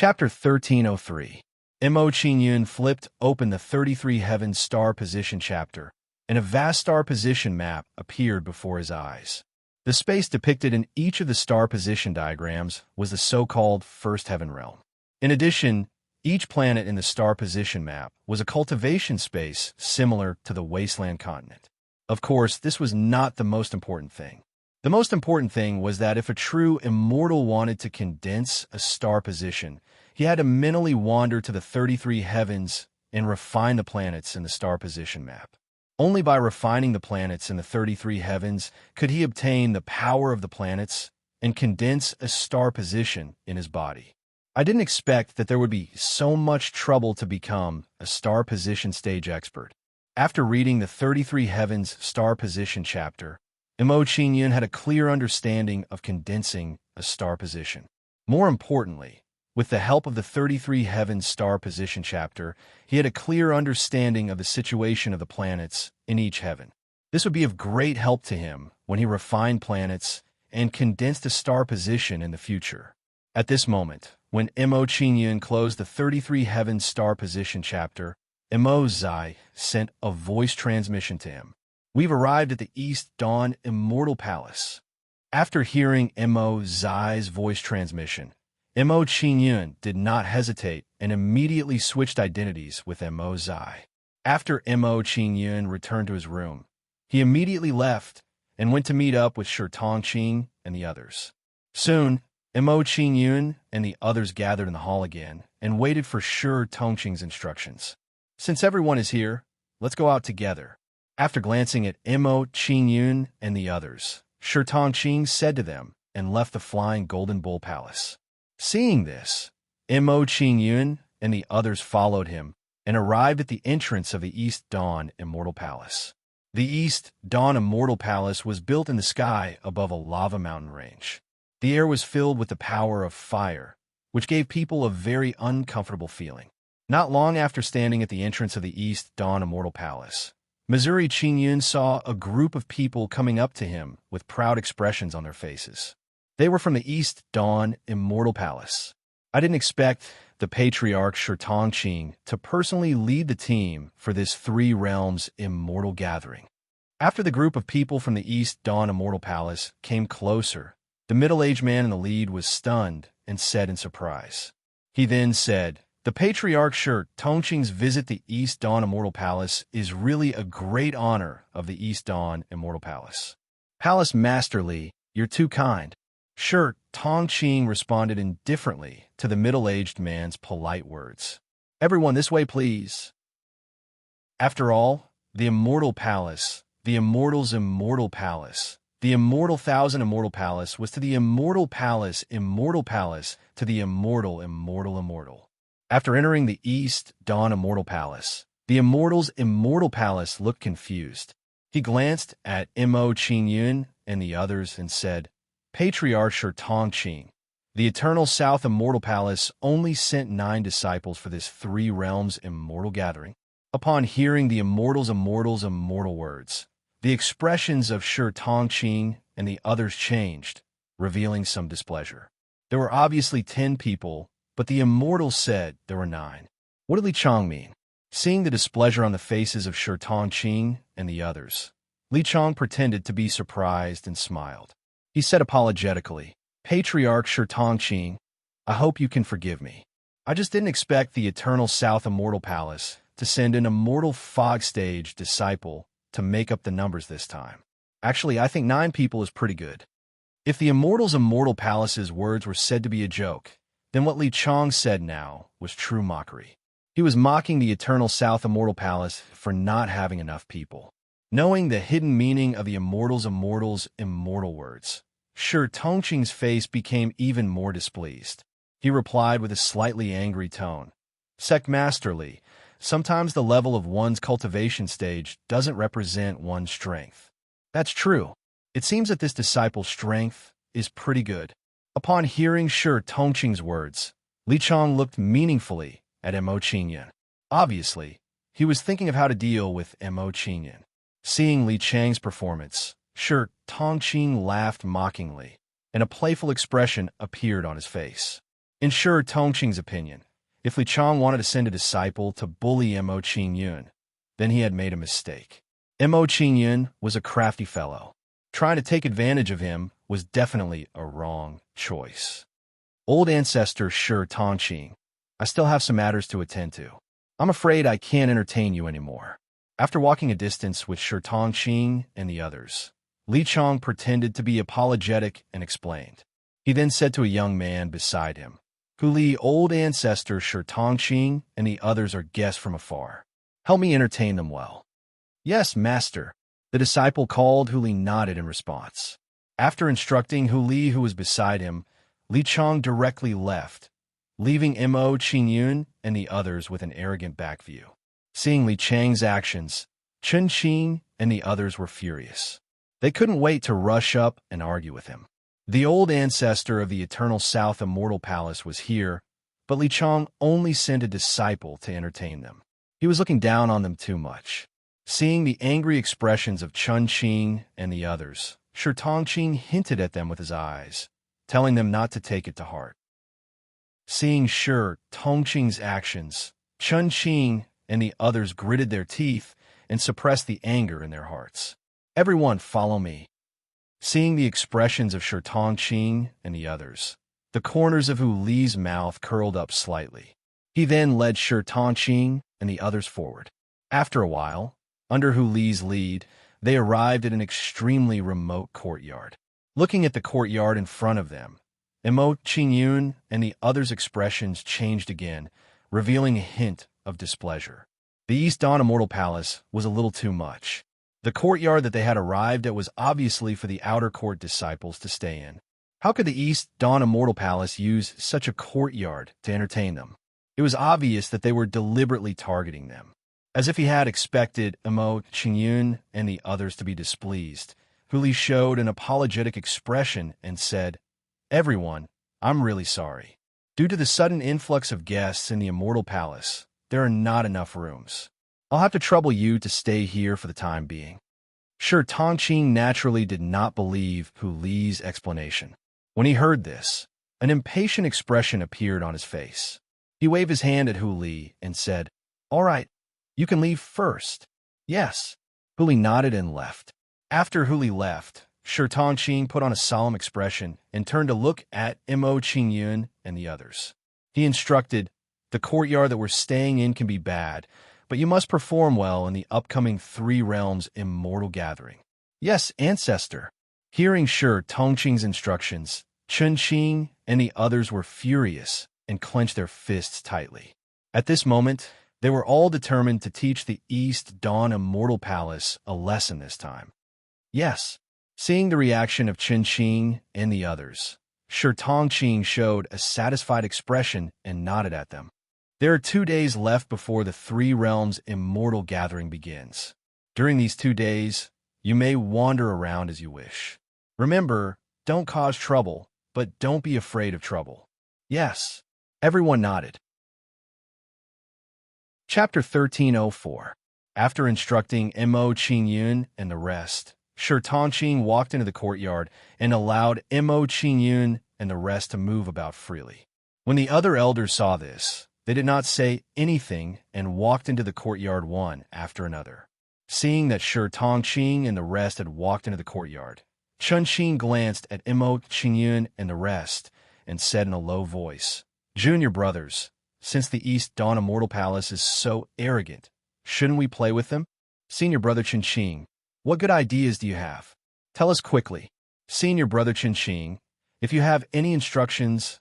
Chapter 1303. Mo Qingyun flipped open the 33 Heavens Star Position chapter, and a vast star position map appeared before his eyes. The space depicted in each of the star position diagrams was the so-called First Heaven Realm. In addition, each planet in the star position map was a cultivation space similar to the Wasteland continent. Of course, this was not the most important thing. The most important thing was that if a true immortal wanted to condense a star position, he had to mentally wander to the 33 heavens and refine the planets in the star position map. Only by refining the planets in the 33 heavens could he obtain the power of the planets and condense a star position in his body. I didn't expect that there would be so much trouble to become a star position stage expert. After reading the 33 heavens star position chapter, Mo Qingyun had a clear understanding of condensing a star position. More importantly, with the help of the 33 heavens star position chapter, he had a clear understanding of the situation of the planets in each heaven. This would be of great help to him when he refined planets and condensed a star position in the future. At this moment, when Mo Qingyun closed the 33 heavens star position chapter, Mo Zai sent a voice transmission to him. We've arrived at the East Dawn Immortal Palace. After hearing Mo Zai's voice transmission, Mo Qingyun did not hesitate and immediately switched identities with Mo Zai. After Mo Qingyun returned to his room, he immediately left and went to meet up with Shi Tongqing and the others. Soon, Mo Qingyun and the others gathered in the hall again and waited for Shi Tongqing's instructions. Since everyone is here, let's go out together. After glancing at Mo Qingyun and the others, Shi Tongqing said to them and left the Flying Golden Bull Palace. Seeing this, Mo Qingyun and the others followed him and arrived at the entrance of the East Dawn Immortal Palace. The East Dawn Immortal Palace was built in the sky above a lava mountain range. The air was filled with the power of fire, which gave people a very uncomfortable feeling. Not long after standing at the entrance of the East Dawn Immortal Palace, Missouri Qingyun saw a group of people coming up to him with proud expressions on their faces. They were from the East Dawn Immortal Palace. I didn't expect the Patriarch Shi Tongqing to personally lead the team for this Three Realms Immortal Gathering. After the group of people from the East Dawn Immortal Palace came closer, the middle-aged man in the lead was stunned and said in surprise. He then said, "The Patriarch Shi Tongqing's visit to East Dawn Immortal Palace is really a great honor of the East Dawn Immortal Palace." "Palace Master Li, you're too kind." Shi Tongqing responded indifferently to the middle-aged man's polite words. "Everyone this way, please." After all, the Immortal Palace, the Immortals' Immortal Palace, the Immortal Thousand Immortal Palace was to the Immortal Palace, Immortal Palace, to the Immortal, Immortal, Immortal. After entering the East Dawn Immortal Palace, the Immortals' Immortal Palace looked confused. He glanced at Mo Qingyun and the others and said, "Patriarch Shi Tongqing, the Eternal South Immortal Palace only sent 9 disciples for this Three Realms Immortal Gathering." Upon hearing the immortal words, the expressions of Shi Tongqing and the others changed, revealing some displeasure. There were obviously 10 people, but the immortals said there were 9. What did Li Chang mean? Seeing the displeasure on the faces of Shi Tongqing and the others, Li Chang pretended to be surprised and smiled. He said apologetically, "Patriarch Shi Tongqing, I hope you can forgive me. I just didn't expect the Eternal South Immortal Palace to send an Immortal Fog Stage disciple to make up the numbers this time. Actually, I think 9 people is pretty good." If the Immortals' Immortal Palace's words were said to be a joke, then what Li Chang said now was true mockery. He was mocking the Eternal South Immortal Palace for not having enough people. Knowing the hidden meaning of the Immortals' immortal words, Shi Tongqing's face became even more displeased. He replied with a slightly angry tone, "Sect Master Li, sometimes the level of one's cultivation stage doesn't represent one's strength." "That's true. It seems that this disciple's strength is pretty good." Upon hearing Shi Tongqing's words, Li Chang looked meaningfully at Mo Qingyun. Obviously, he was thinking of how to deal with Mo Qingyun. Seeing Li Chang's performance, Shi Tongqing laughed mockingly, and a playful expression appeared on his face. Ensure Tongqing's opinion. If Li Chang wanted to send a disciple to bully Mo Qingyun, then he had made a mistake. Mo Qingyun was a crafty fellow. Trying to take advantage of him was definitely a wrong choice. Old ancestor Shi Tongqing, I still have some matters to attend to. I'm afraid I can't entertain you anymore. After walking a distance with Shi Tongqing and the others, Li Chang pretended to be apologetic and explained. He then said to a young man beside him, Li, old ancestor Shi Tongqing and the others are guests from afar. Help me entertain them well. Yes, master. The disciple called. Li nodded in response. After instructing Li, who was beside him, Li Chang directly left, leaving Mo Qingyun and the others with an arrogant back view. Seeing Li Chang's actions, Chen Qing and the others were furious. They couldn't wait to rush up and argue with him. The old ancestor of the Eternal South Immortal Palace was here, but Li Chang only sent a disciple to entertain them. He was looking down on them too much. Seeing the angry expressions of Chen Qing and the others, Shi Tongqing hinted at them with his eyes, telling them not to take it to heart. Seeing Shi Tongqing's actions, Chen Qing and the others gritted their teeth and suppressed the anger in their hearts. Everyone follow me. Seeing the expressions of Shi Tongqing and the others, the corners of Li's mouth curled up slightly. He then led Shi Tongqing and the others forward. After a while, under Li's lead, they arrived at an extremely remote courtyard. Looking at the courtyard in front of them, Mo Qingyun and the others' expressions changed again, revealing a hint of displeasure. The East Dawn Immortal Palace was a little too much. The courtyard that they had arrived at was obviously for the outer court disciples to stay in. How could the East Dawn Immortal Palace use such a courtyard to entertain them? It was obvious that they were deliberately targeting them. As if he had expected Mo Qingyun and the others to be displeased, Li showed an apologetic expression and said, Everyone, I'm really sorry. Due to the sudden influx of guests in the Immortal Palace, there are not enough rooms. I'll have to trouble you to stay here for the time being. Shi Tongqing naturally did not believe Li's explanation. When he heard this, an impatient expression appeared on his face. He waved his hand at Li and said, All right, you can leave first. Yes. Li nodded and left. After Li left, Shi Tongqing put on a solemn expression and turned to look at Mo Qingyun and the others. He instructed, The courtyard that we're staying in can be bad, but you must perform well in the upcoming Three Realms Immortal Gathering. Yes, ancestor. Hearing Shi Tongqing's instructions, Chen Qing and the others were furious and clenched their fists tightly. At this moment, they were all determined to teach the East Dawn Immortal Palace a lesson this time. Yes. Seeing the reaction of Chen Qing and the others, Shi Tongqing showed a satisfied expression and nodded at them. There are 2 days left before the Three Realms Immortal Gathering begins. During these 2 days, you may wander around as you wish. Remember, don't cause trouble, but don't be afraid of trouble. Yes. Everyone nodded. Chapter 1304. After instructing Mo Qingyun and the rest, Shi Tongqing walked into the courtyard and allowed Mo Qingyun and the rest to move about freely. When the other elders saw this, they did not say anything and walked into the courtyard one after another. Seeing that Shi Tongqing and the rest had walked into the courtyard, Chen Qing glanced at Mo Qingyun and the rest and said in a low voice, Junior brothers, since the East Dawn Immortal Palace is so arrogant, shouldn't we play with them? Senior brother Chen Qing, what good ideas do you have? Tell us quickly. Senior brother Chen Qing, if you have any instructions,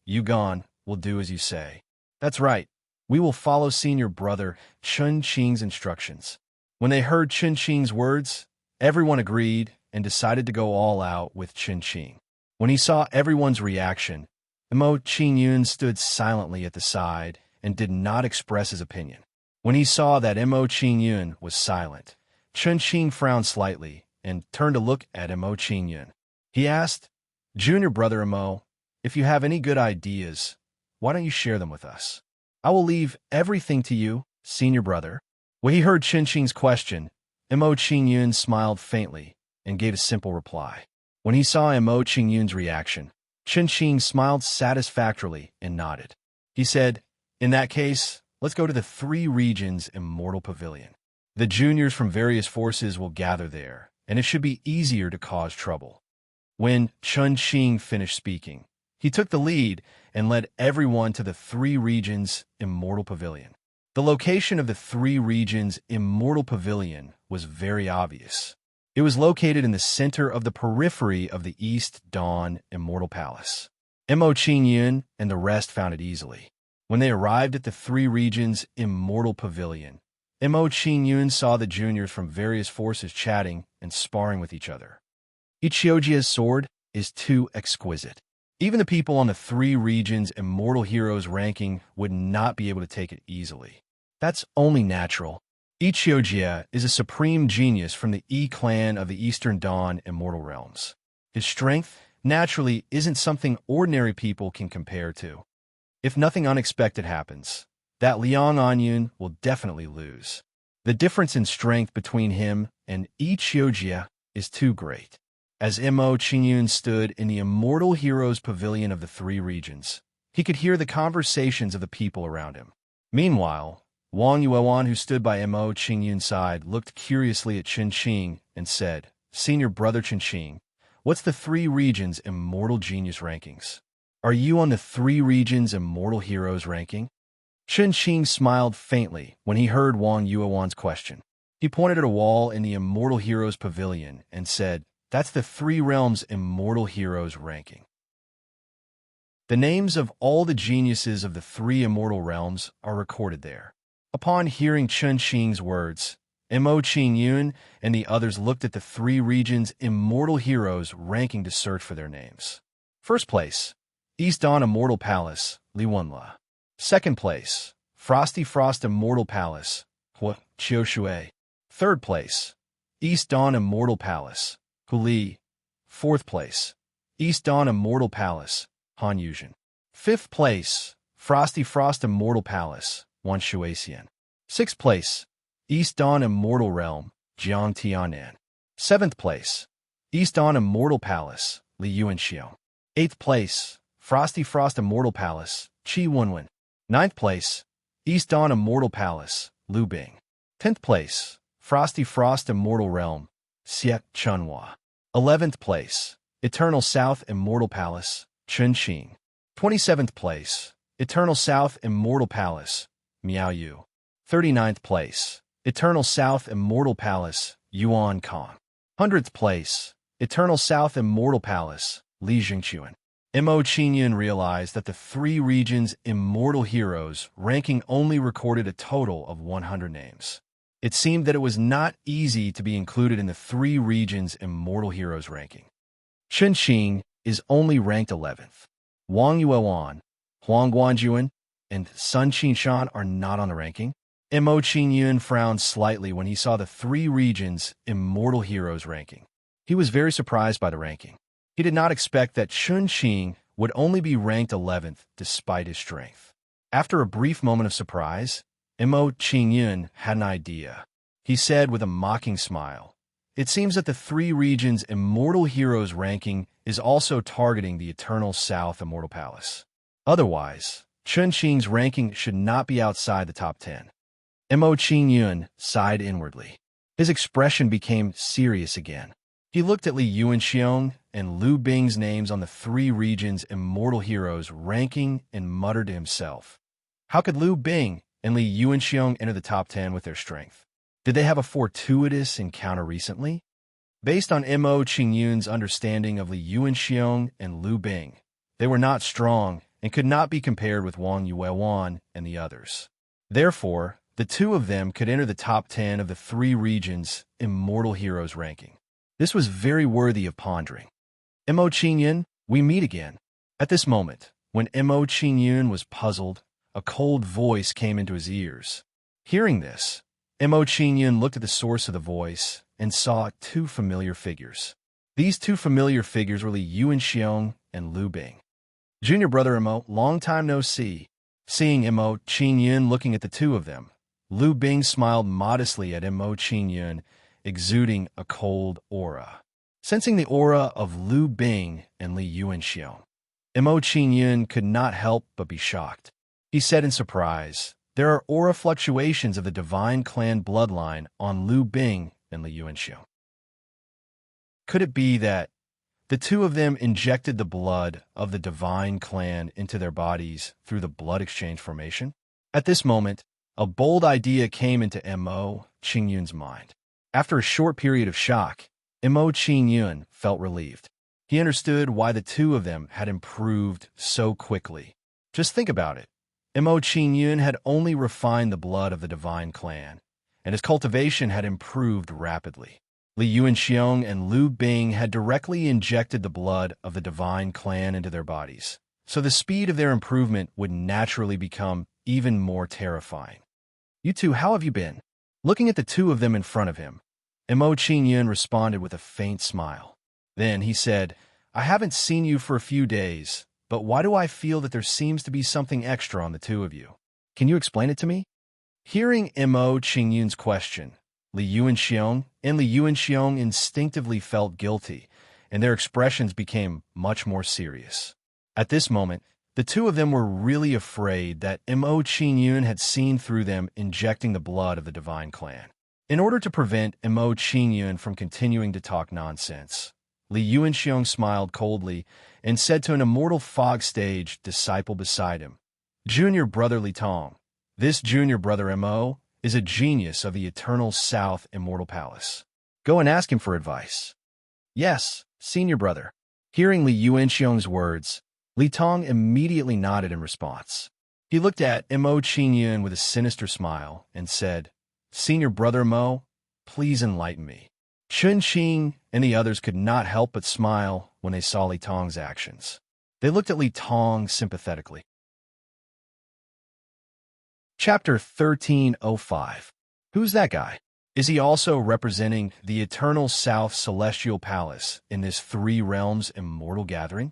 you gone, will do as you say. That's right. We will follow senior brother Chen Qing's instructions. When they heard Chen Qing's words, everyone agreed and decided to go all out with Chen Qing. When he saw everyone's reaction, Mo Qingyun stood silently at the side and did not express his opinion. When he saw that Mo Qingyun was silent, Chen Qing frowned slightly and turned to look at Mo Qingyun. He asked, Junior brother Mo, if you have any good ideas, why don't you share them with us? I will leave everything to you, senior brother. When he heard Chen Qing's question, Mo Qingyun smiled faintly and gave a simple reply. When he saw Mo Qingyun's reaction, Chen Qing smiled satisfactorily and nodded. He said, "In that case, let's go to the Three Regions Immortal Pavilion. The juniors from various forces will gather there, and it should be easier to cause trouble." When Chen Qing finished speaking, he took the lead and led everyone to the Three Regions Immortal Pavilion. The location of the Three Regions Immortal Pavilion was very obvious. It was located in the center of the periphery of the East Dawn Immortal Palace. Mo Qingyun and the rest found it easily. When they arrived at the Three Regions Immortal Pavilion, Mo Qingyun saw the juniors from various forces chatting and sparring with each other. Ichiojia's sword is too exquisite. Even the people on the Three Regions Immortal Heroes ranking would not be able to take it easily. That's only natural. Ichiojia is a supreme genius from the E-clan of the Eastern Dawn Immortal Realms. His strength, naturally, isn't something ordinary people can compare to. If nothing unexpected happens, that Liang Anyun will definitely lose. The difference in strength between him and Ichiojia is too great. As Mo Qingyun stood in the Immortal Heroes Pavilion of the Three Regions, he could hear the conversations of the people around him. Meanwhile, Wang Yuewan, who stood by Mo Qingyun's side, looked curiously at Chen Qing and said, "Senior brother Chen Qing, what's the Three Regions Immortal Genius rankings? Are you on the Three Regions Immortal Heroes ranking?" Chen Qing smiled faintly when he heard Wang Yuewan's question. He pointed at a wall in the Immortal Heroes Pavilion and said, "That's the Three Realms Immortal Heroes ranking." The names of all the geniuses of the three immortal realms are recorded there. Upon hearing Chen Qing's words, Mo Qingyun and the others looked at the Three Regions Immortal Heroes ranking to search for their names. First place, East Dawn Immortal Palace, Li Wenla. Second place, Frosty Frost Immortal Palace, Hua Qiushui. Third place, East Dawn Immortal Palace, Hu Li. Fourth place, East Dawn Immortal Palace, Han Yuzhen. Fifth place, Frosty Frost Immortal Palace, Wan Shuixian. Sixth place, East Dawn Immortal Realm, Jiang Tianan. Seventh place, East Dawn Immortal Palace, Li Yuanxiao. Eighth place, Frosty Frost Immortal Palace, Qi Wenwen. Ninth place, East Dawn Immortal Palace, Lu Bing. 10th place, Frosty Frost Immortal Realm, Xie Chunhua. 11th place, Eternal South Immortal Palace, Chen Qing. 27th place, Eternal South Immortal Palace, Miao Yu. 39th place, Eternal South Immortal Palace, Yuan Kong. 100th place, Eternal South Immortal Palace, Li Jingquan. Mo Qingyun realized that the Three Regions Immortal Heroes ranking only recorded a total of 100 names. It seemed that it was not easy to be included in the Three Regions Immortal Heroes ranking. Chen Qing is only ranked 11th. Wang Yuewan, Huang Guanjuan, and Sun Qinshan are not on the ranking. Mo Qingyun frowned slightly when he saw the Three Regions Immortal Heroes ranking. He was very surprised by the ranking. He did not expect that Chen Qing would only be ranked 11th despite his strength. After a brief moment of surprise, Mo Qingyun had an idea. He said with a mocking smile, "It seems that the Three Regions Immortal Heroes ranking is also targeting the Eternal South Immortal Palace. Otherwise, Chen Qing's ranking should not be outside the top 10. Mo Qingyun sighed inwardly. His expression became serious again. He looked at Li Yuanxiong and Lu Bing's names on the Three Regions Immortal Heroes ranking and muttered to himself, "How could Lu Bing and Li Yuanxiong enter the top 10 with their strength? Did they have a fortuitous encounter recently?" Based on Mo Qingyun's understanding of Li Yuanxiong and Lu Bing, they were not strong and could not be compared with Wang Yuewan and the others. Therefore, the two of them could enter the top 10 of the Three Regions Immortal Heroes ranking. This was very worthy of pondering. Mo Qingyun, we meet again. At this moment, when Mo Qingyun was puzzled, a cold voice came into his ears. Hearing this, Mo Qingyun looked at the source of the voice and saw two familiar figures. These two familiar figures were Li Yuanxiong and Lu Bing. "Junior brother Mo, long time no see." Seeing Mo Qingyun looking at the two of them, Lu Bing smiled modestly at Mo Qingyun, exuding a cold aura. Sensing the aura of Lu Bing and Li Yuanxiong, Mo Qingyun could not help but be shocked. He said in surprise, "There are aura fluctuations of the divine clan bloodline on Liu Bing and Li Yuanxiu. Could it be that the two of them injected the blood of the divine clan into their bodies through the blood exchange formation?" At this moment, a bold idea came into Mo Qingyun's mind. After a short period of shock, Mo Qingyun felt relieved. He understood why the two of them had improved so quickly. Just think about it. Mo Qingyun had only refined the blood of the divine clan, and his cultivation had improved rapidly. Li Yuanxiong and Liu Bing had directly injected the blood of the divine clan into their bodies, so the speed of their improvement would naturally become even more terrifying. "You two, how have you been?" Looking at the two of them in front of him, Mo Qingyun responded with a faint smile. Then he said, "I haven't seen you for a few days, but why do I feel that there seems to be something extra on the two of you? Can you explain it to me?" Hearing Mo Qingyun's question, Li Yuanxiong and Li Yuanxiong instinctively felt guilty, and their expressions became much more serious. At this moment, the two of them were really afraid that Mo Qingyun had seen through them injecting the blood of the divine clan. In order to prevent Mo Qingyun from continuing to talk nonsense, Li Yuanxiong smiled coldly and said to an immortal fog stage disciple beside him, "Junior brother Li Tong, this junior brother Mo is a genius of the Eternal South Immortal Palace. Go and ask him for advice." "Yes, senior brother." Hearing Li Yuanxiong's words, Li Tong immediately nodded in response. He looked at Mo Qingyun with a sinister smile and said, "Senior brother Mo, please enlighten me." Chun Qing and the others could not help but smile when they saw Li Tong's actions. They looked at Li Tong sympathetically. Chapter 1305. Who's that guy? Is he also representing the Eternal South Celestial Palace in this Three Realms Immortal Gathering?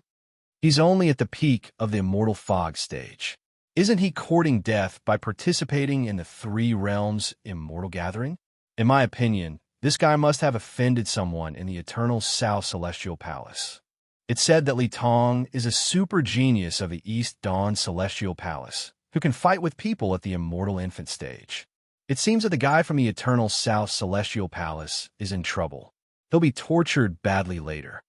He's only at the peak of the Immortal Fog stage. Isn't he courting death by participating in the Three Realms Immortal Gathering? In my opinion, this guy must have offended someone in the Eternal South Celestial Palace. It's said that Li Tong is a super genius of the East Dawn Celestial Palace, who can fight with people at the Immortal Infant stage. It seems that the guy from the Eternal South Celestial Palace is in trouble. He'll be tortured badly later.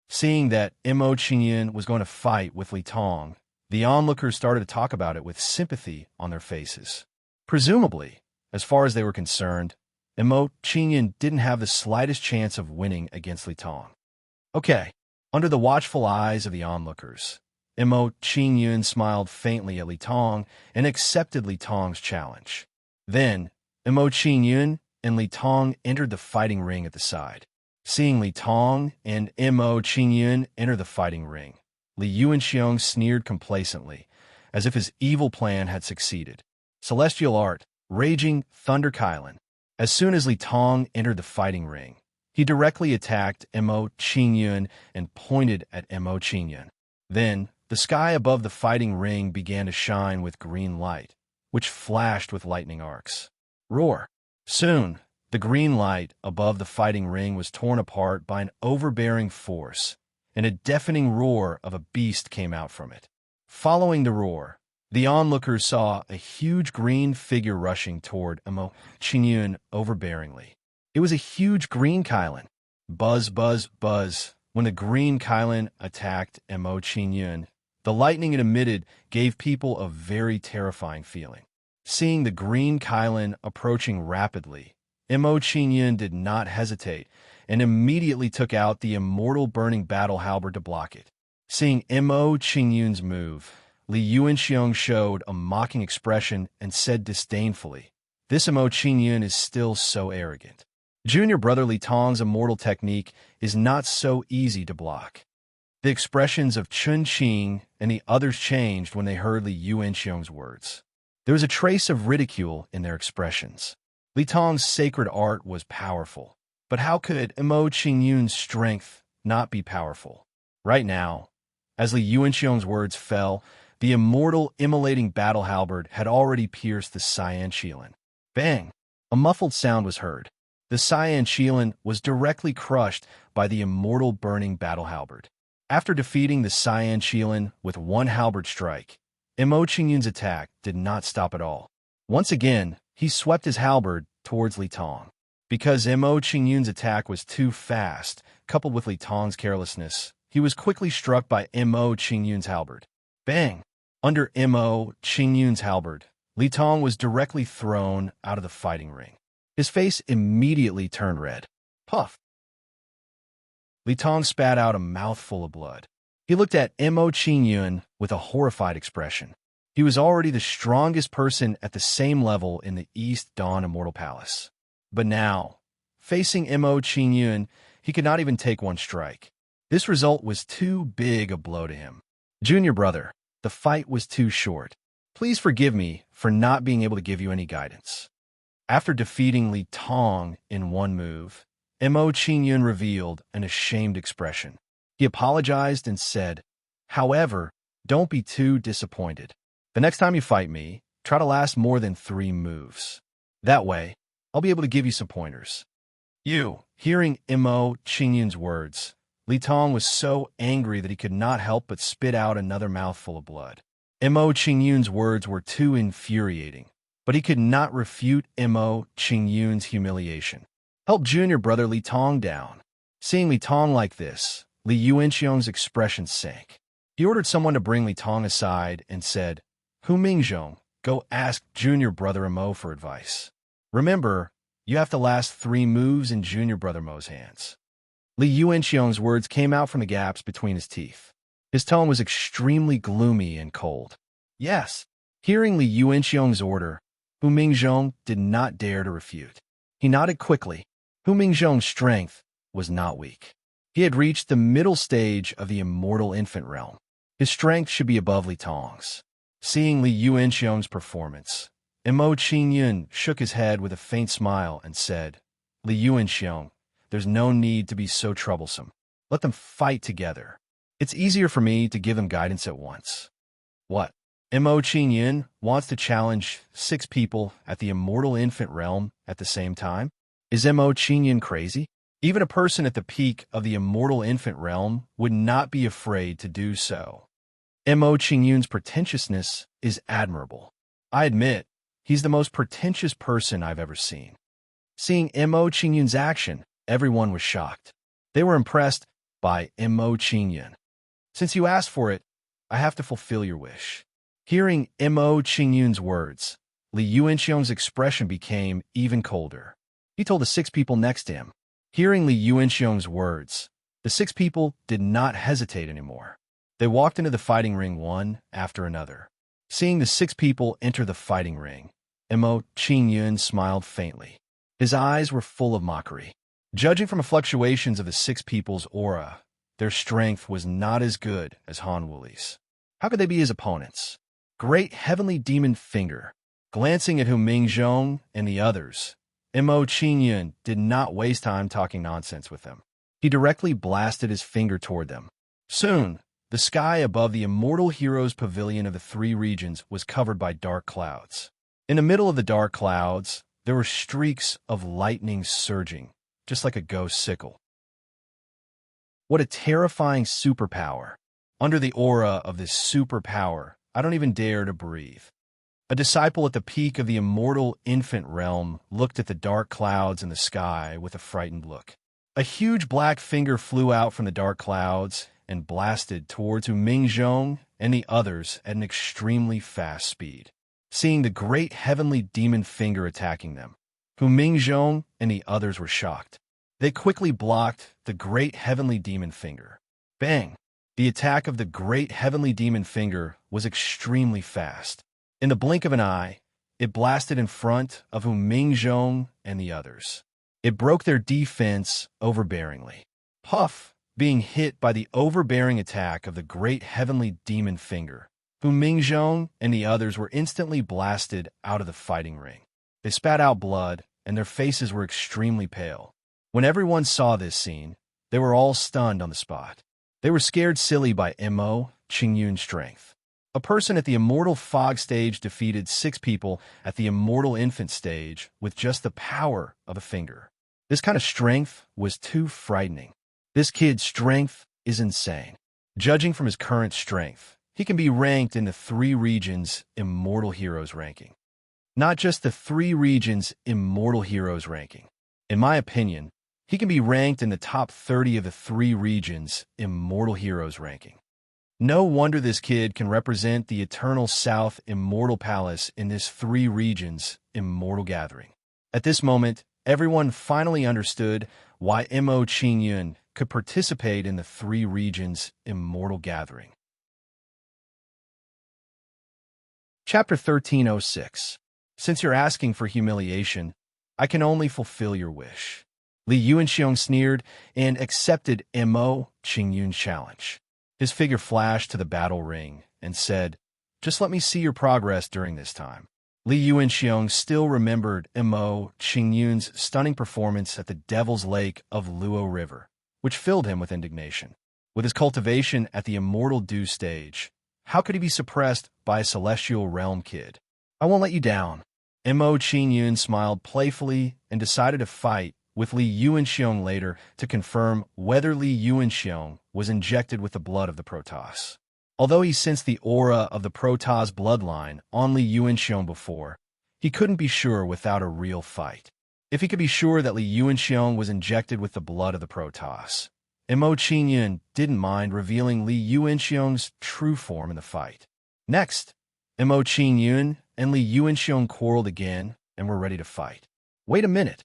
Seeing that Mo Qingyun was going to fight with Li Tong, the onlookers started to talk about it with sympathy on their faces. Presumably, as far as they were concerned, Mo Qingyun didn't have the slightest chance of winning against Li Tong. Okay, under the watchful eyes of the onlookers, Mo Qingyun smiled faintly at Li Tong and accepted Li Tong's challenge. Then, Mo Qingyun and Li Tong entered the fighting ring at the side. Seeing Li Tong and Mo Qingyun enter the fighting ring, Li Yuanxiong sneered complacently, as if his evil plan had succeeded. Celestial Art, Raging Thunder Kylan. As soon as Li Tong entered the fighting ring, he directly attacked Mo Qingyun and pointed at Mo Qingyun. Then, the sky above the fighting ring began to shine with green light, which flashed with lightning arcs. Roar! Soon, the green light above the fighting ring was torn apart by an overbearing force, and a deafening roar of a beast came out from it. Following the roar, the onlookers saw a huge green figure rushing toward Mo Qingyun overbearingly. It was a huge green Kylan. Buzz, buzz, buzz. When the green Kylan attacked Mo Qingyun, the lightning it emitted gave people a very terrifying feeling. Seeing the green Kylan approaching rapidly, Mo Qingyun did not hesitate and immediately took out the immortal burning battle halberd to block it. Seeing Mo Qingyun's move, Li Yuanxiong showed a mocking expression and said disdainfully, "This Mo Qingyun is still so arrogant. Junior brother Li Tong's immortal technique is not so easy to block." The expressions of Chun Qing and the others changed when they heard Li Yuanxiong's words. There was a trace of ridicule in their expressions. Li Tong's sacred art was powerful, but how could Mo Qingyun's strength not be powerful? Right now, as Li Yuanxiong's words fell, the immortal immolating battle halberd had already pierced the Cyan Shilin. Bang! A muffled sound was heard. The Cyan Shilin was directly crushed by the immortal burning battle halberd. After defeating the Cyan Qilin with one halberd strike, Mo Qingyun's attack did not stop at all. Once again, he swept his halberd towards Li Tong. Because Mo Qingyun's attack was too fast, coupled with Li Tong's carelessness, he was quickly struck by Mo Qingyun's halberd. Bang! Under Mo Qingyun's halberd, Li Tong was directly thrown out of the fighting ring. His face immediately turned red. Puff! Li Tong spat out a mouthful of blood. He looked at Mo Qingyun with a horrified expression. He was already the strongest person at the same level in the East Dawn Immortal Palace. But now, facing Mo Qingyun, he could not even take one strike. This result was too big a blow to him. Junior brother, the fight was too short. Please forgive me for not being able to give you any guidance. After defeating Li Tong in one move, Mo Qingyun revealed an ashamed expression. He apologized and said, "However, don't be too disappointed. The next time you fight me, try to last more than 3 moves. That way, I'll be able to give you some pointers." Hearing Mo Qingyun's words, Li Tong was so angry that he could not help but spit out another mouthful of blood. Mo Qingyun's words were too infuriating, but he could not refute Mo Qingyun's humiliation. Help junior brother Li Tong down. Seeing Li Tong like this, Li Yuanxiong's expression sank. He ordered someone to bring Li Tong aside and said, "Hu Mingzhong, go ask junior brother Mo for advice. Remember, you have to last 3 moves in junior brother Mo's hands." Li Yuanxiong's words came out from the gaps between his teeth. His tone was extremely gloomy and cold. Yes. Hearing Li Yuanxiong's order, Hu Mingzhong did not dare to refute. He nodded quickly. Hu Mingzhong's strength was not weak. He had reached the middle stage of the immortal infant realm. His strength should be above Li Tong's. Seeing Li Yuanxiong's performance, Mo Qingyun shook his head with a faint smile and said, "Li Yuanxiong, there's no need to be so troublesome. Let them fight together. It's easier for me to give them guidance at once." What? Mo Qingyun wants to challenge 6 people at the immortal infant realm at the same time? Is Mo Qingyun crazy? Even a person at the peak of the immortal infant realm would not be afraid to do so. Mo Qingyun's pretentiousness is admirable. I admit, he's the most pretentious person I've ever seen. Seeing Mo Qingyun's action, everyone was shocked. They were impressed by Mo Qingyun. "Since you asked for it, I have to fulfill your wish." Hearing Mo Qingyun's words, Li Yuanxiong's expression became even colder. He told the 6 people next to him. Hearing Li Yuanxiong's words, the 6 people did not hesitate anymore. They walked into the fighting ring one after another. Seeing the 6 people enter the fighting ring, Mo Qingyun smiled faintly. His eyes were full of mockery. Judging from the fluctuations of the 6 people's aura, their strength was not as good as Han Wuli's. How could they be his opponents? Great heavenly demon finger. Glancing at Hu Mingzhong and the others, Mo Qingyun did not waste time talking nonsense with them. He directly blasted his finger toward them. Soon, the sky above the immortal heroes' pavilion of the 3 regions was covered by dark clouds. In the middle of the dark clouds, there were streaks of lightning surging, just like a ghost sickle. What a terrifying superpower. Under the aura of this superpower, I don't even dare to breathe. A disciple at the peak of the immortal infant realm looked at the dark clouds in the sky with a frightened look. A huge black finger flew out from the dark clouds and blasted towards Hu Mingzhong and the others at an extremely fast speed. Seeing the great heavenly demon finger attacking them, Hu Mingzhong and the others were shocked. They quickly blocked the great heavenly demon finger. Bang! The attack of the great heavenly demon finger was extremely fast. In the blink of an eye, it blasted in front of Hu Mingzhong and the others. It broke their defense overbearingly. Puff! Being hit by the overbearing attack of the great heavenly demon finger, Hu Mingzhong and the others were instantly blasted out of the fighting ring. They spat out blood, and their faces were extremely pale. When everyone saw this scene, they were all stunned on the spot. They were scared silly by Mo Qingyun's strength. A person at the immortal fog stage defeated 6 people at the immortal infant stage with just the power of a finger. This kind of strength was too frightening. This kid's strength is insane. Judging from his current strength, he can be ranked in the 3 regions Immortal Heroes ranking. Not just the 3 regions Immortal Heroes ranking. In my opinion, he can be ranked in the top 30 of the 3 regions Immortal Heroes ranking. No wonder this kid can represent the Eternal South Immortal Palace in this 3 regions Immortal Gathering. At this moment, everyone finally understood why Mo Qingyun could participate in the 3 regions Immortal Gathering. Chapter 1306. Since you're asking for humiliation, I can only fulfill your wish. Li Yuanxiong sneered and accepted Mo Qingyun's challenge. His figure flashed to the battle ring and said, "Just let me see your progress during this time." Li Yuanxiong still remembered Mo Qingyun's stunning performance at the Devil's Lake of Luo River, which filled him with indignation. With his cultivation at the Immortal Dew stage, how could he be suppressed by a Celestial Realm kid? "I won't let you down." Mo Qingyun smiled playfully and decided to fight with Li Yuanxiong later to confirm whether Li Yuanxiong was injected with the blood of the Protoss. Although he sensed the aura of the Protoss bloodline on Li Yuanxiong before, he couldn't be sure without a real fight. If he could be sure that Li Yuanxiong was injected with the blood of the Protoss, Mo Qingyun didn't mind revealing Li Yuanxiong's true form in the fight. Next, Mo Qingyun and Li Yuanxiong quarreled again and were ready to fight. Wait a minute.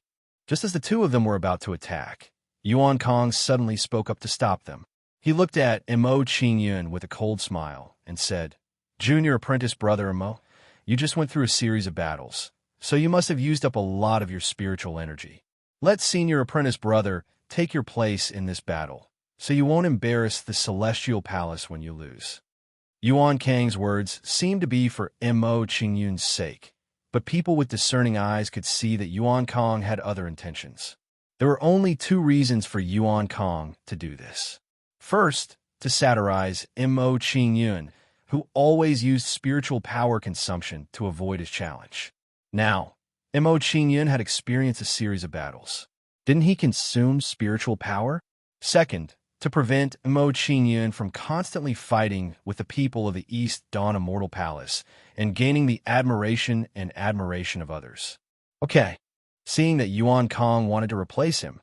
Just as the two of them were about to attack, Yuan Kong suddenly spoke up to stop them. He looked at Mo Qingyun with a cold smile and said, "Junior apprentice brother Mo, you just went through a series of battles, so you must have used up a lot of your spiritual energy. Let senior apprentice brother take your place in this battle, so you won't embarrass the Celestial Palace when you lose." Yuan Kang's words seemed to be for Mo Qingyun's sake, but people with discerning eyes could see that Yuan Kong had other intentions. There were only 2 reasons for Yuan Kong to do this. First, to satirize Mo Qingyun, who always used spiritual power consumption to avoid his challenge. Now, Mo Qingyun had experienced a series of battles. Didn't he consume spiritual power? Second, to prevent Mo Qingyun from constantly fighting with the people of the East Dawn Immortal Palace and gaining the admiration of others. Okay, seeing that Yuan Kong wanted to replace him,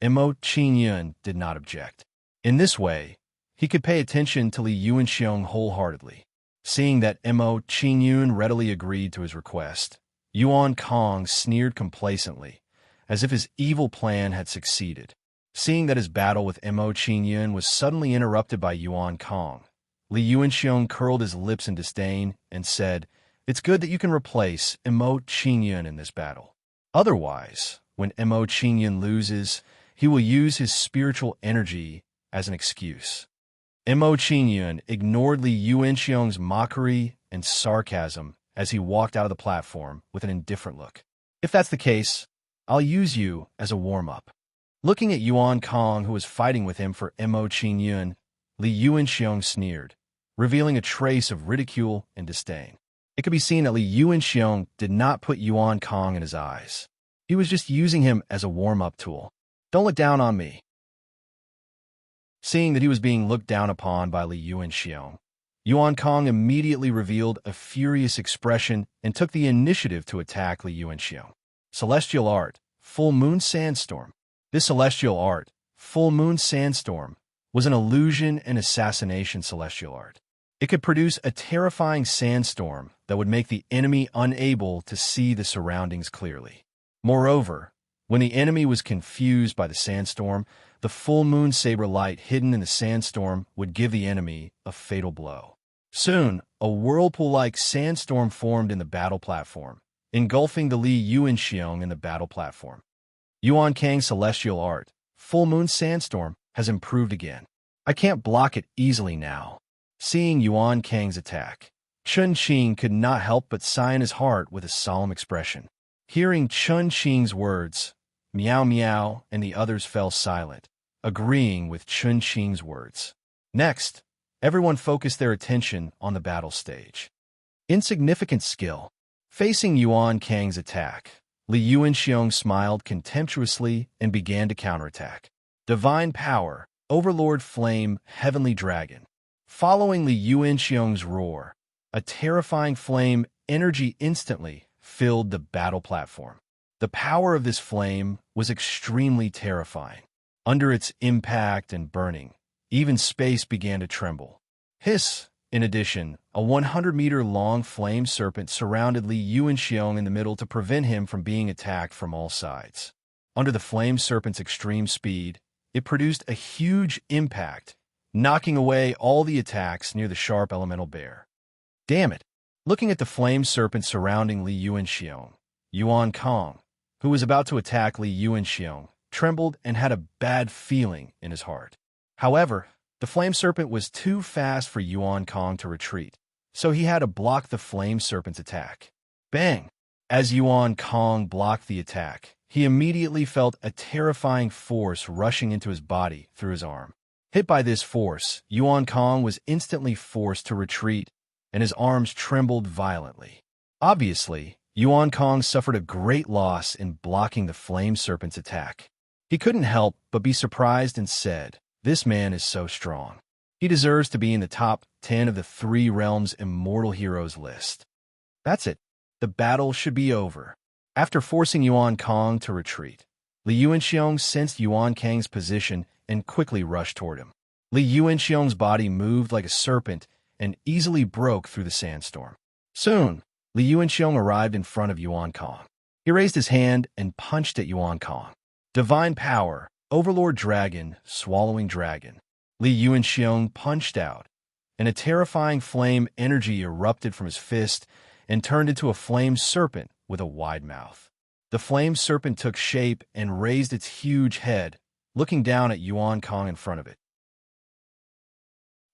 Mo Qingyun did not object. In this way, he could pay attention to Li Yuanxiong wholeheartedly. Seeing that Mo Qingyun readily agreed to his request, Yuan Kong sneered complacently, as if his evil plan had succeeded. Seeing that his battle with Mo Qingyun was suddenly interrupted by Yuan Kong, Li Yuanxiong curled his lips in disdain and said, "It's good that you can replace Mo Qingyun in this battle. Otherwise, when Mo Qingyun loses, he will use his spiritual energy as an excuse." Mo Qingyun ignored Li Yuanxiong's mockery and sarcasm as he walked out of the platform with an indifferent look. "If that's the case, I'll use you as a warm-up." Looking at Yuan Kong, who was fighting with him for Mo Qingyun, Li Yuanxiong sneered, revealing a trace of ridicule and disdain. It could be seen that Li Yuanxiong did not put Yuan Kong in his eyes. He was just using him as a warm-up tool. "Don't look down on me." Seeing that he was being looked down upon by Li Yuanxiong, Yuan Kong immediately revealed a furious expression and took the initiative to attack Li Yuanxiong. Celestial Art, Full Moon Sandstorm. This celestial art, Full Moon Sandstorm, was an illusion and assassination celestial art. It could produce a terrifying sandstorm that would make the enemy unable to see the surroundings clearly. Moreover, when the enemy was confused by the sandstorm, the full moon saber light hidden in the sandstorm would give the enemy a fatal blow. Soon, a whirlpool-like sandstorm formed in the battle platform, engulfing the Li Yuanxiong in the battle platform. Yuan Kang's celestial art, Full Moon Sandstorm, has improved again. I can't block it easily now. Seeing Yuan Kang's attack, Chun Qing could not help but sigh in his heart with a solemn expression. Hearing Chun Qing's words, Meow Meow and the others fell silent, agreeing with Chun Qing's words. Next, everyone focused their attention on the battle stage. Insignificant skill. Facing Yuan Kang's attack, Li Yuanxiong smiled contemptuously and began to counterattack. Divine Power, Overlord Flame, Heavenly Dragon. Following Li Yuanxiong's roar, a terrifying flame energy instantly filled the battle platform. The power of this flame was extremely terrifying. Under its impact and burning, even space began to tremble. Hiss! In addition, a 100-meter-long flame serpent surrounded Li Yuanxiong in the middle to prevent him from being attacked from all sides. Under the flame serpent's extreme speed, it produced a huge impact, knocking away all the attacks near the sharp elemental bear. Damn it! Looking at the flame serpent surrounding Li Yuanxiong, Yuan Kong, who was about to attack Li Yuanxiong, trembled and had a bad feeling in his heart. However, the flame serpent was too fast for Yuan Kong to retreat, so he had to block the flame serpent's attack. Bang! As Yuan Kong blocked the attack, he immediately felt a terrifying force rushing into his body through his arm. Hit by this force, Yuan Kong was instantly forced to retreat, and his arms trembled violently. Obviously, Yuan Kong suffered a great loss in blocking the flame serpent's attack. He couldn't help but be surprised and said, "This man is so strong. He deserves to be in the top 10 of the 3 realms immortal heroes list." That's it. The battle should be over. After forcing Yuan Kong to retreat, Li Yuanxiong sensed Yuan Kang's position and quickly rushed toward him. Li Yuanxiong's body moved like a serpent and easily broke through the sandstorm. Soon, Li Yuanxiong arrived in front of Yuan Kong. He raised his hand and punched at Yuan Kong. Divine power, Overlord Dragon, Swallowing Dragon. Li Yuanxiong punched out, and a terrifying flame energy erupted from his fist and turned into a flame serpent with a wide mouth. The flame serpent took shape and raised its huge head, looking down at Yuan Kong in front of it.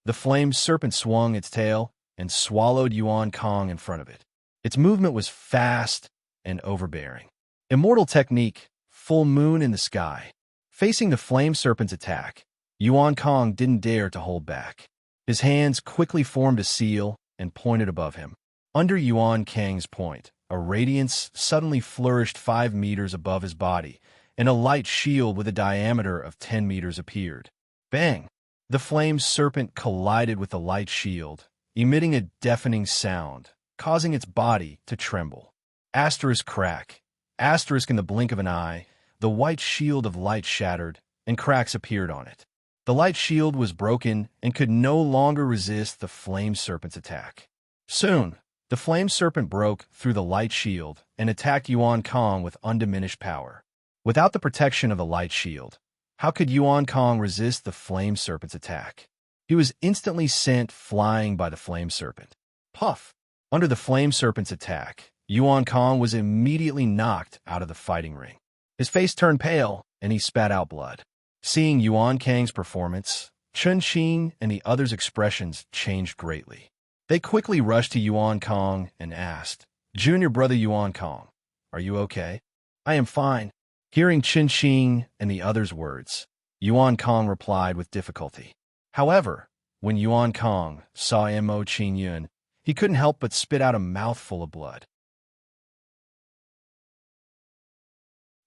The flame serpent swung its tail and swallowed Yuan Kong in front of it. Its movement was fast and overbearing. Immortal technique, full moon in the sky. Facing the flame serpent's attack, Yuan Kong didn't dare to hold back. His hands quickly formed a seal and pointed above him. Under Yuan Kang's point, a radiance suddenly flourished 5 meters above his body, and a light shield with a diameter of 10 meters appeared. Bang! The flame serpent collided with the light shield, emitting a deafening sound, causing its body to tremble. Asterisk crack. Asterisk in the blink of an eye, the white shield of light shattered, and cracks appeared on it. The light shield was broken and could no longer resist the flame serpent's attack. Soon, the flame serpent broke through the light shield and attacked Yuan Kong with undiminished power. Without the protection of the light shield, how could Yuan Kong resist the flame serpent's attack? He was instantly sent flying by the flame serpent. Puff! Under the flame serpent's attack, Yuan Kong was immediately knocked out of the fighting ring. His face turned pale, and he spat out blood. Seeing Yuan Kang's performance, Chun Qing and the others' expressions changed greatly. They quickly rushed to Yuan Kong and asked, "Junior brother Yuan Kong, are you okay?" "I am fine." Hearing Chun Qing and the others' words, Yuan Kong replied with difficulty. However, when Yuan Kong saw Mo Qingyun, he couldn't help but spit out a mouthful of blood.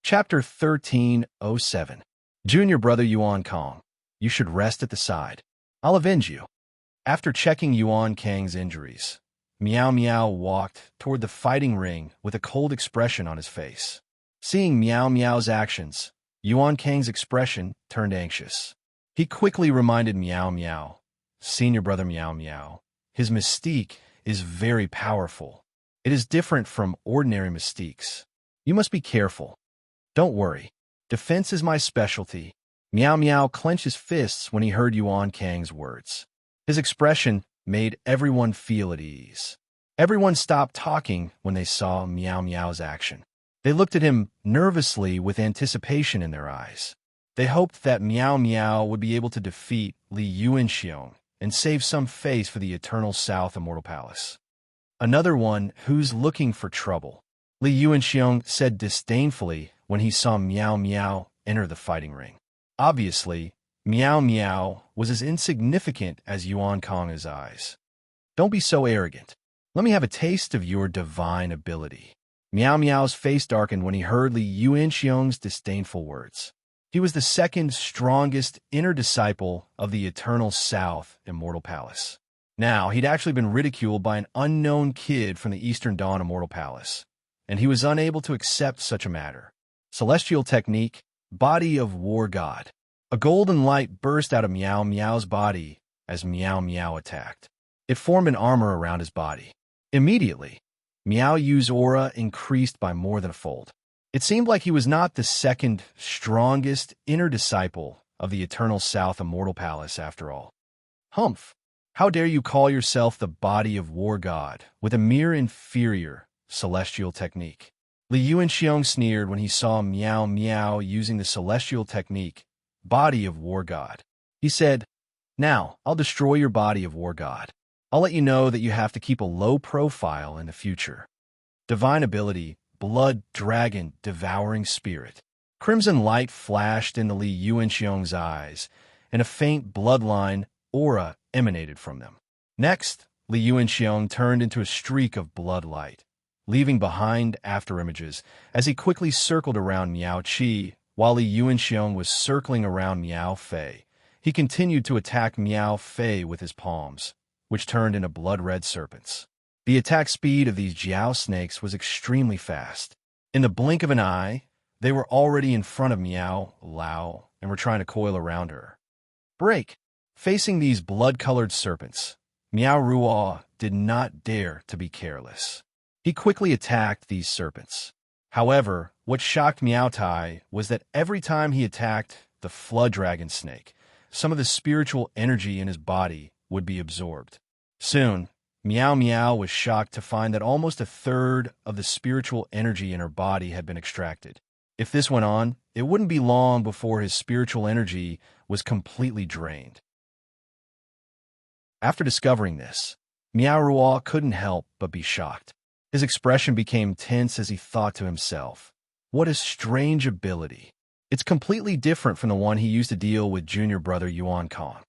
Chapter 1307. Junior brother Yuan Kong, you should rest at the side. I'll avenge you. After checking Yuan Kang's injuries, Miao Miao walked toward the fighting ring with a cold expression on his face. Seeing Miao Miao's actions, Yuan Kang's expression turned anxious. He quickly reminded Miao Miao, "Senior brother Miao Miao, his mystique is very powerful. It is different from ordinary mystiques. You must be careful. Don't worry. Defense is my specialty." Miao Miao clenched his fists when he heard Yuan Kang's words. His expression made everyone feel at ease. Everyone stopped talking when they saw Miao Miao's action. They looked at him nervously with anticipation in their eyes. They hoped that Miao Miao would be able to defeat Li Yuanxiong and save some face for the Eternal South Immortal Palace. Another one who's looking for trouble, Li Yuanxiong said disdainfully when he saw Miao Miao enter the fighting ring. Obviously, Miao Miao was as insignificant as Yuan Kong's eyes. "Don't be so arrogant. Let me have a taste of your divine ability." Miao Miao's face darkened when he heard Li Yuanxiong's disdainful words. He was the second strongest inner disciple of the Eternal South Immortal Palace. Now, he'd actually been ridiculed by an unknown kid from the Eastern Dawn Immortal Palace, and he was unable to accept such a matter. Celestial Technique, Body of War God. A golden light burst out of Meow Meow's body as Meow Meow attacked. It formed an armor around his body. Immediately, Meow Yu's aura increased by more than a fold. It seemed like he was not the second strongest inner disciple of the Eternal South Immortal Palace after all. Humph! How dare you call yourself the Body of War God with a mere inferior celestial technique? Li Yuanxiong sneered when he saw Meow Meow using the celestial technique, Body of War God. He said, "Now, I'll destroy your Body of War God. I'll let you know that you have to keep a low profile in the future." Divine ability, Blood Dragon Devouring Spirit. Crimson light flashed into Li Yuanxiong's eyes, and a faint bloodline aura emanated from them. Next, Li Yuanxiong turned into a streak of blood light, leaving behind afterimages as he quickly circled around Miao Qi. While Li Yuanxiong was circling around Miao Fei, he continued to attack Miao Fei with his palms, which turned into blood-red serpents. The attack speed of these Jiao snakes was extremely fast. In the blink of an eye, they were already in front of Miao Lao and were trying to coil around her. Break! Facing these blood-colored serpents, Miao Ruo did not dare to be careless. He quickly attacked these serpents. However, what shocked Miao Tai was that every time he attacked the flood dragon snake, some of the spiritual energy in his body would be absorbed. Soon, Meow Meow was shocked to find that almost a third of the spiritual energy in her body had been extracted. If this went on, it wouldn't be long before his spiritual energy was completely drained. After discovering this, Miao Ruo couldn't help but be shocked. His expression became tense as he thought to himself, "What a strange ability. It's completely different from the one he used to deal with junior brother Yuan Kong."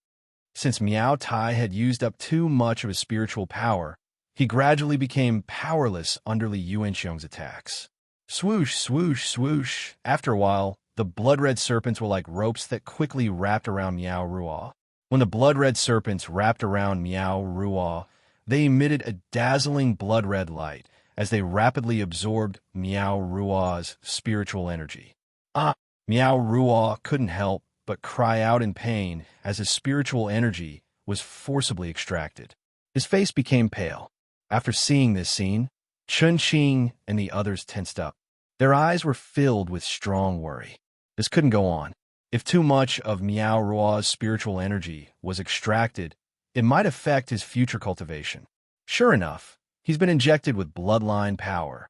Since Miao Tai had used up too much of his spiritual power, he gradually became powerless under Li Yuanxiong's attacks. Swoosh, swoosh, swoosh. After a while, the blood-red serpents were like ropes that quickly wrapped around Miao Ruo. When the blood-red serpents wrapped around Miao Ruo, they emitted a dazzling blood-red light as they rapidly absorbed Miao Ruo's spiritual energy. Miao Ruo couldn't help but cry out in pain as his spiritual energy was forcibly extracted. His face became pale. After seeing this scene, Chun Qing and the others tensed up. Their eyes were filled with strong worry. This couldn't go on. If too much of Miao Ruo's spiritual energy was extracted, it might affect his future cultivation. Sure enough, he's been injected with bloodline power.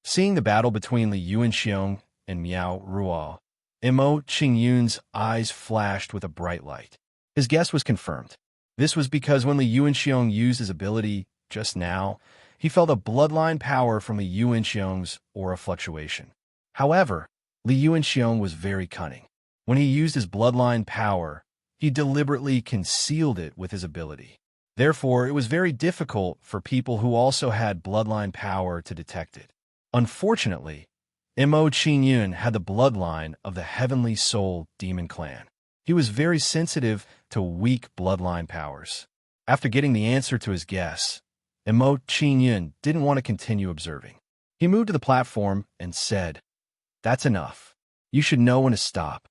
Seeing the battle between Li Yuanxiong and Miao Ruo, Mo Qingyun's eyes flashed with a bright light. His guess was confirmed. This was because when Li Yuanxiong used his ability just now, he felt a bloodline power from Li Yuanxiong's aura fluctuation. However, Li Yuanxiong was very cunning. When he used his bloodline power, he deliberately concealed it with his ability. Therefore, it was very difficult for people who also had bloodline power to detect it. Unfortunately, Mo Qingyun had the bloodline of the Heavenly Soul Demon Clan. He was very sensitive to weak bloodline powers. After getting the answer to his guess, Mo Qingyun didn't want to continue observing. He moved to the platform and said, "That's enough. You should know when to stop."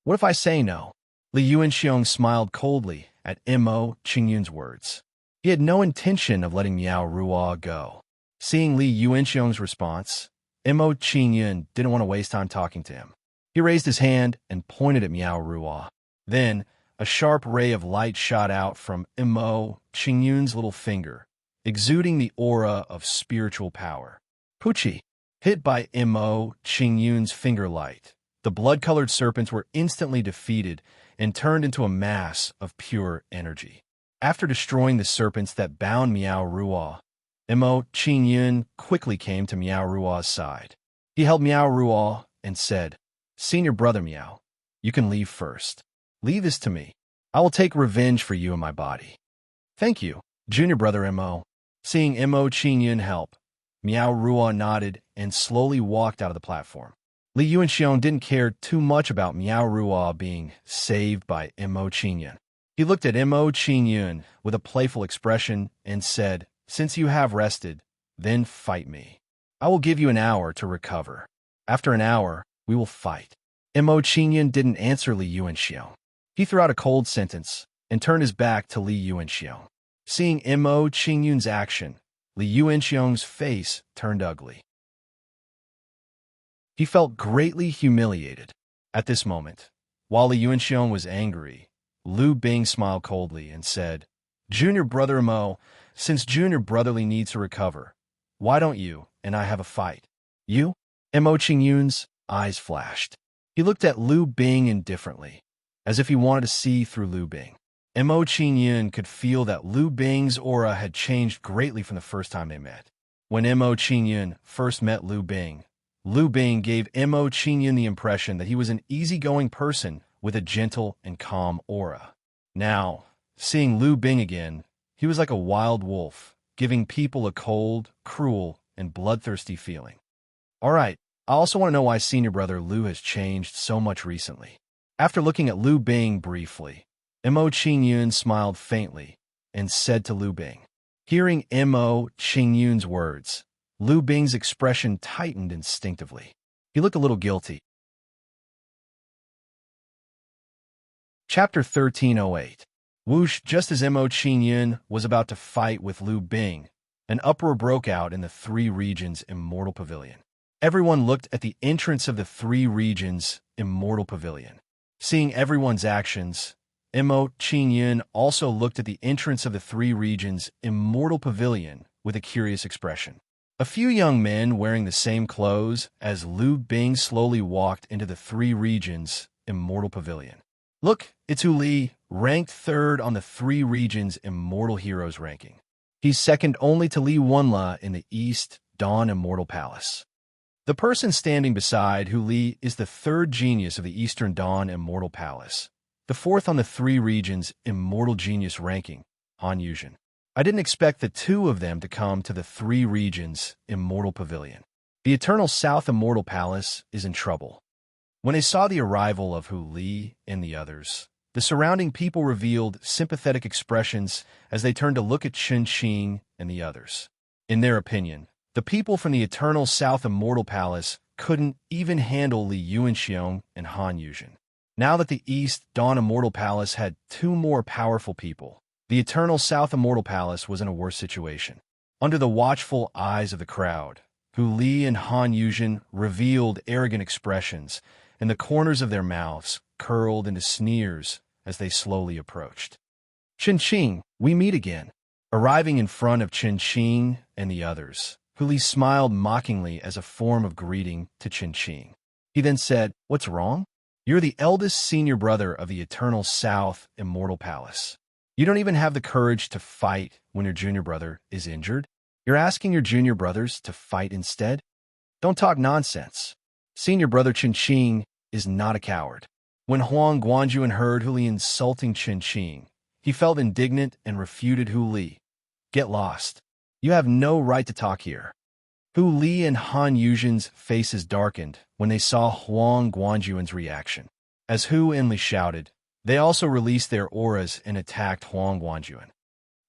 "What if I say no?" Li Yuanxiong smiled coldly at Mo Qingyun's words. He had no intention of letting Miao Ruo go. Seeing Li Yuanxiong's response, Mo Qingyun didn't want to waste time talking to him. He raised his hand and pointed at Miao Ruo. Then, a sharp ray of light shot out from Mo Qingyun's little finger, exuding the aura of spiritual power. Puchi! Hit by Mo Qingyun's finger light, the blood-colored serpents were instantly defeated and turned into a mass of pure energy. After destroying the serpents that bound Miao Ruo, Mo Qingyun quickly came to Miao Ruo's side. He held Miao Ruo and said, "Senior brother Miao, you can leave first. Leave this to me. I will take revenge for you in my body." "Thank you, junior brother Mo." Seeing Mo Qingyun help, Miao Ruo nodded and slowly walked out of the platform. Li Yuanxiong didn't care too much about Miao Ruo being saved by Mo Qingyun. He looked at Mo Qingyun with a playful expression and said, "Since you have rested, then fight me. I will give you an hour to recover. After an hour, we will fight." Mo Qingyun didn't answer Li Yuanxiong. He threw out a cold sentence and turned his back to Li Yuanxiong. Seeing Mo Qingyun's action, Li Yuanxiong's face turned ugly. He felt greatly humiliated. At this moment, while Li Yuanxiong was angry, Lu Bing smiled coldly and said, "Junior brother Mo, since junior brotherly needs to recover, why don't you and I have a fight?" "You?" Mo Qingyun's eyes flashed. He looked at Lu Bing indifferently, as if he wanted to see through Lu Bing. Mo Qingyun could feel that Lu Bing's aura had changed greatly from the first time they met. When Mo Qingyun first met Lu Bing gave Mo Qingyun the impression that he was an easygoing person with a gentle and calm aura. Now, seeing Lu Bing again, he was like a wild wolf, giving people a cold, cruel, and bloodthirsty feeling. All right, I also want to know why senior brother Lu has changed so much recently. After looking at Lu Bing briefly, Mo Qingyun smiled faintly and said to Lu Bing. Hearing Mo Qingyun's words, Lu Bing's expression tightened instinctively. He looked a little guilty. Chapter 1308. Whoosh! Just as Mo Qingyun was about to fight with Lu Bing, an uproar broke out in the Three Regions Immortal Pavilion. Everyone looked at the entrance of the Three Regions Immortal Pavilion. Seeing everyone's actions, Mo Qingyun also looked at the entrance of the Three Regions Immortal Pavilion with a curious expression. A few young men wearing the same clothes as Lu Bing slowly walked into the Three Regions Immortal Pavilion. Look, it's Hu Li, ranked third on the Three Regions Immortal Heroes ranking. He's second only to Li Wenla in the East Dawn Immortal Palace. The person standing beside Hu Li is the third genius of the Eastern Dawn Immortal Palace, the fourth on the Three Regions Immortal Genius ranking, Han Yuzhen. I didn't expect the two of them to come to the Three Regions Immortal Pavilion. The Eternal South Immortal Palace is in trouble. When they saw the arrival of Hu Li and the others, the surrounding people revealed sympathetic expressions as they turned to look at Chen Qing and the others. In their opinion, the people from the Eternal South Immortal Palace couldn't even handle Li Yuanxiong and Han Yuzhen. Now that the East Dawn Immortal Palace had two more powerful people, the Eternal South Immortal Palace was in a worse situation. Under the watchful eyes of the crowd, Hu Li and Han Yuzhen revealed arrogant expressions, and the corners of their mouths curled into sneers as they slowly approached. "Chen Qing, we meet again." Arriving in front of Chen Qing and the others, Hu Li smiled mockingly as a form of greeting to Chen Qing. He then said, "What's wrong? You're the eldest senior brother of the Eternal South Immortal Palace. You don't even have the courage to fight when your junior brother is injured? You're asking your junior brothers to fight instead? Don't talk nonsense." Senior brother Chen Qing is not a coward. When Huang Guanjuan heard Hu Li insulting Chen Qing, he felt indignant and refuted Hu Li. "Get lost. You have no right to talk here." Hu Li and Han Yuzhen's faces darkened when they saw Huang Guanjuan's reaction. As Hu and Li shouted, they also released their auras and attacked Huang Guanjuan.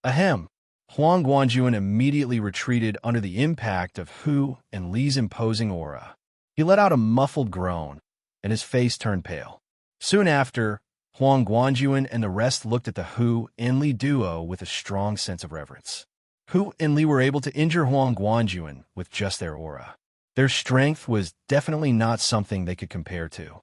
Ahem! Huang Guanjuan immediately retreated under the impact of Hu and Li's imposing aura. He let out a muffled groan, and his face turned pale. Soon after, Huang Guanjuan and the rest looked at the Hu and Li duo with a strong sense of reverence. Hu and Li were able to injure Huang Guanjuan with just their aura. Their strength was definitely not something they could compare to.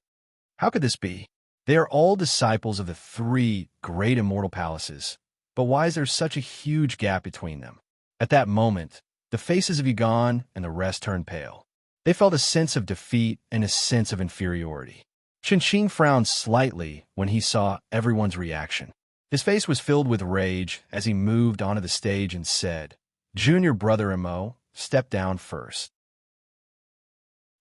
How could this be? They are all disciples of the three great immortal palaces, but why is there such a huge gap between them? At that moment, the faces of Yugan and the rest turned pale. They felt a sense of defeat and a sense of inferiority. Chen Qing frowned slightly when he saw everyone's reaction. His face was filled with rage as he moved onto the stage and said, "Junior brother Mo, step down first.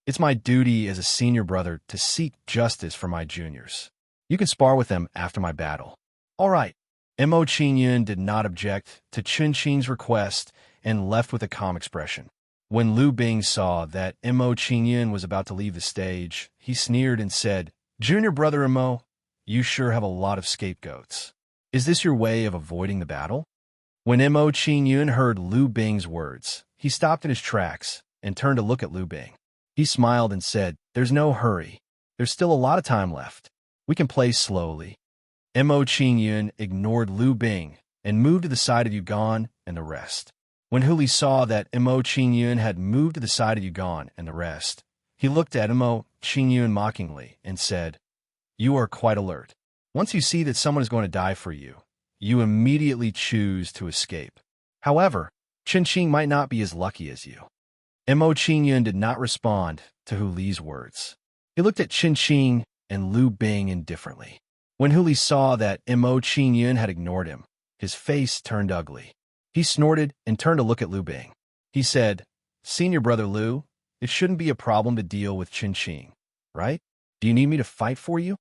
It's my duty as a senior brother to seek justice for my juniors. You can spar with them after my battle." "All right." Mo Qingyun did not object to Chen Qing's request and left with a calm expression. When Lu Bing saw that Mo Qingyun was about to leave the stage, he sneered and said, "Junior brother Mo, you sure have a lot of scapegoats. Is this your way of avoiding the battle?" When Mo Qingyun heard Lu Bing's words, he stopped in his tracks and turned to look at Lu Bing. He smiled and said, "There's no hurry. There's still a lot of time left. We can play slowly." Mo Qingyun ignored Lu Bing and moved to the side of Yugan and the rest. When Huli saw that Mo Qingyun had moved to the side of Yugan and the rest, he looked at Mo Qingyun mockingly and said, "You are quite alert. Once you see that someone is going to die for you, you immediately choose to escape. However, Qinqing might not be as lucky as you." Mo Qingyun did not respond to Huli's words. He looked at Qinqing and Lu Bing indifferently. When Huli saw that Mo Qingyun had ignored him, his face turned ugly. He snorted and turned to look at Lu Bing. He said, "Senior brother Lu, it shouldn't be a problem to deal with Qinqing, right? Do you need me to fight for you?"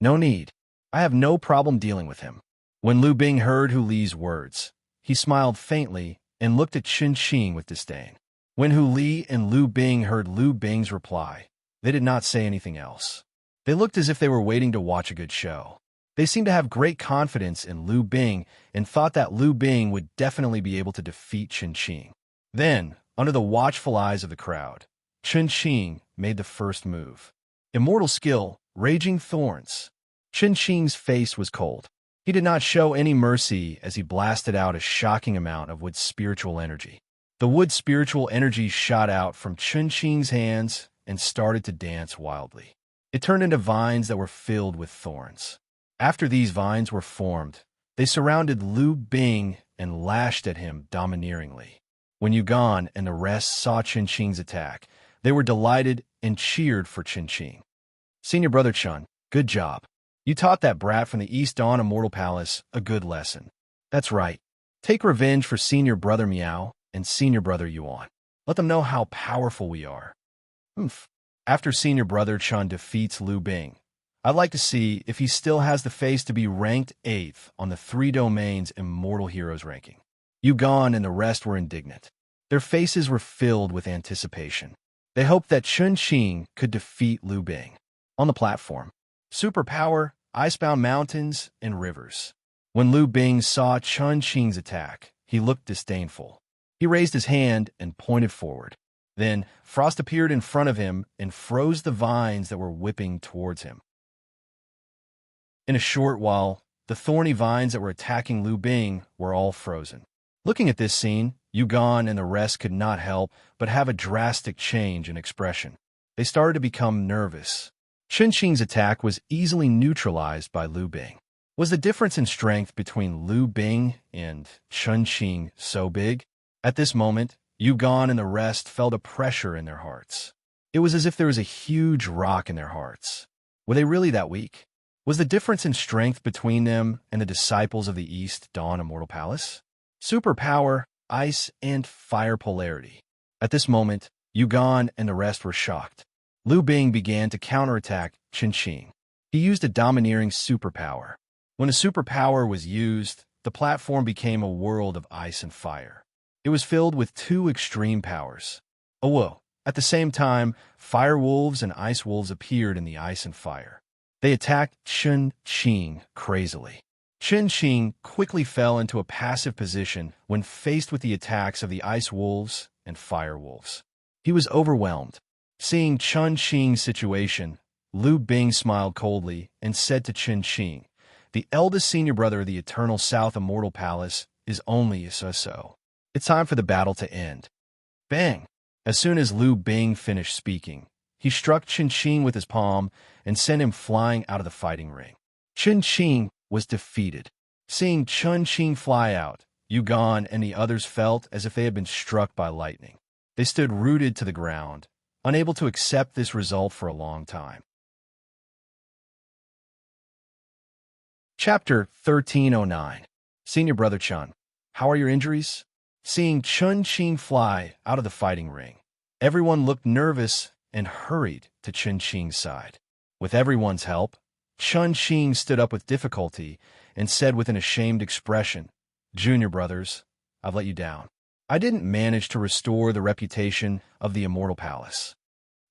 "No need. I have no problem dealing with him." When Lu Bing heard Huli's words, he smiled faintly and looked at Qinqing with disdain. When Huli and Lu Bing heard Lu Bing's reply, they did not say anything else. They looked as if they were waiting to watch a good show. They seemed to have great confidence in Lu Bing and thought that Lu Bing would definitely be able to defeat Qinqing. Then, under the watchful eyes of the crowd, Qinqing made the first move. Immortal skill, Raging Thorns. Qinqing's face was cold. He did not show any mercy as he blasted out a shocking amount of wood spiritual energy. The wood spiritual energy shot out from Qinqing's hands and started to dance wildly. It turned into vines that were filled with thorns. After these vines were formed, they surrounded Lu Bing and lashed at him domineeringly. When Yugan and the rest saw Qinqing's attack, they were delighted and cheered for Qinqing. "Senior brother Chun, good job. You taught that brat from the East Dawn Immortal Palace a good lesson. That's right. Take revenge for senior brother Miao and senior brother Yuan. Let them know how powerful we are." After senior brother Chun defeats Lu Bing, I'd like to see if he still has the face to be ranked 8th on the 3 Domains Immortal Heroes ranking. Yugan and the rest were indignant. Their faces were filled with anticipation. They hoped that Qinqing could defeat Lu Bing. On the platform, superpower, icebound mountains, and rivers. When Lu Bing saw Qinqing's attack, he looked disdainful. He raised his hand and pointed forward. Then, frost appeared in front of him and froze the vines that were whipping towards him. In a short while, the thorny vines that were attacking Lu Bing were all frozen. Looking at this scene, Yugan and the rest could not help but have a drastic change in expression. They started to become nervous. Qinqing's attack was easily neutralized by Lu Bing. Was the difference in strength between Lu Bing and Qinqing so big? At this moment, Yugan and the rest felt a pressure in their hearts. It was as if there was a huge rock in their hearts. Were they really that weak? Was the difference in strength between them and the disciples of the East Dawn Immortal Palace? Superpower, ice, and fire polarity. At this moment, Yugan and the rest were shocked. Lu Bing began to counterattack Qinqing. He used a domineering superpower. When a superpower was used, the platform became a world of ice and fire. It was filled with 2 extreme powers. Oh, whoa. At the same time, fire wolves and ice wolves appeared in the ice and fire. They attacked Qinqing crazily. Qinqing quickly fell into a passive position when faced with the attacks of the ice wolves and fire wolves. He was overwhelmed. Seeing Qinqing's situation, Lu Bing smiled coldly and said to Qinqing, "The eldest senior brother of the Eternal South Immortal Palace is only so. It's time for the battle to end." Bang! As soon as Lu Bing finished speaking, he struck Qinqing with his palm and sent him flying out of the fighting ring. Qinqing was defeated. Seeing Qinqing fly out, Yugan and the others felt as if they had been struck by lightning. They stood rooted to the ground, unable to accept this result for a long time. Chapter 1309. Senior Brother Chun, how are your injuries? Seeing Qinqing fly out of the fighting ring, everyone looked nervous and hurried to Qinqing's side. With everyone's help, Qinqing stood up with difficulty and said with an ashamed expression, "Junior brothers, I've let you down. I didn't manage to restore the reputation of the Immortal Palace.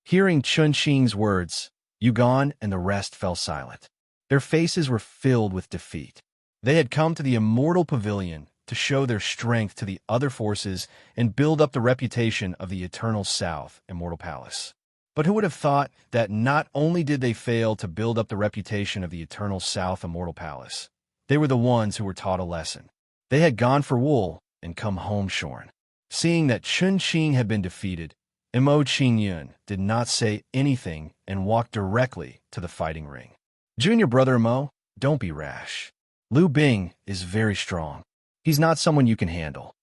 Hearing Chun Xing's words, Yugon and the rest fell silent. Their faces were filled with defeat. They had come to the Immortal Pavilion to show their strength to the other forces and build up the reputation of the Eternal South Immortal Palace. But who would have thought that not only did they fail to build up the reputation of the Eternal South Immortal Palace, they were the ones who were taught a lesson. They had gone for wool and come home shorn. Seeing that Chun Xing had been defeated, Mo Qingyun did not say anything and walked directly to the fighting ring. Junior brother Mo, don't be rash. Lu Bing is very strong. He's not someone you can handle.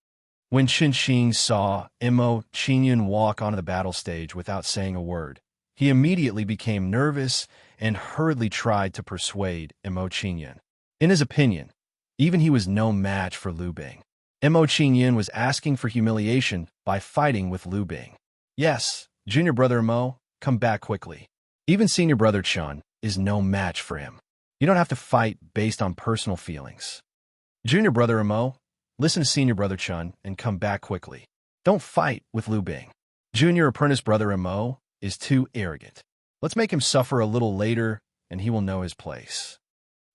When Chun Xing saw Mo Qingyun walk onto the battle stage without saying a word, he immediately became nervous and hurriedly tried to persuade Mo Qingyun. In his opinion, even he was no match for Lu Bing. Mo Qingyun was asking for humiliation by fighting with Lu Bing. Yes, junior brother Mo, come back quickly. Even senior brother Chun is no match for him. You don't have to fight based on personal feelings. Junior brother Mo, listen to senior brother Chun and come back quickly. Don't fight with Lu Bing. Junior apprentice brother Mo is too arrogant. Let's make him suffer a little later and he will know his place.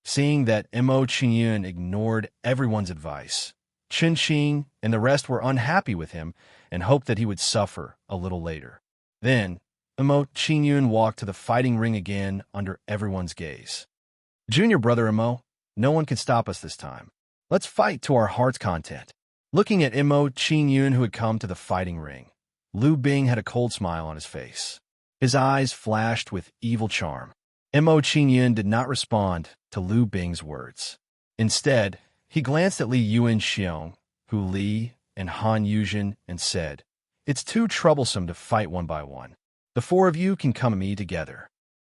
Seeing that Mo Qingyun ignored everyone's advice, Chun Xing and the rest were unhappy with him and hoped that he would suffer a little later. Then, Mo Qingyun walked to the fighting ring again under everyone's gaze. Junior brother Mo, no one can stop us this time. Let's fight to our heart's content. Looking at Mo Qingyun who had come to the fighting ring, Lu Bing had a cold smile on his face. His eyes flashed with evil charm. Mo Qingyun did not respond to Lu Bing's words. Instead, he glanced at Li Yuanxiong, Hu Li, and Han Yuzhen and said, It's too troublesome to fight one by one. The four of you can come to me together.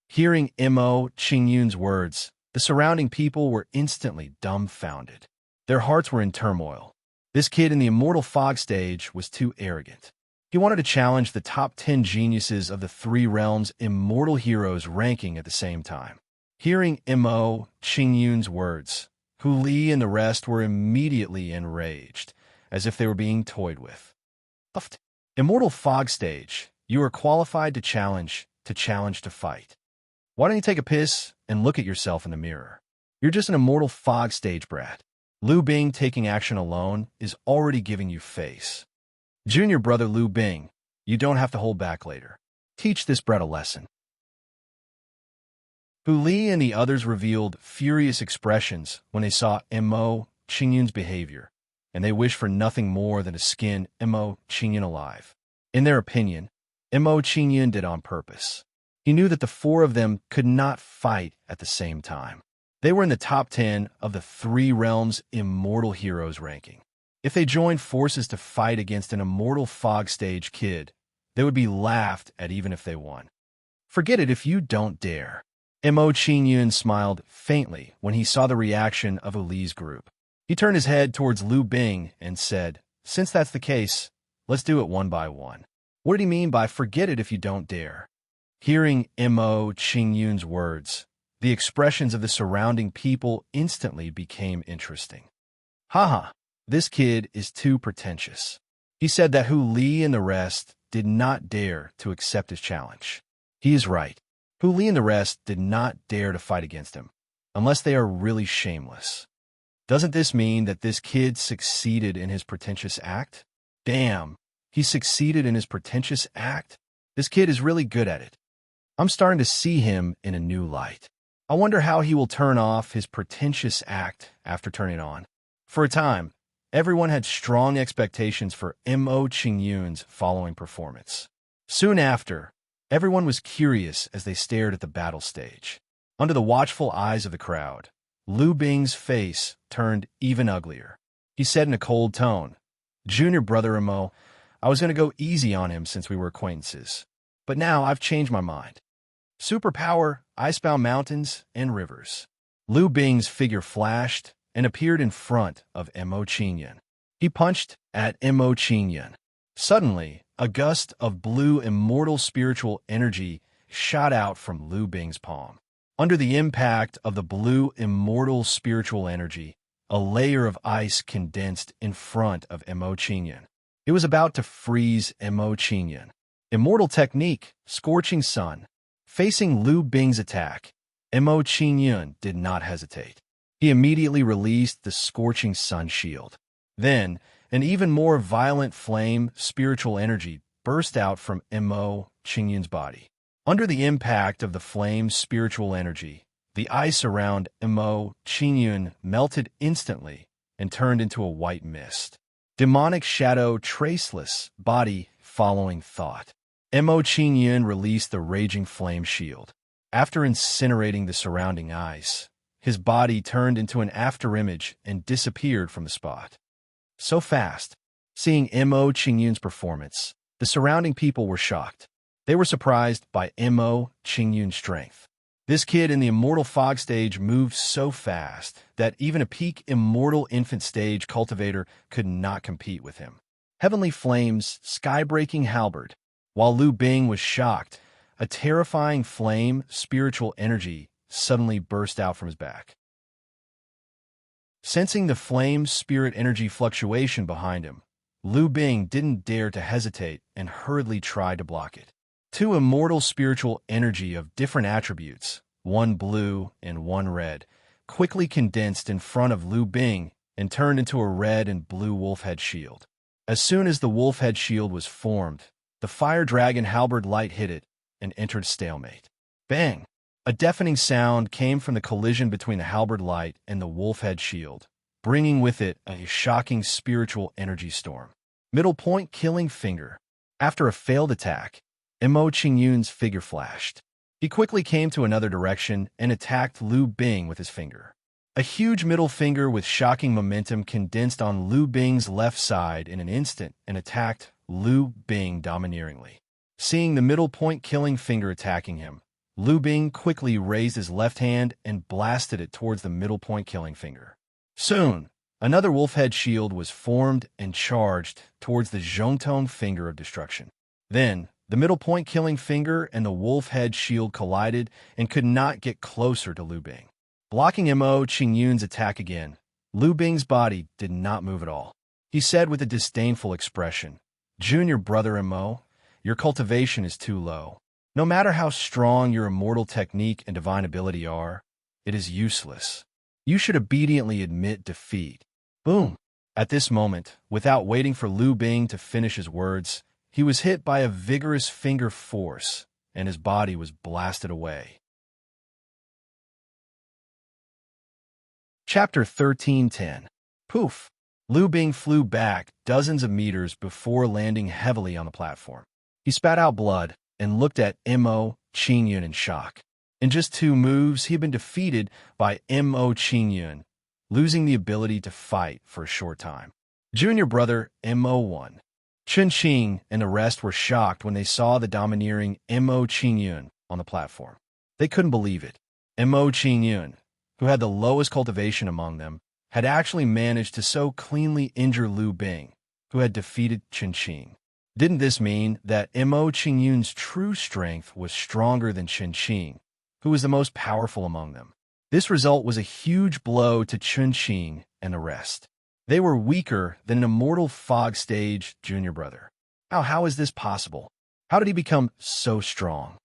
Hearing Mo Qingyun's words, the surrounding people were instantly dumbfounded. Their hearts were in turmoil. This kid in the Immortal Fog stage was too arrogant. He wanted to challenge the top 10 geniuses of the three realms' immortal heroes ranking at the same time. Hearing Mo Qingyun's words, Hu Li and the rest were immediately enraged, as if they were being toyed with. Immortal Fog stage, you are qualified to challenge to fight. Why don't you take a piss and look at yourself in the mirror? You're just an Immortal Fog stage brat. Lu Bing taking action alone is already giving you face. Junior brother Lu Bing, you don't have to hold back later. Teach this brat a lesson. Hu Li and the others revealed furious expressions when they saw Mo Qingyun's behavior, and they wished for nothing more than to skin Mo Qingyun alive. In their opinion, Mo Qingyun did on purpose. He knew that the four of them could not fight at the same time. They were in the top 10 of the three realms' immortal heroes ranking. If they joined forces to fight against an Immortal Fog stage kid, they would be laughed at even if they won. Forget it if you don't dare. Mo Qingyun smiled faintly when he saw the reaction of Li's group. He turned his head towards Lu Bing and said, Since that's the case, let's do it one by one. What did he mean by forget it if you don't dare? Hearing Mo Qingyun's words, the expressions of the surrounding people instantly became interesting. Haha, this kid is too pretentious. He said that Hu Li and the rest did not dare to accept his challenge. He is right. Hu Li and the rest did not dare to fight against him, unless they are really shameless. Doesn't this mean that this kid succeeded in his pretentious act? Damn, he succeeded in his pretentious act? This kid is really good at it. I'm starting to see him in a new light. I wonder how he will turn off his pretentious act after turning it on. For a time, everyone had strong expectations for Mo Qingyun's following performance. Soon after, everyone was curious as they stared at the battle stage. Under the watchful eyes of the crowd, Lu Bing's face turned even uglier. He said in a cold tone, Junior brother Mo, I was going to go easy on him since we were acquaintances. But now I've changed my mind. Superpower, icebound mountains, and rivers. Lu Bing's figure flashed and appeared in front of Mo Qingyun. He punched at Mo Qingyun. Suddenly, a gust of blue immortal spiritual energy shot out from Lu Bing's palm. Under the impact of the blue immortal spiritual energy, a layer of ice condensed in front of Mo Qingyun. It was about to freeze Mo Qingyun. Immortal technique, scorching sun. Facing Lu Bing's attack, Mo Qingyun did not hesitate. He immediately released the scorching sun shield. Then, an even more violent flame, spiritual energy, burst out from Mo Qingyun's body. Under the impact of the flame's spiritual energy, the ice around Mo Qingyun melted instantly and turned into a white mist. Demonic shadow traceless, body following thought. Mo Qingyun released the raging flame shield. After incinerating the surrounding ice, his body turned into an afterimage and disappeared from the spot. So fast. Seeing Mo Qingyun's performance, the surrounding people were shocked. They were surprised by Mo Qingyun's strength. This kid in the Immortal Fog stage moved so fast that even a peak Immortal Infant stage cultivator could not compete with him. Heavenly Flame's sky-breaking halberd. While Lu Bing was shocked, a terrifying flame, spiritual energy, suddenly burst out from his back. Sensing the flame's spirit energy fluctuation behind him, Lu Bing didn't dare to hesitate and hurriedly tried to block it. Two immortal spiritual energy of different attributes, one blue and one red, quickly condensed in front of Lu Bing and turned into a red and blue wolf head shield. As soon as the wolf head shield was formed, the fire dragon halberd light hit it and entered stalemate. Bang! A deafening sound came from the collision between the halberd light and the wolf head shield, bringing with it a shocking spiritual energy storm. Middle point killing finger. After a failed attack, Mo Qingyun's figure flashed. He quickly came to another direction and attacked Lu Bing with his finger. A huge middle finger with shocking momentum condensed on Lu Bing's left side in an instant and attacked Lu Bing domineeringly. Seeing the middle point killing finger attacking him, Lu Bing quickly raised his left hand and blasted it towards the middle point killing finger. Soon, another wolf head shield was formed and charged towards the Zhongtong finger of destruction. Then, the middle point killing finger and the wolf head shield collided and could not get closer to Lu Bing. Blocking Mo Qingyun's attack again, Lu Bing's body did not move at all. He said with a disdainful expression, "Junior brother Mo, your cultivation is too low. No matter how strong your immortal technique and divine ability are, it is useless. You should obediently admit defeat." Boom! At this moment, without waiting for Lu Bing to finish his words, he was hit by a vigorous finger force, and his body was blasted away. Chapter 13:10. Poof! Lu Bing flew back dozens of meters before landing heavily on the platform. He spat out blood and looked at Mo Qingyun in shock. In just 2 moves, he had been defeated by Mo Qingyun, losing the ability to fight for a short time. Junior brother Mo won. Chun Qing and the rest were shocked when they saw the domineering Mo Qingyun on the platform. They couldn't believe it. Mo Qingyun, who had the lowest cultivation among them, had actually managed to so cleanly injure Lu Bing, who had defeated Chun Qing. Didn't this mean that Mo Qingyun's true strength was stronger than Chun Qing, who was the most powerful among them? This result was a huge blow to Chun Qing and the rest. They were weaker than an Immortal Fog stage junior brother. How is this possible? How did he become so strong?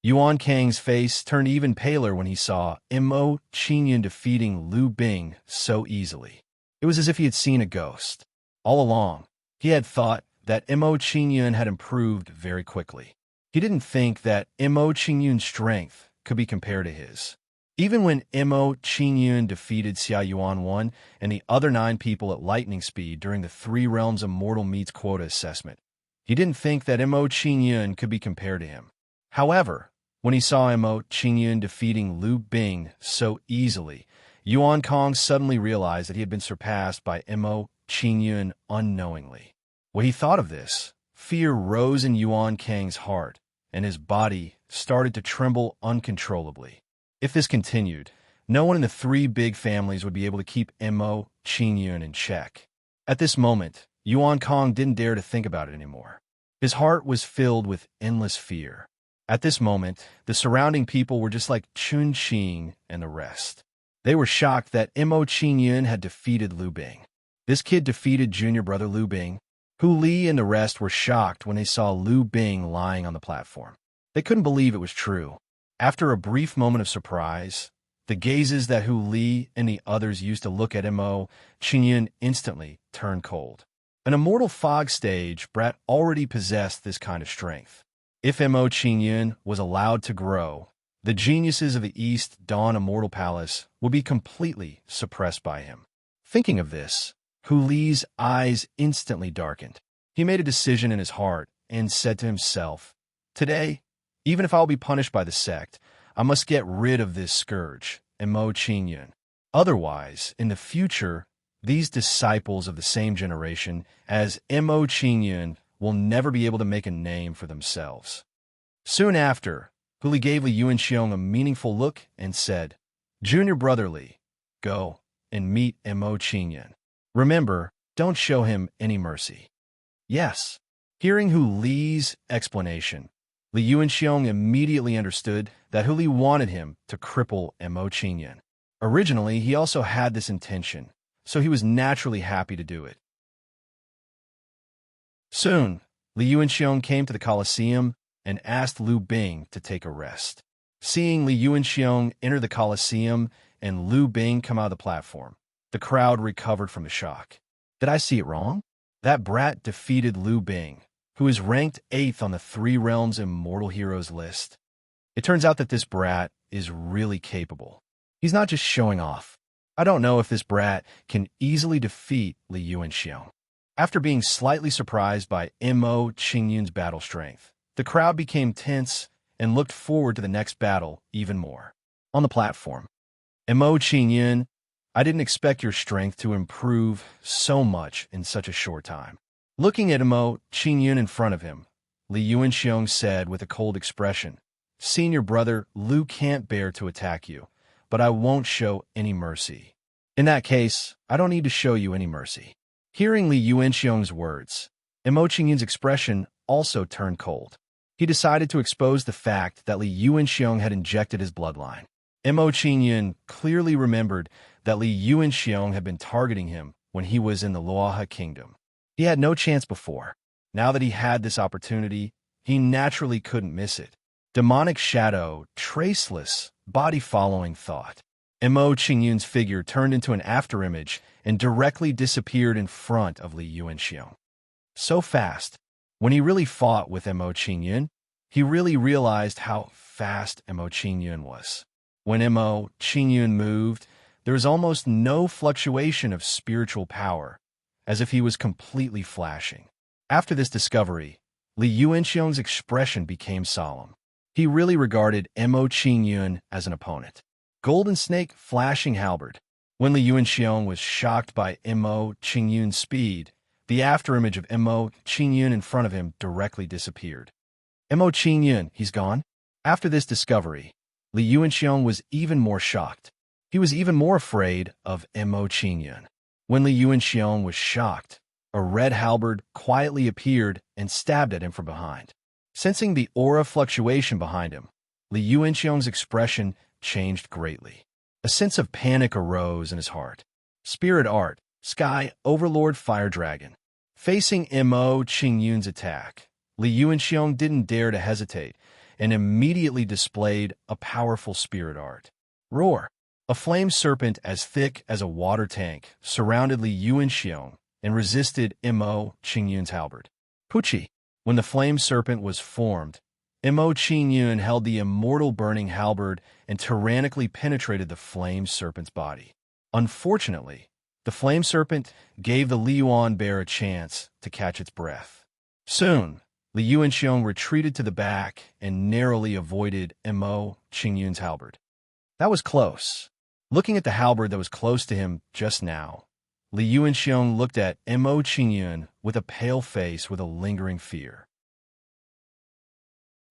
Yuan Kang's face turned even paler when he saw Mo Qingyun defeating Lu Bing so easily. It was as if he had seen a ghost. All along, he had thought that Mo Qingyun had improved very quickly. He didn't think that Mo Qingyun's strength could be compared to his. Even when Mo Qingyun defeated Xia Yuan 1 and the other 9 people at lightning speed during the 3 Realms Immortal Meets Quota assessment, he didn't think that Mo Qingyun could be compared to him. However, when he saw Mo Qingyun defeating Lu Bing so easily, Yuan Kong suddenly realized that he had been surpassed by Mo Qingyun unknowingly. When he thought of this, fear rose in Yuan Kang's heart, and his body started to tremble uncontrollably. If this continued, no one in the 3 big families would be able to keep Mo Qingyun in check. At this moment, Yuan Kong didn't dare to think about it anymore. His heart was filled with endless fear. At this moment, the surrounding people were just like Chun Qing and the rest. They were shocked that Mo Qingyun had defeated Lu Bing. This kid defeated junior brother Lu Bing. Hu Li and the rest were shocked when they saw Lu Bing lying on the platform. They couldn't believe it was true. After a brief moment of surprise, the gazes that Hu Li and the others used to look at Mo Qingyun instantly turned cold. An immortal fog stage brat already possessed this kind of strength. If Mo Qingyun was allowed to grow, the geniuses of the East Dawn Immortal Palace would be completely suppressed by him. Thinking of this, Hu Li's eyes instantly darkened. He made a decision in his heart and said to himself, "Today, even if I'll be punished by the sect, I must get rid of this scourge, Mo Qingyun. Otherwise, in the future, these disciples of the same generation as Mo Qingyun will never be able to make a name for themselves." Soon after, Hu Li gave Li Yuanxiong a meaningful look and said, "Junior brother Li, go and meet Mo Qingyun. Remember, don't show him any mercy." Yes. Hearing Hu Li's explanation, Li Yuanxiong immediately understood that Hu Li wanted him to cripple Mo Qingyun. Originally, he also had this intention, so he was naturally happy to do it. Soon, Li Yuanxiong came to the Colosseum and asked Lu Bing to take a rest. Seeing Li Yuanxiong enter the Colosseum and Lu Bing come out of the platform, the crowd recovered from the shock. Did I see it wrong? That brat defeated Lu Bing, who is ranked 8th on the Three Realms Immortal Heroes list. It turns out that this brat is really capable. He's not just showing off. I don't know if this brat can easily defeat Li Yuanxiong. After being slightly surprised by Mo Qingyun's battle strength, the crowd became tense and looked forward to the next battle even more. On the platform, Mo Qingyun, I didn't expect your strength to improve so much in such a short time. Looking at Mo Qingyun in front of him, Li Yuanxiong said with a cold expression, "Senior brother, Lu can't bear to attack you, but I won't show any mercy. In that case, I don't need to show you any mercy." Hearing Li Yuanxiong's words, Mo Qingyun's expression also turned cold. He decided to expose the fact that Li Yuanxiong had injected his bloodline. Mo Qingyun clearly remembered that Li Yuanxiong had been targeting him when he was in the Luoha Kingdom. He had no chance before. Now that he had this opportunity, he naturally couldn't miss it. Demonic shadow, traceless, body-following thought. Mo Qingyun's figure turned into an afterimage and directly disappeared in front of Li Yuanxiong. So fast. When he really fought with Mo Qingyun, he really realized how fast Mo Qingyun was. When Mo Qingyun moved, there was almost no fluctuation of spiritual power, as if he was completely flashing. After this discovery, Li Yuanxiong's expression became solemn. He really regarded Mo Qingyun as an opponent. Golden Snake flashing halberd. When Li Yuanxiong was shocked by Mo Qingyun's speed, the afterimage of Mo Qingyun in front of him directly disappeared. Mo Qingyun, he's gone? After this discovery, Li Yuanxiong was even more shocked. He was even more afraid of Mo Qingyun. When Li Yuanxiong was shocked, a red halberd quietly appeared and stabbed at him from behind. Sensing the aura fluctuation behind him, Li Yuanxiong's expression changed greatly. A sense of panic arose in his heart. Spirit Art, Sky Overlord Fire Dragon. Facing Mo Qingyun's attack, Li Yuanxiong didn't dare to hesitate and immediately displayed a powerful spirit art. Roar! A flame serpent as thick as a water tank surrounded Li Yuanxiong and resisted Mo Qingyun's halberd. Puchi! When the flame serpent was formed, Mo Qingyun held the immortal burning halberd and tyrannically penetrated the flame serpent's body. Unfortunately, the flame serpent gave the Liyuan bear a chance to catch its breath. Soon, Li Yuanxiong retreated to the back and narrowly avoided Mo Qingyun's halberd. That was close. Looking at the halberd that was close to him just now, Li Yuanxiong looked at Mo Qingyun with a pale face with a lingering fear.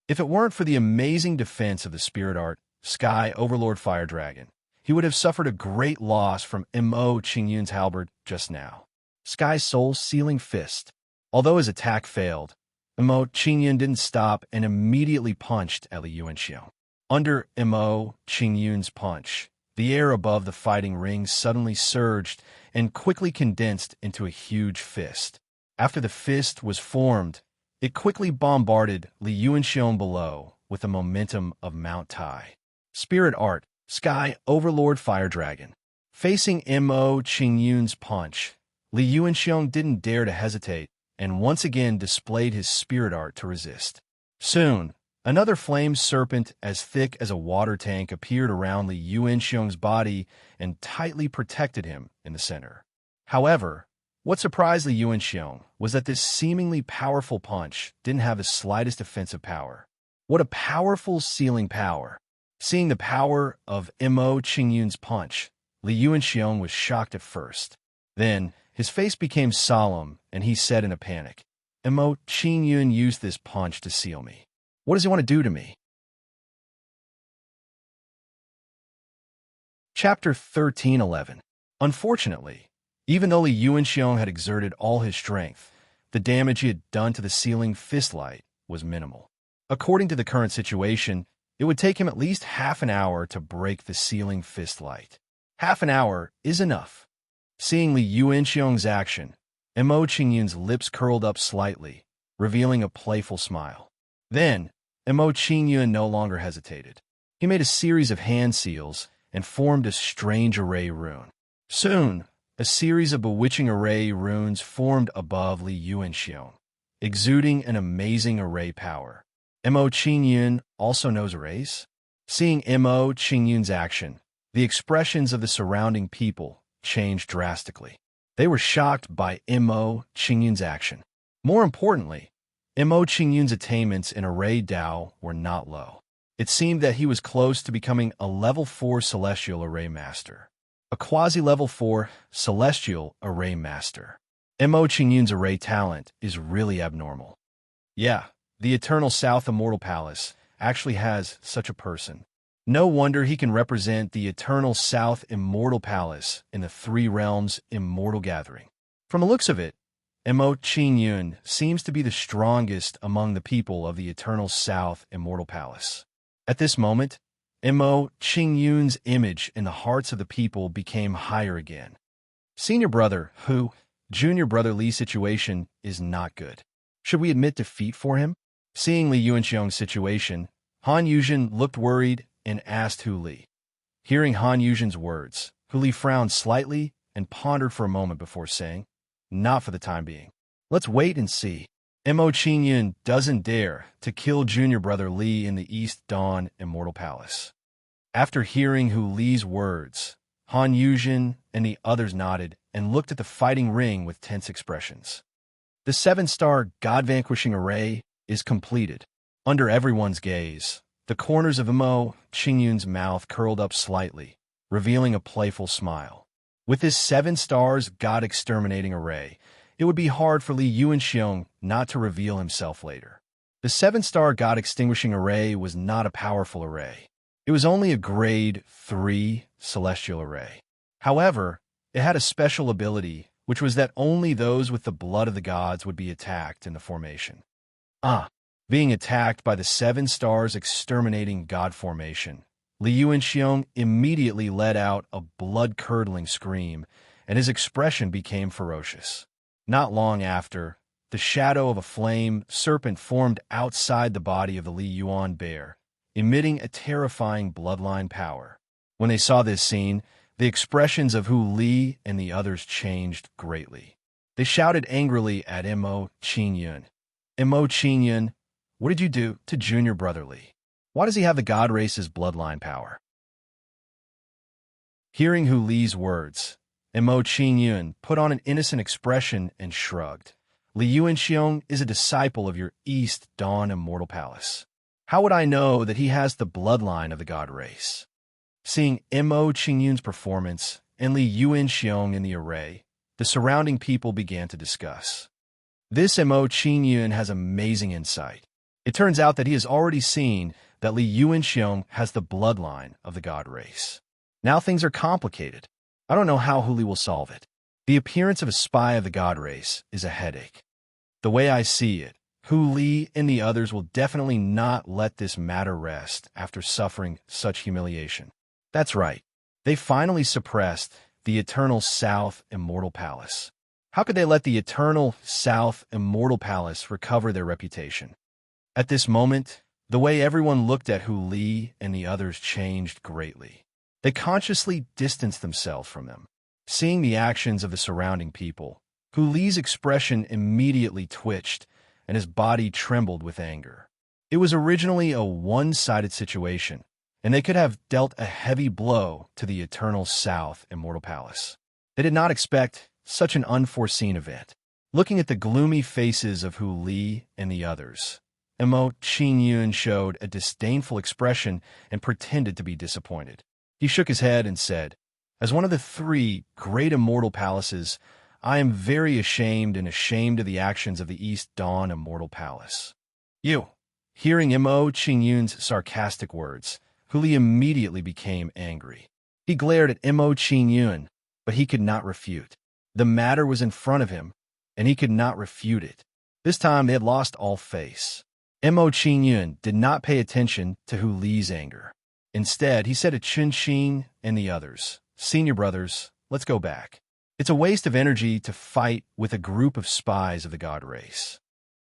If it weren't for the amazing defense of the spirit art, Sky Overlord Fire Dragon, he would have suffered a great loss from Mo Qingyun's halberd just now. Sky's soul-sealing fist. Although his attack failed, Mo Qingyun didn't stop and immediately punched at Li Yuanxiong. Under Mo Qingyun's punch, the air above the fighting ring suddenly surged and quickly condensed into a huge fist. After the fist was formed, it quickly bombarded Li Yuanxiong below with the momentum of Mount Tai. Spirit Art, Sky Overlord Fire Dragon. Facing Mo Qingyun's punch, Li Yuanxiong didn't dare to hesitate and once again displayed his spirit art to resist. Soon, another flame serpent as thick as a water tank appeared around Li Yuanxiong's body and tightly protected him in the center. However, what surprised Li Yuanxiong was that this seemingly powerful punch didn't have the slightest offensive power. What a powerful sealing power! Seeing the power of Mo Qingyun's punch, Li Yuanxiong was shocked at first. Then, his face became solemn, and he said in a panic, Mo Qingyun used this punch to seal me. What does he want to do to me? Chapter 13:11. Unfortunately, even though Li Yuanxiong had exerted all his strength, the damage he had done to the sealing fistlight was minimal. According to the current situation, it would take him at least half an hour to break the sealing fistlight. Half an hour is enough. Seeing Li Yuanxiong's action, Mo Qingyun's lips curled up slightly, revealing a playful smile. Then, Mo Qingyun no longer hesitated. He made a series of hand seals and formed a strange array rune. Soon, a series of bewitching array runes formed above Li Yuanxiong, exuding an amazing array power. Mo Qingyun also knows arrays? Seeing Mo Qingyun's action, the expressions of the surrounding people changed drastically. They were shocked by Mo Qingyun's action. More importantly, Mo Qingyun's attainments in array Dao were not low. It seemed that he was close to becoming a level 4 celestial array master. A quasi-level 4 celestial array master. Mo Qingyun's array talent is really abnormal. Yeah, the Eternal South Immortal Palace actually has such a person. No wonder he can represent the Eternal South Immortal Palace in the Three Realms Immortal Gathering. From the looks of it, Mo Qingyun seems to be the strongest among the people of the Eternal South Immortal Palace. At this moment, Mo Qingyun's image in the hearts of the people became higher again. Senior brother Hu, junior brother Li's situation is not good. Should we admit defeat for him? Seeing Li Yuanxiong's situation, Han Yuzhen looked worried and asked Hu Li. Hearing Han Yuzhen's words, Hu Li frowned slightly and pondered for a moment before saying, Not for the time being. Let's wait and see. Mo Qingyun doesn't dare to kill junior brother Li in the East Dawn Immortal Palace. After hearing Hu Li's words, Han Yuzhen and the others nodded and looked at the fighting ring with tense expressions. The 7-star God-vanquishing array is completed. Under everyone's gaze, the corners of Mo Qingyun's mouth curled up slightly, revealing a playful smile. With this 7 stars God-exterminating array, it would be hard for Li Yuanxiong not to reveal himself later. The 7-star God-extinguishing array was not a powerful array. It was only a grade 3 celestial array. However, it had a special ability, which was that only those with the blood of the gods would be attacked in the formation. Being attacked by the 7 stars exterminating god formation, Li Yuanxiong immediately let out a blood-curdling scream, and his expression became ferocious. Not long after, the shadow of a flame serpent formed outside the body of the Li Yuan bear, emitting a terrifying bloodline power. When they saw this scene, the expressions of Hu Li and the others changed greatly. They shouted angrily at Mo Qingyun. Mo Qingyun, what did you do to junior brother Li? Why does he have the god race's bloodline power? Hearing Hu Li's words, Mo Qingyun put on an innocent expression and shrugged. Li Yuanxiong is a disciple of your East Dawn Immortal Palace. How would I know that he has the bloodline of the god race? Seeing Mo Qingyun's performance and Li Yuanxiong in the array, the surrounding people began to discuss. This Mo Qingyun has amazing insight. It turns out that he has already seen that Li Yuanxiong has the bloodline of the god race. Now things are complicated. I don't know how Hu Li will solve it. The appearance of a spy of the god race is a headache. The way I see it, Hu Li and the others will definitely not let this matter rest after suffering such humiliation. That's right. They finally suppressed the Eternal South Immortal Palace. How could they let the eternal South Immortal Palace recover their reputation? At this moment, the way everyone looked at Hu Li and the others changed greatly. They consciously distanced themselves from them. Seeing the actions of the surrounding people, Hu Li's expression immediately twitched and his body trembled with anger. It was originally a one-sided situation, and they could have dealt a heavy blow to the eternal South Immortal Palace. They did not expect such an unforeseen event. Looking at the gloomy faces of Hu Li and the others, Mo Qingyun showed a disdainful expression and pretended to be disappointed. He shook his head and said, "As one of the three great immortal palaces, I am very ashamed of the actions of the East Dawn Immortal Palace." You. Hearing Mo Qingyun's sarcastic words, Hu Li immediately became angry. He glared at Mo Qingyun, but he could not refute. The matter was in front of him, and he could not refute it. This time they had lost all face. Mo Qingyun did not pay attention to Hu Li's anger. Instead, he said to Chen Xing and the others, "Senior brothers, let's go back. It's a waste of energy to fight with a group of spies of the god race."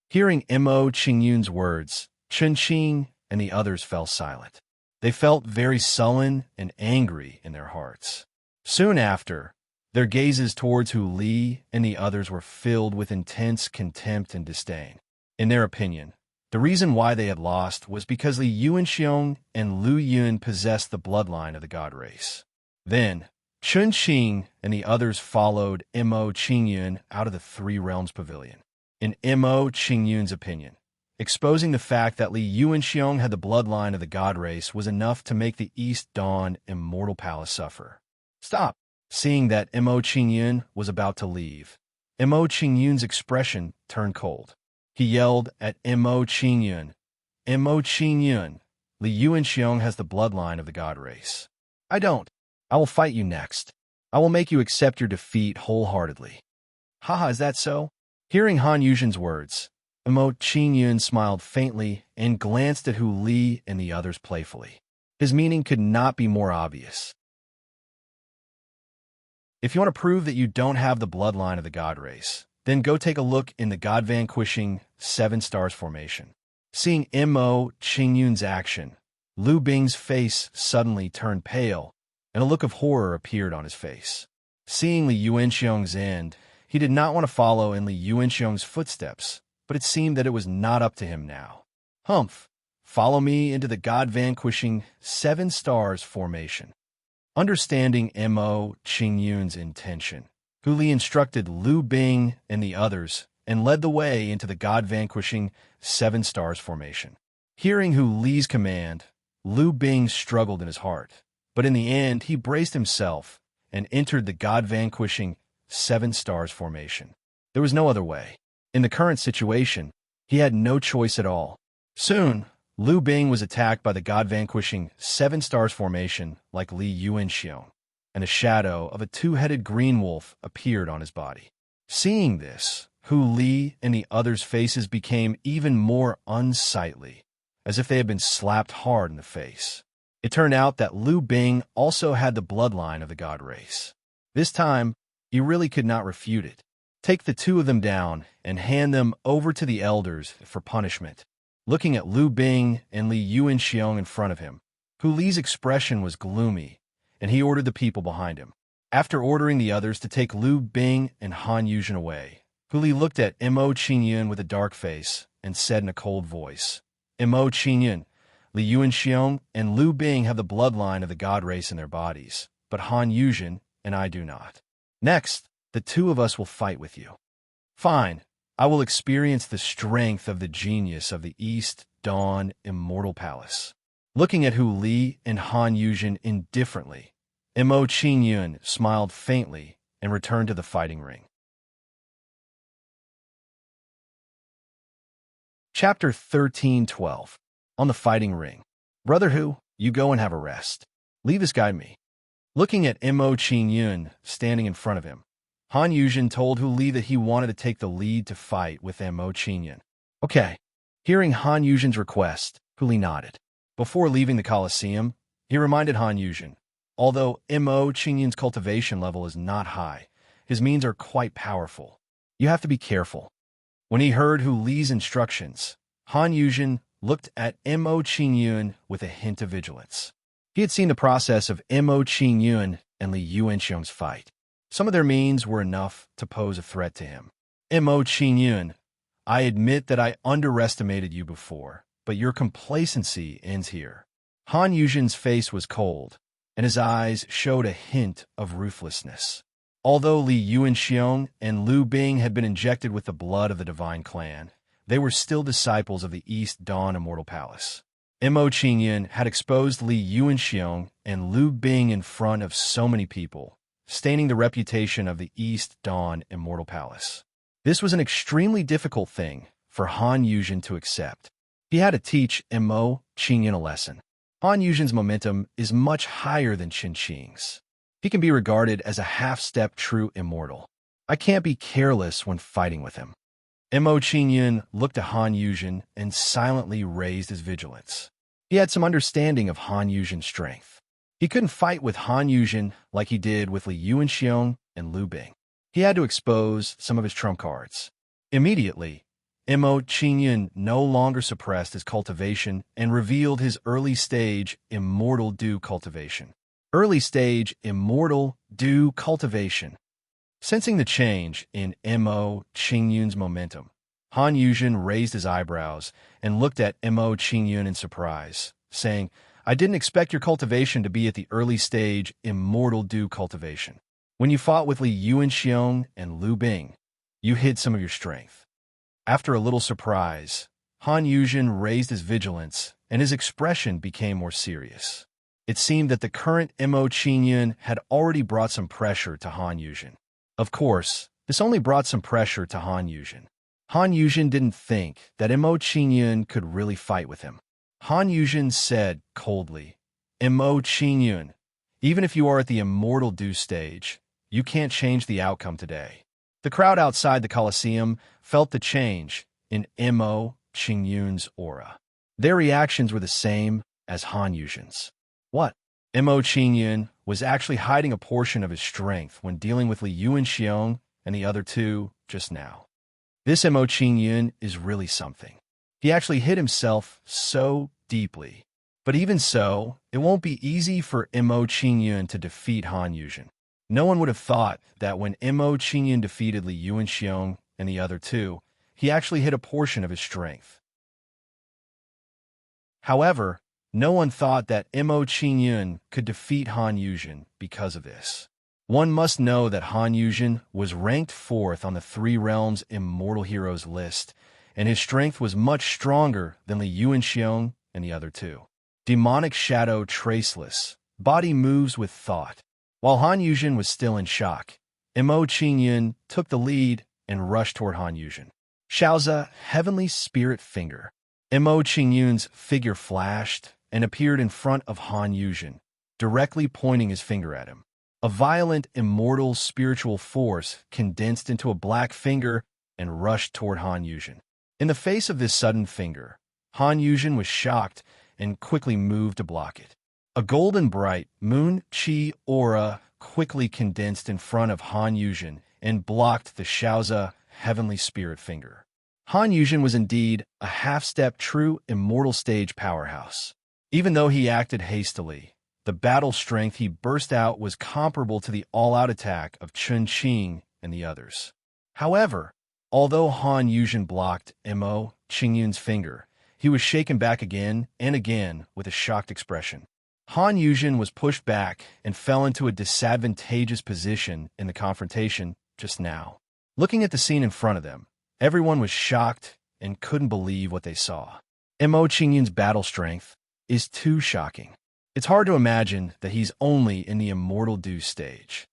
Hearing Mo Qingyun's words, Chen Xing and the others fell silent. They felt very sullen and angry in their hearts. Soon after, their gazes towards Hu Li and the others were filled with intense contempt and disdain. In their opinion, the reason why they had lost was because Li Yuanxiong and Lu Yun possessed the bloodline of the god race. Then, Chen Xing and the others followed Mo Qingyun out of the Three Realms Pavilion. In Mo Qingyun's opinion, exposing the fact that Li Yuanxiong had the bloodline of the god race was enough to make the East Dawn Immortal Palace suffer. "Stop!" Seeing that Mo Qingyun was about to leave, Mo Qingyun's expression turned cold. He yelled at Mo Qingyun, "Mo Qingyun, Li Yuanxiong has the bloodline of the god race. I don't. I will fight you next. I will make you accept your defeat wholeheartedly." "Haha, is that so?" Hearing Han Yuzhen's words, Mo Qingyun smiled faintly and glanced at Hu Li and the others playfully. His meaning could not be more obvious. If you want to prove that you don't have the bloodline of the god race, then go take a look in the God-vanquishing 7 Stars formation. Seeing Mo Qingyun's action, Lu Bing's face suddenly turned pale, and a look of horror appeared on his face. Seeing Li Yuanxiong's end, he did not want to follow in Li Yuanxiong's footsteps, but it seemed that it was not up to him now. "Humph, follow me into the God-vanquishing 7 Stars formation." Understanding Mo Qingyun's intention, Hu Li instructed Lu Bing and the others and led the way into the God-vanquishing 7 Stars formation. Hearing Hu Li's command, Lu Bing struggled in his heart, but in the end he braced himself and entered the God-vanquishing 7 Stars formation. There was no other way. In the current situation, he had no choice at all. Soon, Lu Bing was attacked by the God-vanquishing 7 Stars formation like Li Yuanxiong, and a shadow of a 2-headed green wolf appeared on his body. Seeing this, Hu Li and the others' faces became even more unsightly, as if they had been slapped hard in the face. It turned out that Lu Bing also had the bloodline of the god race. This time, he really could not refute it. Take the 2 of them down and hand them over to the elders for punishment. Looking at Lu Bing and Li Yuanxiong in front of him, Hu Li's expression was gloomy, and he ordered the people behind him. After ordering the others to take Lu Bing and Han Yuzhen away, Hu Li looked at Mo Qingyun with a dark face and said in a cold voice, "Mo Qingyun, Li Yuanxiong and Lu Bing have the bloodline of the god race in their bodies, but Han Yuzhen and I do not. Next, the 2 of us will fight with you." "Fine. I will experience the strength of the genius of the East Dawn Immortal Palace." Looking at Hu Li and Han Yuzhen indifferently, Mo Qingyun smiled faintly and returned to the fighting ring. Chapter 13:12. On the fighting ring. "Brother Hu, you go and have a rest. Leave us guide me." Looking at Mo Qingyun standing in front of him, Han Yuzhen told Hu Li that he wanted to take the lead to fight with Mo Qingyun. "Okay." Hearing Han Yuzhen's request, Hu Li nodded. Before leaving the Colosseum, he reminded Han Yuzhen, although Mo Qingyun's cultivation level is not high, his means are quite powerful. You have to be careful. When he heard Hu Li's instructions, Han Yuzhen looked at Mo Qingyun with a hint of vigilance. He had seen the process of Mo Qingyun and Li Yuanxiong's fight. Some of their means were enough to pose a threat to him. Mo Qingyun, I admit that I underestimated you before, but your complacency ends here. Han Yuzhen's face was cold, and his eyes showed a hint of ruthlessness. Although Li Yuanxiong and Liu Bing had been injected with the blood of the Divine Clan, they were still disciples of the East Dawn Immortal Palace. Mo Qingyun had exposed Li Yuanxiong and Liu Bing in front of so many people, staining the reputation of the East Dawn Immortal Palace. This was an extremely difficult thing for Han Yuzhen to accept. He had to teach Mo Qingyun a lesson. Han Yuzhen's momentum is much higher than Qin Qing's. He can be regarded as a half-step true immortal. I can't be careless when fighting with him. Mo Qingyun looked at Han Yuzhen and silently raised his vigilance. He had some understanding of Han Yuzhen's strength. He couldn't fight with Han Yuzhen like he did with Li Yuanxiong and Liu Bing. He had to expose some of his trump cards. Immediately, Mo Qingyun no longer suppressed his cultivation and revealed his early-stage Immortal Dew cultivation. Early-stage Immortal Dew cultivation. Sensing the change in Mo Qingyun's momentum, Han Yuzhen raised his eyebrows and looked at Mo Qingyun in surprise, saying, I didn't expect your cultivation to be at the early-stage Immortal Dew cultivation. When you fought with Li Yuanxiong and Liu Bing, you hid some of your strength. After a little surprise, Han Yuzhen raised his vigilance, and his expression became more serious. It seemed that the current Mo Qingyun had already brought some pressure to Han Yuzhen. Of course, this only brought some pressure to Han Yuzhen. Han Yuzhen didn't think that Mo Qingyun could really fight with him. Han Yuzhen said coldly, Mo Qingyun, even if you are at the Immortal Dew stage, you can't change the outcome today. The crowd outside the Colosseum felt the change in Mo Qingyun's aura. Their reactions were the same as Han Yuzhen's. What? Mo Qingyun was actually hiding a portion of his strength when dealing with Li Yuanxiong and the other two just now. This Mo Qingyun is really something. He actually hid himself so deeply. But even so, it won't be easy for Mo Qingyun to defeat Han Yuzhen. No one would have thought that when Mo Qingyun defeated Li Yuanxiong and the other two, he actually hid a portion of his strength. However, no one thought that Mo Qingyun could defeat Han Yuzhen because of this. One must know that Han Yuzhen was ranked 4th on the Three Realms Immortal Heroes list, and his strength was much stronger than Li Yuanxiong and the other two. Demonic shadow traceless, body moves with thought. While Han Yuzhen was still in shock, Mo Qingyun took the lead and rushed toward Han Yuzhen. Shaoza, Heavenly Spirit Finger. Mo Qingyun's figure flashed and appeared in front of Han Yuzhen, directly pointing his finger at him. A violent, immortal spiritual force condensed into a black finger and rushed toward Han Yuzhen. In the face of this sudden finger, Han Yuzhen was shocked and quickly moved to block it. A golden bright moon chi aura quickly condensed in front of Han Yuzhen and blocked the Shaoza Heavenly Spirit Finger. Han Yuzhen was indeed a half-step true immortal stage powerhouse. Even though he acted hastily, the battle strength he burst out was comparable to the all-out attack of Qin Qing and the others. However, although Han Yuzhen blocked Mo Qingyun's finger, he was shaken back again and again with a shocked expression. Han Yuzhen was pushed back and fell into a disadvantageous position in the confrontation just now. Looking at the scene in front of them, everyone was shocked and couldn't believe what they saw. Mo Qingyun's battle strength is too shocking. It's hard to imagine that he's only in the Immortal Dew stage.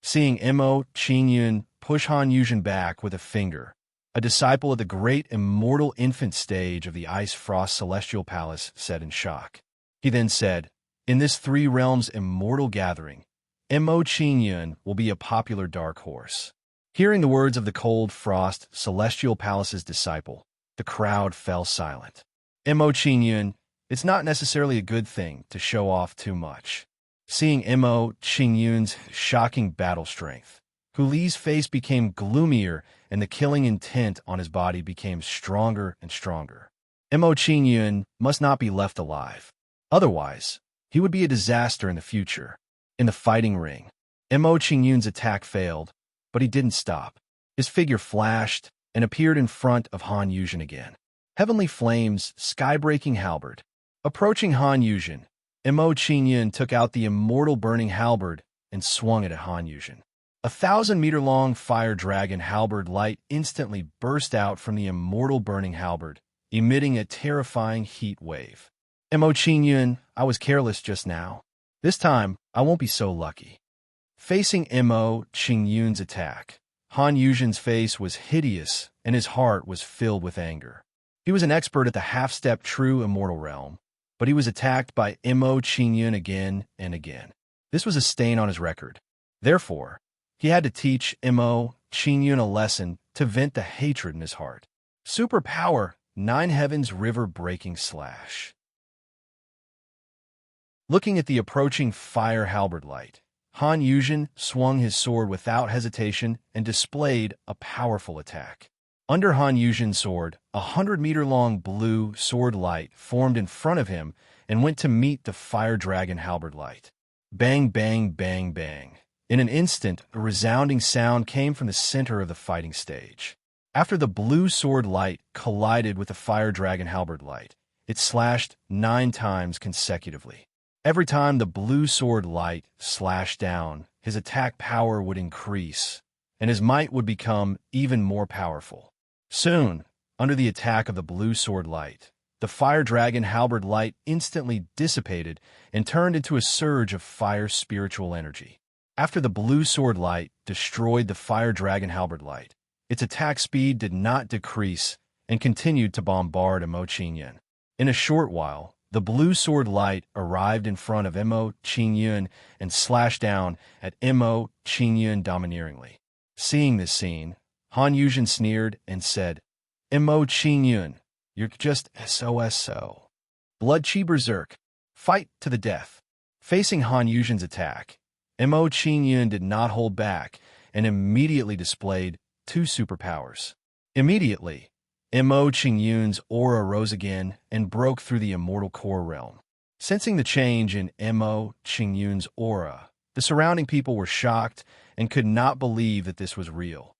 Seeing Mo Qingyun push Han Yuzhen back with a finger, a disciple of the great immortal infant stage of the Ice Frost Celestial Palace said in shock. He then said, in this Three Realms Immortal Gathering, Mo Qingyun will be a popular dark horse. Hearing the words of the Cold Frost Celestial Palace's disciple, the crowd fell silent. Mo Qingyun, it's not necessarily a good thing to show off too much. Seeing Mo Qingyun's shocking battle strength, Hu Li's face became gloomier, and the killing intent on his body became stronger and stronger. Mo Qingyun must not be left alive. Otherwise, he would be a disaster in the future. In the fighting ring, Mo Qingyun's attack failed, but he didn't stop. His figure flashed and appeared in front of Han Yuzhen again. Heavenly flames, sky-breaking halberd. Approaching Han Yuzhen, Mo Qingyun took out the immortal burning halberd and swung it at Han Yuzhen. 1,000-meter-long fire dragon halberd light instantly burst out from the immortal burning halberd, emitting a terrifying heat wave. Mo Qingyun, I was careless just now. This time, I won't be so lucky. Facing Mo Qingyun's attack, Han Yuzhen's face was hideous and his heart was filled with anger. He was an expert at the half-step true immortal realm, but he was attacked by Mo Qingyun again and again. This was a stain on his record. Therefore, he had to teach Mo Qingyun a lesson to vent the hatred in his heart. Superpower, 9 Heavens River-breaking slash. Looking at the approaching fire halberd light, Han Yuzhen swung his sword without hesitation and displayed a powerful attack. Under Han Yuzhen's sword, 100-meter-long blue sword light formed in front of him and went to meet the fire dragon halberd light. Bang, bang, bang, bang. In an instant, a resounding sound came from the center of the fighting stage. After the blue sword light collided with the fire dragon halberd light, it slashed 9 times consecutively. Every time the blue sword light slashed down, his attack power would increase, and his might would become even more powerful. Soon, under the attack of the blue sword light, the fire dragon halberd light instantly dissipated and turned into a surge of fire spiritual energy. After the blue sword light destroyed the fire dragon halberd light, its attack speed did not decrease and continued to bombard Mo Qingyun. In a short while, the blue sword light arrived in front of Mo Qingyun and slashed down at Mo Qingyun domineeringly. Seeing this scene, Han Yuzhen sneered and said, Mo Qingyun, you're just SOSO. Blood Chi Berserk. Fight to the death. Facing Han Yuzhen's attack, Mo Qingyun did not hold back and immediately displayed 2 superpowers. Immediately, Mo Qingyun's aura rose again and broke through the immortal core realm. Sensing the change in Mo Qingyun's aura, the surrounding people were shocked and could not believe that this was real.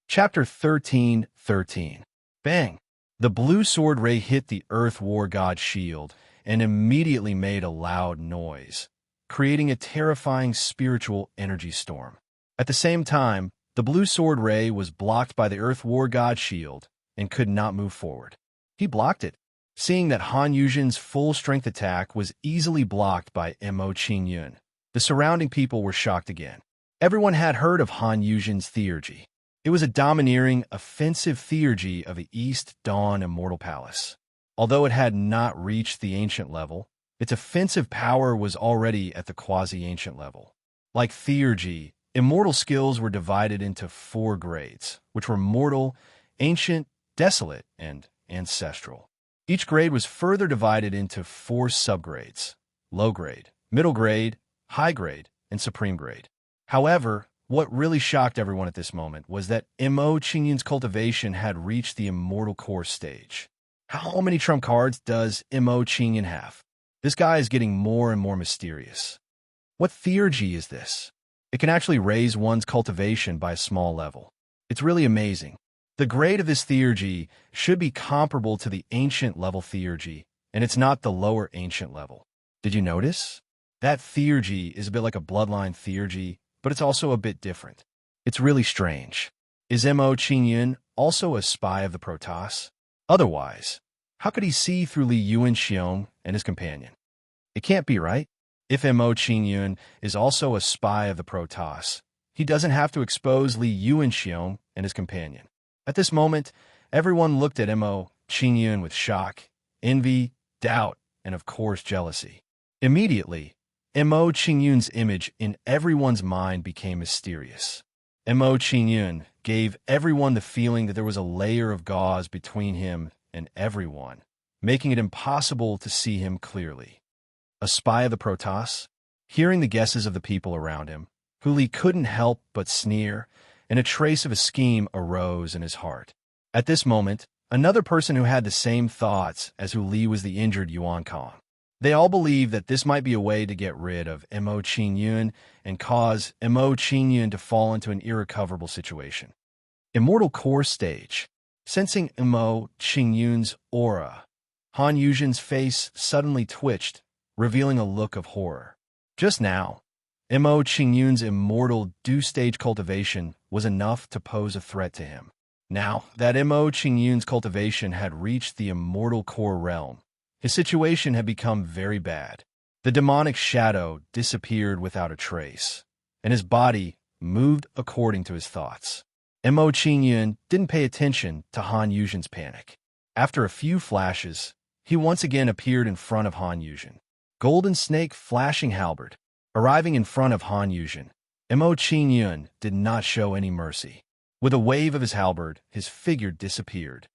Chapter 13:13. Bang! The blue sword ray hit the Earth War God shield and immediately made a loud noise, creating a terrifying spiritual energy storm. At the same time, the blue sword ray was blocked by the Earth War God shield and could not move forward. He blocked it. Seeing that Han Yuzhen's full-strength attack was easily blocked by Mo Qingyun, the surrounding people were shocked again. Everyone had heard of Han Yuzhen's theurgy. It was a domineering, offensive theurgy of the East Dawn Immortal Palace. Although it had not reached the ancient level, its offensive power was already at the quasi-ancient level. Like theurgy, immortal skills were divided into 4 grades, which were mortal, ancient, desolate, and ancestral. Each grade was further divided into 4 subgrades: low grade, middle grade, high grade, and supreme grade. However, what really shocked everyone at this moment was that Mo Qingyun's cultivation had reached the immortal core stage. How many trump cards does Mo Qingyun have? This guy is getting more and more mysterious. What theurgy is this? It can actually raise one's cultivation by a small level. It's really amazing. The grade of this theurgy should be comparable to the ancient level theurgy, and it's not the lower ancient level. Did you notice? That theurgy is a bit like a bloodline theurgy, but it's also a bit different. It's really strange. Is Mo Qingyun also a spy of the Protoss? Otherwise, how could he see through Li Yuanxiong and his companion? It can't be, right? If Mo Qingyun is also a spy of the Protoss, he doesn't have to expose Li Yuanxiong and his companion. At this moment, everyone looked at Mo Qingyun with shock, envy, doubt, and of course jealousy. Immediately, Mo Qingyun's image in everyone's mind became mysterious. Mo Qingyun gave everyone the feeling that there was a layer of gauze between him and everyone, making it impossible to see him clearly. A spy of the Protoss? Hearing the guesses of the people around him, Huli couldn't help but sneer, and a trace of a scheme arose in his heart. At this moment, another person who had the same thoughts as Huli was the injured Yuan Kong. They all believed that this might be a way to get rid of Mo Qingyun and cause Mo Qingyun to fall into an irrecoverable situation. Immortal Core Stage. Sensing Mo Qingyun's aura, Han Yuzhen's face suddenly twitched, revealing a look of horror. Just now, Mo Qingyun's immortal stage cultivation was enough to pose a threat to him. Now that Mo Qingyun's cultivation had reached the immortal core realm, his situation had become very bad. The demonic shadow disappeared without a trace, and his body moved according to his thoughts. Mo Qingyun didn't pay attention to Han Yuzhen's panic. After a few flashes, he once again appeared in front of Han Yuzhen. Golden Snake Flashing Halberd. Arriving in front of Han Yuzhen, Mo Qingyun did not show any mercy. With a wave of his halberd, his figure disappeared.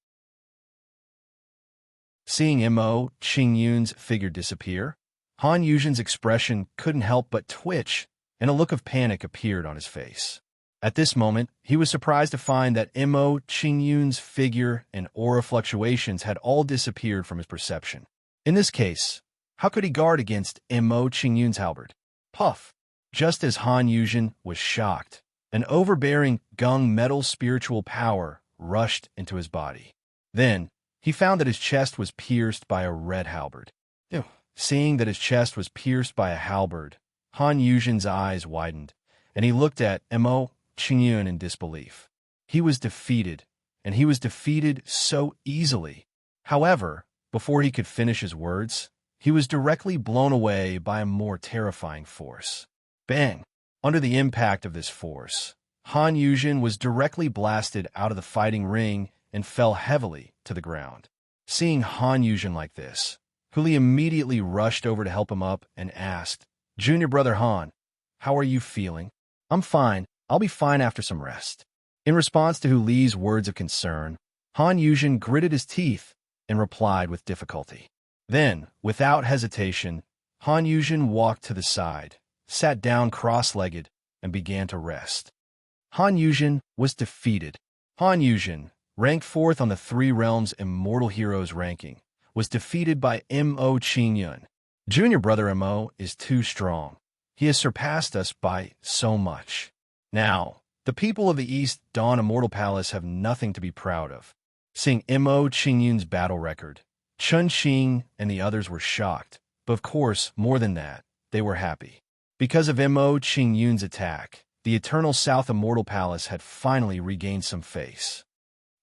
Seeing Mo Qingyun's figure disappear, Han Yuzhen's expression couldn't help but twitch, and a look of panic appeared on his face. At this moment, he was surprised to find that Mo Qingyun's figure and aura fluctuations had all disappeared from his perception. In this case, how could he guard against Mo Qingyun's halberd? Puff! Just as Han Yuzhen was shocked, an overbearing gung metal spiritual power rushed into his body. Then, he found that his chest was pierced by a red halberd. Seeing that his chest was pierced by a halberd, Han Yuzhen's eyes widened, and he looked at Mo Qingyun in disbelief. He was defeated, and he was defeated so easily. However, before he could finish his words, he was directly blown away by a more terrifying force. Bang! Under the impact of this force, Han Yuzhen was directly blasted out of the fighting ring and fell heavily to the ground. Seeing Han Yuzhen like this, Huli immediately rushed over to help him up and asked, "Junior brother Han, how are you feeling?" "I'm fine. I'll be fine after some rest." In response to Huli's words of concern, Han Yuzhen gritted his teeth and replied with difficulty. Then, without hesitation, Han Yuzhen walked to the side, sat down cross-legged, and began to rest. Han Yuzhen was defeated. Han Yuzhen, ranked 4th on the Three Realms Immortal Heroes ranking, was defeated by Mo Qingyun. Junior brother Mo is too strong. He has surpassed us by so much. Now, the people of the East Dawn Immortal Palace have nothing to be proud of. Seeing Mo Qingyun's battle record, Chun Xing and the others were shocked, but of course, more than that, they were happy. Because of Mo Qingyun's attack, the Eternal South Immortal Palace had finally regained some face.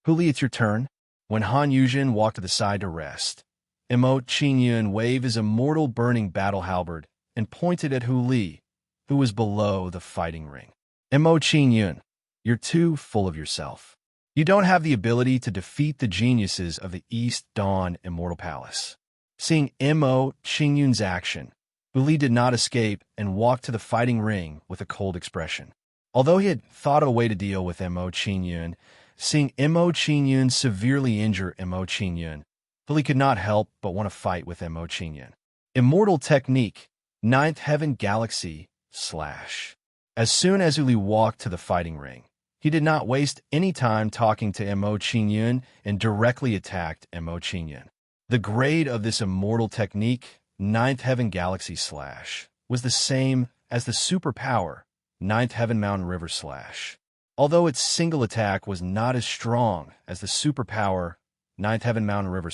"Huli, it's your turn." When Han Yuzhen walked to the side to rest, Mo Qingyun waved his immortal burning battle halberd and pointed at Huli, who was below the fighting ring. "Mo Qingyun, you're too full of yourself. You don't have the ability to defeat the geniuses of the East Dawn Immortal Palace." Seeing Mo Qingyun's action, Huli did not escape and walked to the fighting ring with a cold expression. Although he had thought of a way to deal with Mo Qingyun, seeing Mo Qingyun severely injure Mo Qingyun, Huli could not help but want to fight with Mo Qingyun. Immortal Technique, 9th Heaven Galaxy / As soon as Huli walked to the fighting ring, he did not waste any time talking to Mo Qingyun and directly attacked Mo Qingyun. The grade of this immortal technique, 9th Heaven Galaxy / was the same as the superpower, 9th Heaven Mountain River / Although its single attack was not as strong as the superpower, 9th Heaven Mountain River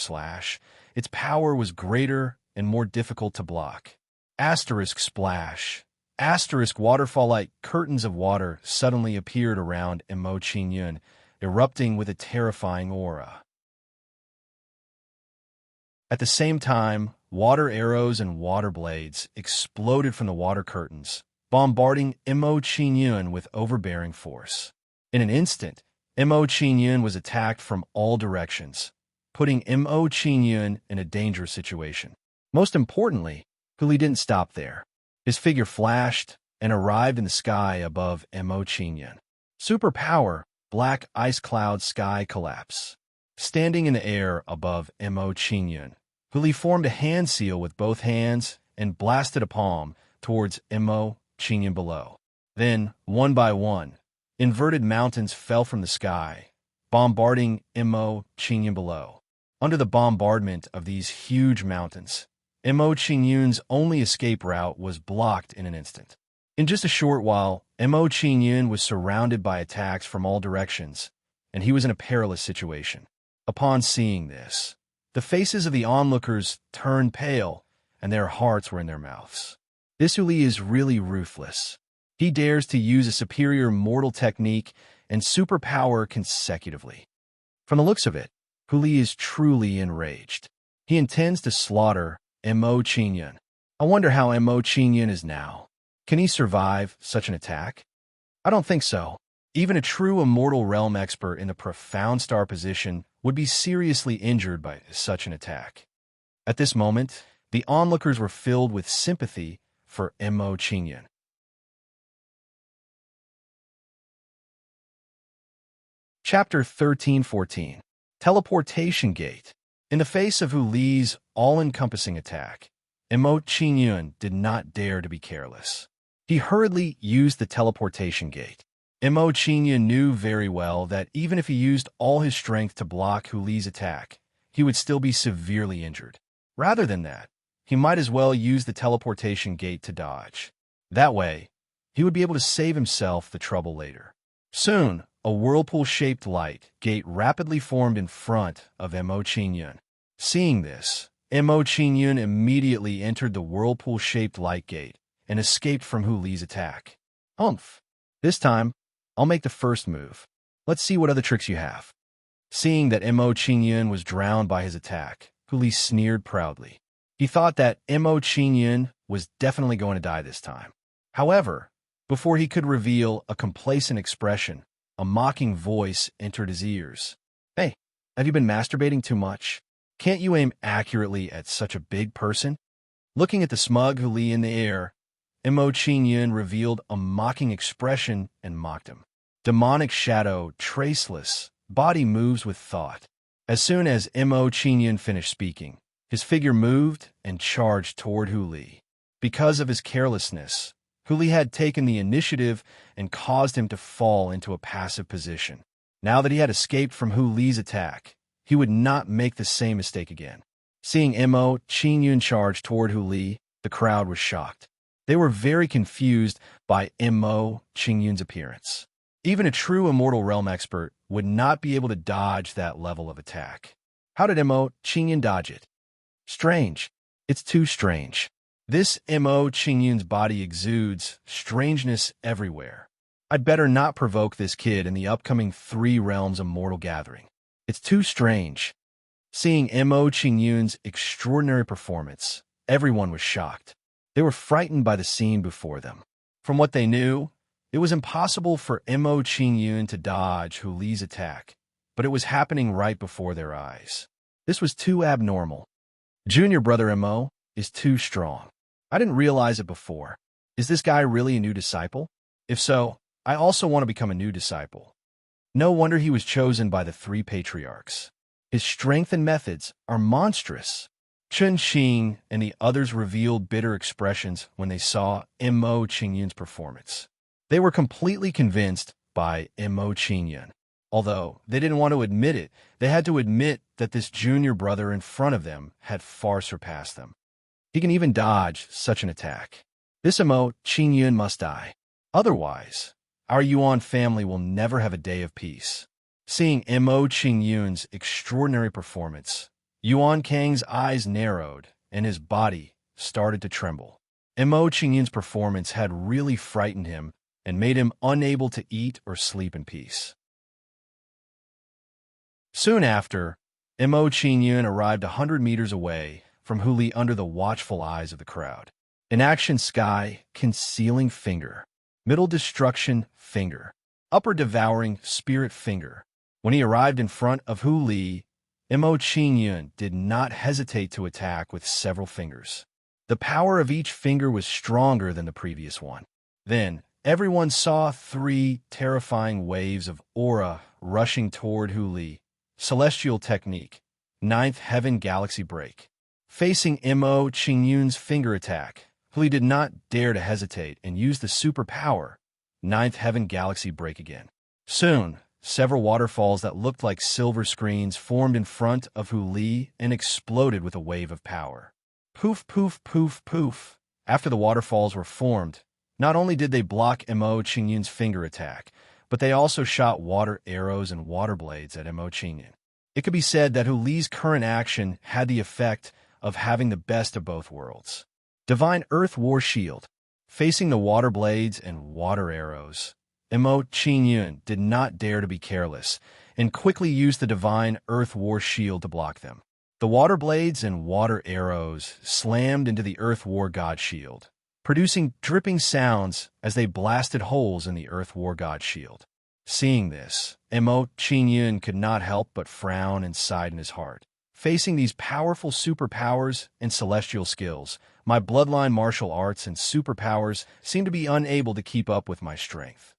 / its power was greater and more difficult to block. Asterisk splash. Asterisk waterfall-like curtains of water suddenly appeared around Mo Qingyun, erupting with a terrifying aura. At the same time, water arrows and water blades exploded from the water curtains, bombarding Mo Qingyun with overbearing force. In an instant, Mo Qingyun was attacked from all directions, putting Mo Qingyun in a dangerous situation. Most importantly, Huli didn't stop there. His figure flashed and arrived in the sky above Mo Qingyun. Superpower, Black Ice Cloud Sky Collapse. Standing in the air above Mo Qingyun, Huli formed a hand seal with both hands and blasted a palm, towards Mo Qingyun below. Then, one by one, inverted mountains fell from the sky, bombarding Mo Qingyun below. Under the bombardment of these huge mountains, Mo Qingyun's only escape route was blocked in an instant. In just a short while, Mo Qingyun was surrounded by attacks from all directions, and he was in a perilous situation. Upon seeing this, the faces of the onlookers turned pale, and their hearts were in their mouths. This Huli is really ruthless. He dares to use a superior mortal technique and superpower consecutively. From the looks of it, Huli is truly enraged. He intends to slaughter Mo Qingyun. I wonder how Mo Qingyun is now. Can he survive such an attack? I don't think so. Even a true immortal realm expert in the profound star position would be seriously injured by such an attack. At this moment, the onlookers were filled with sympathy for Mo Qingyun. Chapter 13-14. Teleportation Gate. In the face of Huli's all-encompassing attack, Mo Qingyun did not dare to be careless. He hurriedly used the teleportation gate. Mo Qingyun knew very well that even if he used all his strength to block Huli's attack, he would still be severely injured. Rather than that, he might as well use the teleportation gate to dodge. That way, he would be able to save himself the trouble later. Soon, a whirlpool-shaped light gate rapidly formed in front of Mo Qingyun. Seeing this, Mo Qingyun immediately entered the whirlpool-shaped light gate and escaped from Huli's attack. Humph! This time, I'll make the first move. Let's see what other tricks you have. Seeing that Mo Qingyun was drowned by his attack, Huli sneered proudly. He thought that Mo Qingyun was definitely going to die this time. However, before he could reveal a complacent expression, a mocking voice entered his ears. Hey, have you been masturbating too much? Can't you aim accurately at such a big person? Looking at the smug Huli in the air, Mo Qingyun revealed a mocking expression and mocked him. Demonic shadow, traceless, body moves with thought. As soon as Mo Qingyun finished speaking, his figure moved and charged toward Huli. Because of his carelessness, Huli had taken the initiative and caused him to fall into a passive position. Now that he had escaped from Huli's attack, he would not make the same mistake again. Seeing Mo Qingyun charge toward Huli, the crowd was shocked. They were very confused by Mo Qingyun's appearance. Even a true immortal realm expert would not be able to dodge that level of attack. How did Mo Qingyun dodge it? Strange. It's too strange. This Mo Qingyun's body exudes strangeness everywhere. I'd better not provoke this kid in the upcoming 3 Realms Immortal Gathering. It's too strange. Seeing Mo Qingyun's extraordinary performance, everyone was shocked. They were frightened by the scene before them. From what they knew, it was impossible for Mo Qingyun to dodge Huli's attack, but it was happening right before their eyes. This was too abnormal. Junior brother Mo is too strong. I didn't realize it before. Is this guy really a new disciple? If so, I also want to become a new disciple. No wonder he was chosen by the 3 patriarchs. His strength and methods are monstrous. Chun Xing and the others revealed bitter expressions when they saw Mo Qingyun's performance. They were completely convinced by Mo Qingyun. Although they didn't want to admit it, they had to admit that this junior brother in front of them had far surpassed them. He can even dodge such an attack. This Mo Qingyun must die. Otherwise, our Yuan family will never have a day of peace. Seeing Mo Qingyun's extraordinary performance, Yuan Kang's eyes narrowed and his body started to tremble. Mo Qingyun's performance had really frightened him and made him unable to eat or sleep in peace. Soon after, Mo Qingyun arrived 100 meters away from Huli under the watchful eyes of the crowd. In action sky, concealing finger. Middle destruction finger. Upper devouring spirit finger. When he arrived in front of Huli, Mo Qingyun did not hesitate to attack with several fingers. The power of each finger was stronger than the previous one. Then, everyone saw 3 terrifying waves of aura rushing toward Huli. Celestial technique. 9th Heaven Galaxy Break. Facing Mo Qingyun's finger attack, Hu Li did not dare to hesitate and used the superpower, Ninth Heaven Galaxy break again. Soon, several waterfalls that looked like silver screens formed in front of Hu Li and exploded with a wave of power. Poof, poof, poof, poof. After the waterfalls were formed, not only did they block Mo Qingyun's finger attack, but they also shot water arrows and water blades at Mo Qingyun. It could be said that Hu Li's current action had the effect of having the best of both worlds. Divine Earth War Shield. Facing the water blades and water arrows, Mo Qingyun did not dare to be careless and quickly used the Divine Earth War Shield to block them. The water blades and water arrows slammed into the Earth War God Shield, producing dripping sounds as they blasted holes in the Earth War God Shield. Seeing this, Mo Qingyun could not help but frown and sigh in his heart. Facing these powerful superpowers and celestial skills, my bloodline martial arts and superpowers seemed to be unable to keep up with my strength.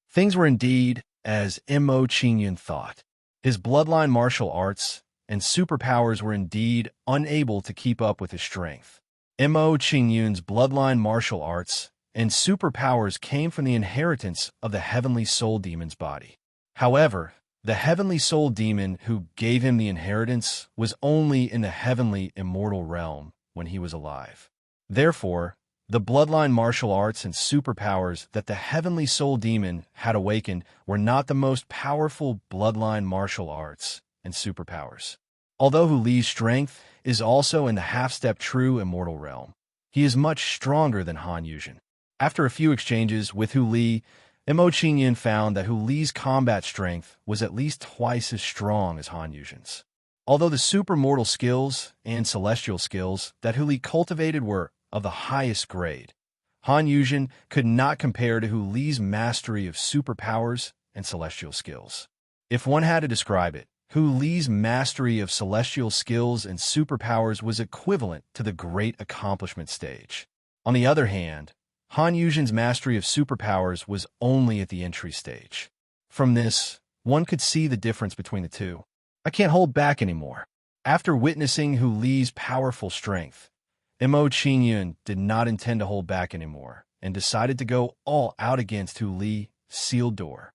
Things were indeed as Mo Qingyun thought. His bloodline martial arts and superpowers were indeed unable to keep up with his strength. Mo Qingyun's bloodline martial arts and superpowers came from the inheritance of the Heavenly Soul Demon's body. However, the Heavenly Soul Demon who gave him the inheritance was only in the heavenly immortal realm when he was alive. Therefore, the bloodline martial arts and superpowers that the Heavenly Soul Demon had awakened were not the most powerful bloodline martial arts and superpowers. Although Hu Li's strength is also in the half-step true immortal realm, he is much stronger than Han Yuzhen. After a few exchanges with Hu Li, Mo Qingyun found that Hu Li's combat strength was at least twice as strong as Han Yuzhen's. Although the supermortal skills and celestial skills that Hu Li cultivated were of the highest grade, Han Yuzhen could not compare to Hu Li's mastery of superpowers and celestial skills. If one had to describe it, Hu Li's mastery of celestial skills and superpowers was equivalent to the great accomplishment stage. On the other hand, Han Yuzhen's mastery of superpowers was only at the entry stage. From this, one could see the difference between the two. I can't hold back anymore. After witnessing Hu Li's powerful strength, Mo Qingyun did not intend to hold back anymore and decided to go all out against Hu Li. Sealed door.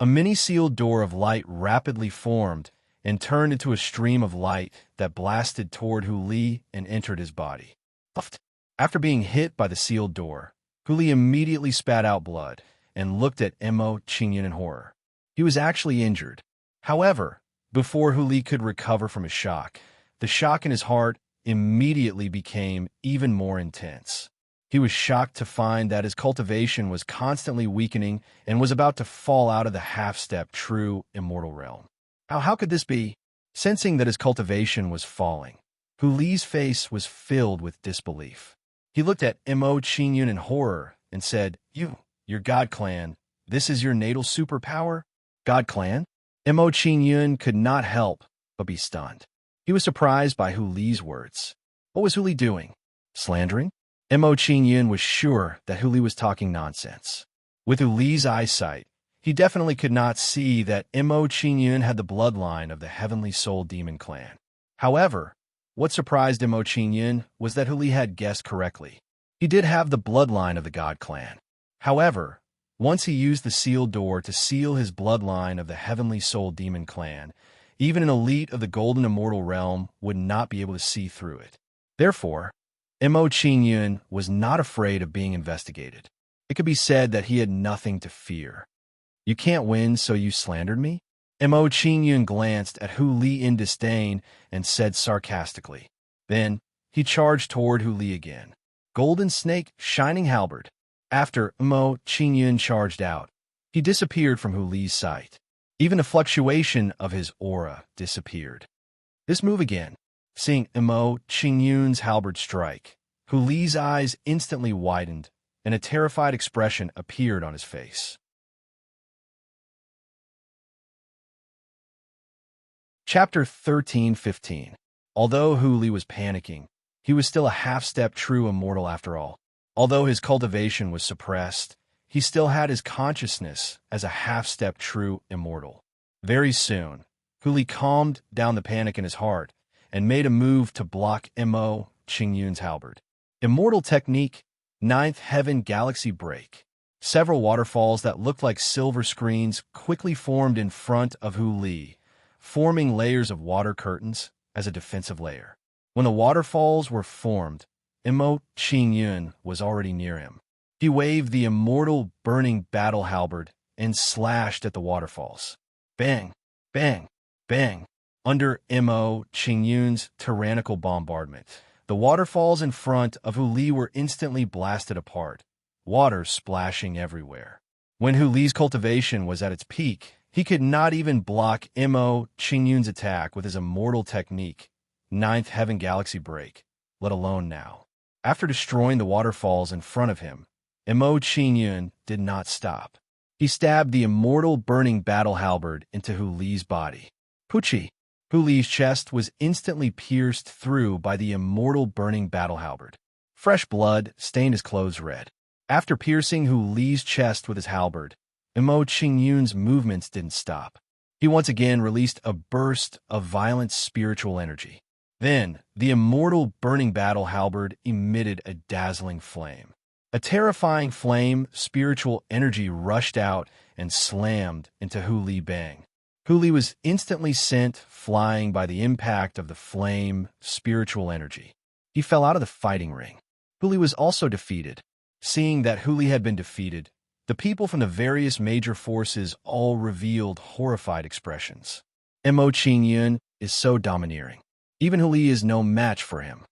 A mini sealed door of light rapidly formed and turned into a stream of light that blasted toward Hu Li and entered his body. After being hit by the sealed door, Hu Li immediately spat out blood and looked at Mo Qingyun in horror. He was actually injured. However, before Hu Li could recover from his shock, the shock in his heart immediately became even more intense. He was shocked to find that his cultivation was constantly weakening and was about to fall out of the half-step true immortal realm. How could this be? Sensing that his cultivation was falling, Hu Li's face was filled with disbelief. He looked at Mo Qingyun in horror and said, Your God Clan, this is your natal superpower? God Clan? Mo Qingyun could not help but be stunned. He was surprised by Hu Li's words. What was Hu Li doing? Slandering? Mo Qingyun was sure that Hu Li was talking nonsense. With Hu Li's eyesight, he definitely could not see that Mo Qingyun had the bloodline of the Heavenly Soul Demon clan. However, what surprised Mo Qingyun was that Hu Li had guessed correctly. He did have the bloodline of the God clan. However, once he used the sealed door to seal his bloodline of the Heavenly Soul Demon clan, even an elite of the Golden Immortal Realm would not be able to see through it. Therefore, Mo Qingyun was not afraid of being investigated. It could be said that he had nothing to fear. You can't win, so you slandered me? Mo Qingyun glanced at Hu Li in disdain and said sarcastically. Then, he charged toward Hu Li again. Golden Snake, Shining Halberd. After Mo Qingyun charged out, he disappeared from Hu Li's sight. Even the fluctuation of his aura disappeared. This move again. Seeing Mo Qingyun's halberd strike, Hu Li's eyes instantly widened, and a terrified expression appeared on his face. Chapter 13:15. Although Hu Li was panicking, he was still a half-step true immortal after all. Although his cultivation was suppressed, he still had his consciousness as a half-step true immortal. Very soon, Hu Li calmed down the panic in his heart and made a move to block Mo Qingyun's halberd. Immortal technique, Ninth Heaven Galaxy Break. Several waterfalls that looked like silver screens quickly formed in front of Hu Li, forming layers of water curtains as a defensive layer. When the waterfalls were formed, Qingyun was already near him. He waved the immortal burning battle halberd and slashed at the waterfalls. Bang, bang, bang. Under Qingyun's tyrannical bombardment, the waterfalls in front of Hu Li were instantly blasted apart, water splashing everywhere. When Hu Li's cultivation was at its peak, he could not even block Qingyun's attack with his immortal technique, Ninth Heaven Galaxy Break, let alone now. After destroying the waterfalls in front of him, Qingyun did not stop. He stabbed the immortal burning battle halberd into Hu Li's body. Puchi! Hu Li's chest was instantly pierced through by the immortal burning battle halberd. Fresh blood stained his clothes red. After piercing Hu Li's chest with his halberd, Qingyun's movements didn't stop. He once again released a burst of violent spiritual energy. Then, the immortal burning battle halberd emitted a dazzling flame. A terrifying flame, spiritual energy rushed out and slammed into Hu Li Bang. Hu Li was instantly sent flying by the impact of the flame, spiritual energy. He fell out of the fighting ring. Hu Li was also defeated. Seeing that Hu Li had been defeated, the people from the various major forces all revealed horrified expressions. Qingyun is so domineering. Even Hu Li is no match for him.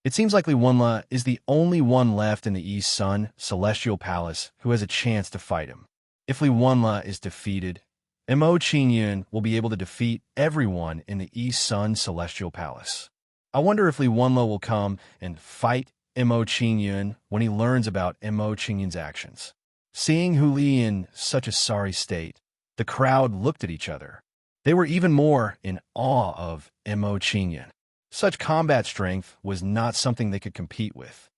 It seems like Li Wenle is the only one left in the East Sun Celestial Palace who has a chance to fight him. If Li Wenle is defeated, Qingyun will be able to defeat everyone in the East Sun Celestial Palace. I wonder if Li Wenle will come and fight Qingyun when he learns about Qingyun's actions. Seeing Hu Li in such a sorry state, the crowd looked at each other. They were even more in awe of Qingyun. Such combat strength was not something they could compete with.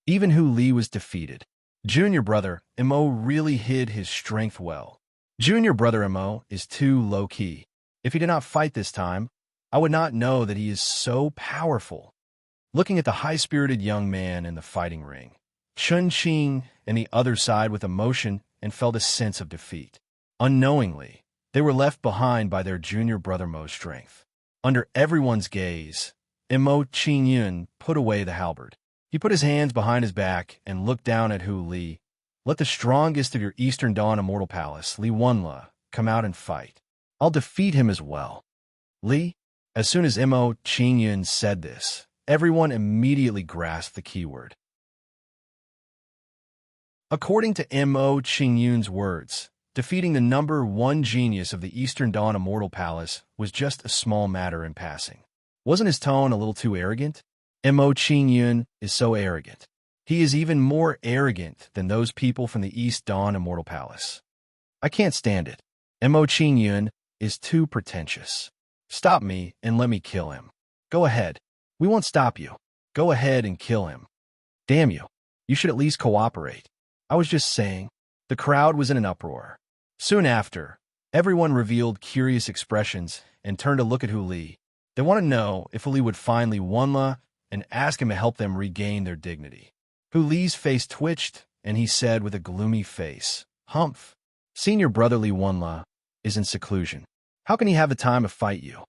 Even Hu Li was defeated. Junior brother Mo really hid his strength well. Junior brother Mo is too low-key. If he did not fight this time, I would not know that he is so powerful. Looking at the high-spirited young man in the fighting ring, Chun Qing and the other side with emotion and felt a sense of defeat. Unknowingly, they were left behind by their junior brother Mo's strength. Under everyone's gaze, Qingyun put away the halberd. He put his hands behind his back and looked down at Hu Li. Let the strongest of your Eastern Dawn Immortal Palace, Li Wenle, come out and fight. I'll defeat him as well. Li? As soon as Qingyun said this, everyone immediately grasped the keyword. According to Qingyun's words, defeating the number one genius of the Eastern Dawn Immortal Palace was just a small matter in passing. Wasn't his tone a little too arrogant? Qingyun is so arrogant. He is even more arrogant than those people from the East Dawn Immortal Palace. I can't stand it. Qingyun is too pretentious. Stop me and let me kill him. Go ahead. We won't stop you. Go ahead and kill him. Damn you. You should at least cooperate. I was just saying. The crowd was in an uproar. Soon after, everyone revealed curious expressions and turned to look at Hu Li. They want to know if Hu Li would find Li Wenle and ask him to help them regain their dignity. Hu Li's face twitched, and he said with a gloomy face, Humph, senior brother Li Wenle is in seclusion. How can he have the time to fight you?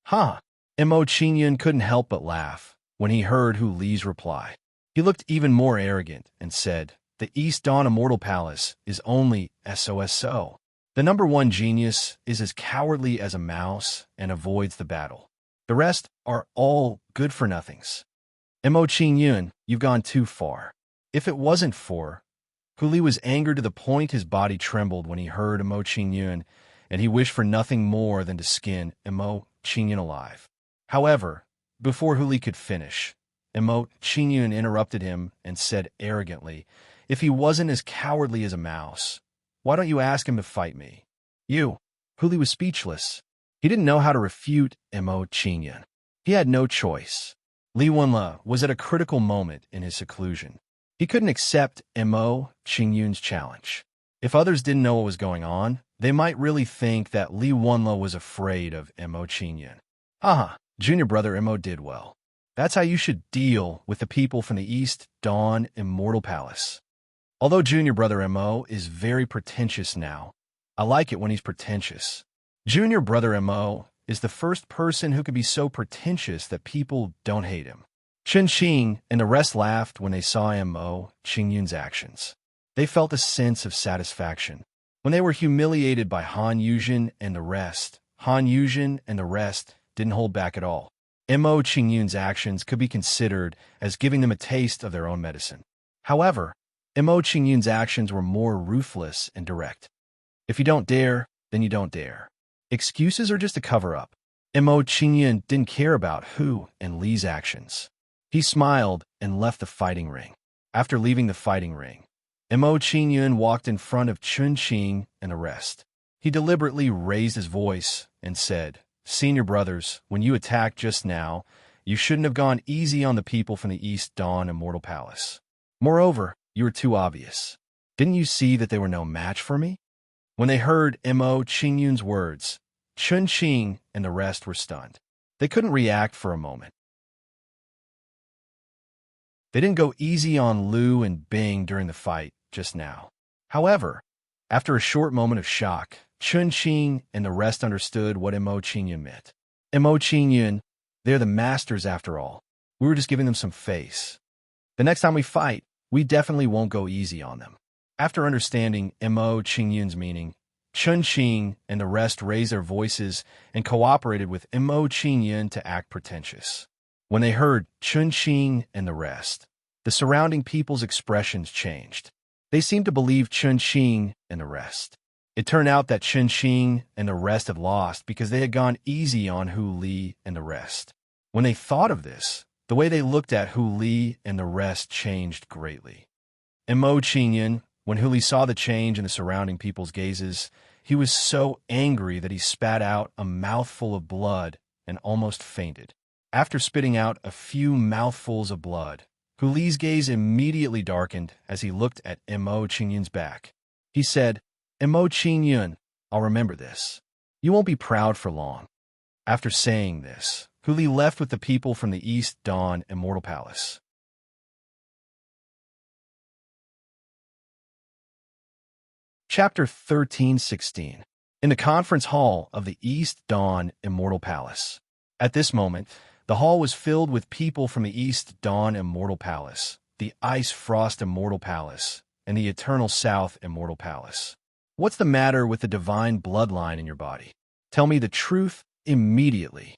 Huh. Qingyun couldn't help but laugh when he heard Hu Li's reply. He looked even more arrogant and said, the East Dawn Immortal Palace is only SOSO. The number one genius is as cowardly as a mouse and avoids the battle. The rest are all good-for-nothings. Qingyun, you've gone too far. If it wasn't for... Hu Li was angered to the point his body trembled when he heard Qingyun, and he wished for nothing more than to skin Qingyun alive. However, before Hu Li could finish, Qingyun interrupted him and said arrogantly, if he wasn't as cowardly as a mouse, why don't you ask him to fight me? You. Hu Li was speechless. He didn't know how to refute Qingyun. He had no choice. Li Wenle was at a critical moment in his seclusion. He couldn't accept Qingyun's challenge. If others didn't know what was going on, they might really think that Li Wenle was afraid of Qingyun. Haha, junior brother Mo did well. That's how you should deal with the people from the East Dawn Immortal Palace. Although junior brother Mo is very pretentious now, I like it when he's pretentious. Junior brother Mo is the first person who could be so pretentious that people don't hate him. Chen Qing and the rest laughed when they saw Mo Qingyun's actions. They felt a sense of satisfaction. When they were humiliated by Han Yuzhen and the rest, Han Yuzhen and the rest didn't hold back at all. Mo Qingyun's actions could be considered as giving them a taste of their own medicine. However, Mo Qingyun's actions were more ruthless and direct. If you don't dare, then you don't dare. Excuses are just a cover-up. Mo Qingyun didn't care about Hu and Li's actions. He smiled and left the fighting ring. After leaving the fighting ring, Mo Qingyun walked in front of Chun Qing and the rest. He deliberately raised his voice and said, "Senior brothers, when you attacked just now, you shouldn't have gone easy on the people from the East Dawn Immortal Palace. Moreover, you were too obvious. Didn't you see that they were no match for me?" When they heard Mo Qingyun's words, Chun Qing and the rest were stunned. They couldn't react for a moment. They didn't go easy on Lu and Bing during the fight just now. However, after a short moment of shock, Chun Qing and the rest understood what Mo Qingyun meant. Mo Qingyun, they're the masters after all. We were just giving them some face. The next time we fight, we definitely won't go easy on them. After understanding Mo Qingyun's meaning, Chun Qing and the rest raised their voices and cooperated with Mo Qingyun to act pretentious. When they heard Chun Qing and the rest, the surrounding people's expressions changed. They seemed to believe Chun Qing and the rest. It turned out that Chun Qing and the rest had lost because they had gone easy on Hu Li and the rest. When they thought of this, the way they looked at Hu Li and the rest changed greatly. Mo Qingyun, when Hu Li saw the change in the surrounding people's gazes, he was so angry that he spat out a mouthful of blood and almost fainted. After spitting out a few mouthfuls of blood, Hu Li's gaze immediately darkened as he looked at Mo Qingyun's back. He said, "Mo Qingyun, I'll remember this. You won't be proud for long." After saying this, Hu Li left with the people from the East Dawn Immortal Palace. Chapter 13:16. In the conference hall of the East Dawn Immortal Palace. At this moment, the hall was filled with people from the East Dawn Immortal Palace, the Ice Frost Immortal Palace, and the Eternal South Immortal Palace. What's the matter with the divine bloodline in your body? Tell me the truth immediately.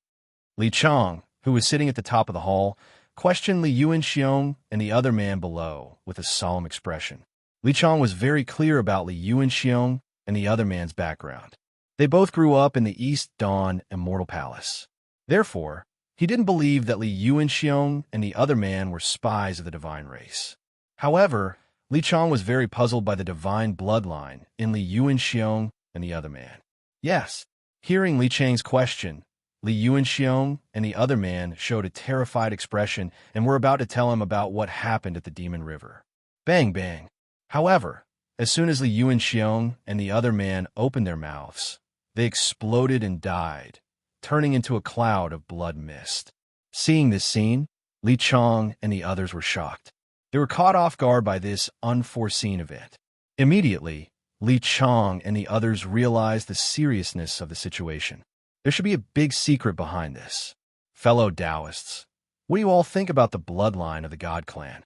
Li Chang, who was sitting at the top of the hall, questioned Li Yuanxiong and the other man below with a solemn expression. Li Chang was very clear about Li Yuanxiong and the other man's background. They both grew up in the East Dawn Immortal Palace. Therefore, he didn't believe that Li Yuanxiong and the other man were spies of the divine race. However, Li Chang was very puzzled by the divine bloodline in Li Yuanxiong and the other man. Yes, hearing Li Chang's question, Li Yuanxiong and the other man showed a terrified expression and were about to tell him about what happened at the Demon River. Bang, bang. However, as soon as Li Yuanxiong and the other man opened their mouths, they exploded and died, turning into a cloud of blood mist. Seeing this scene, Li Chang and the others were shocked. They were caught off guard by this unforeseen event. Immediately, Li Chang and the others realized the seriousness of the situation. There should be a big secret behind this. Fellow Taoists, what do you all think about the bloodline of the God Clan?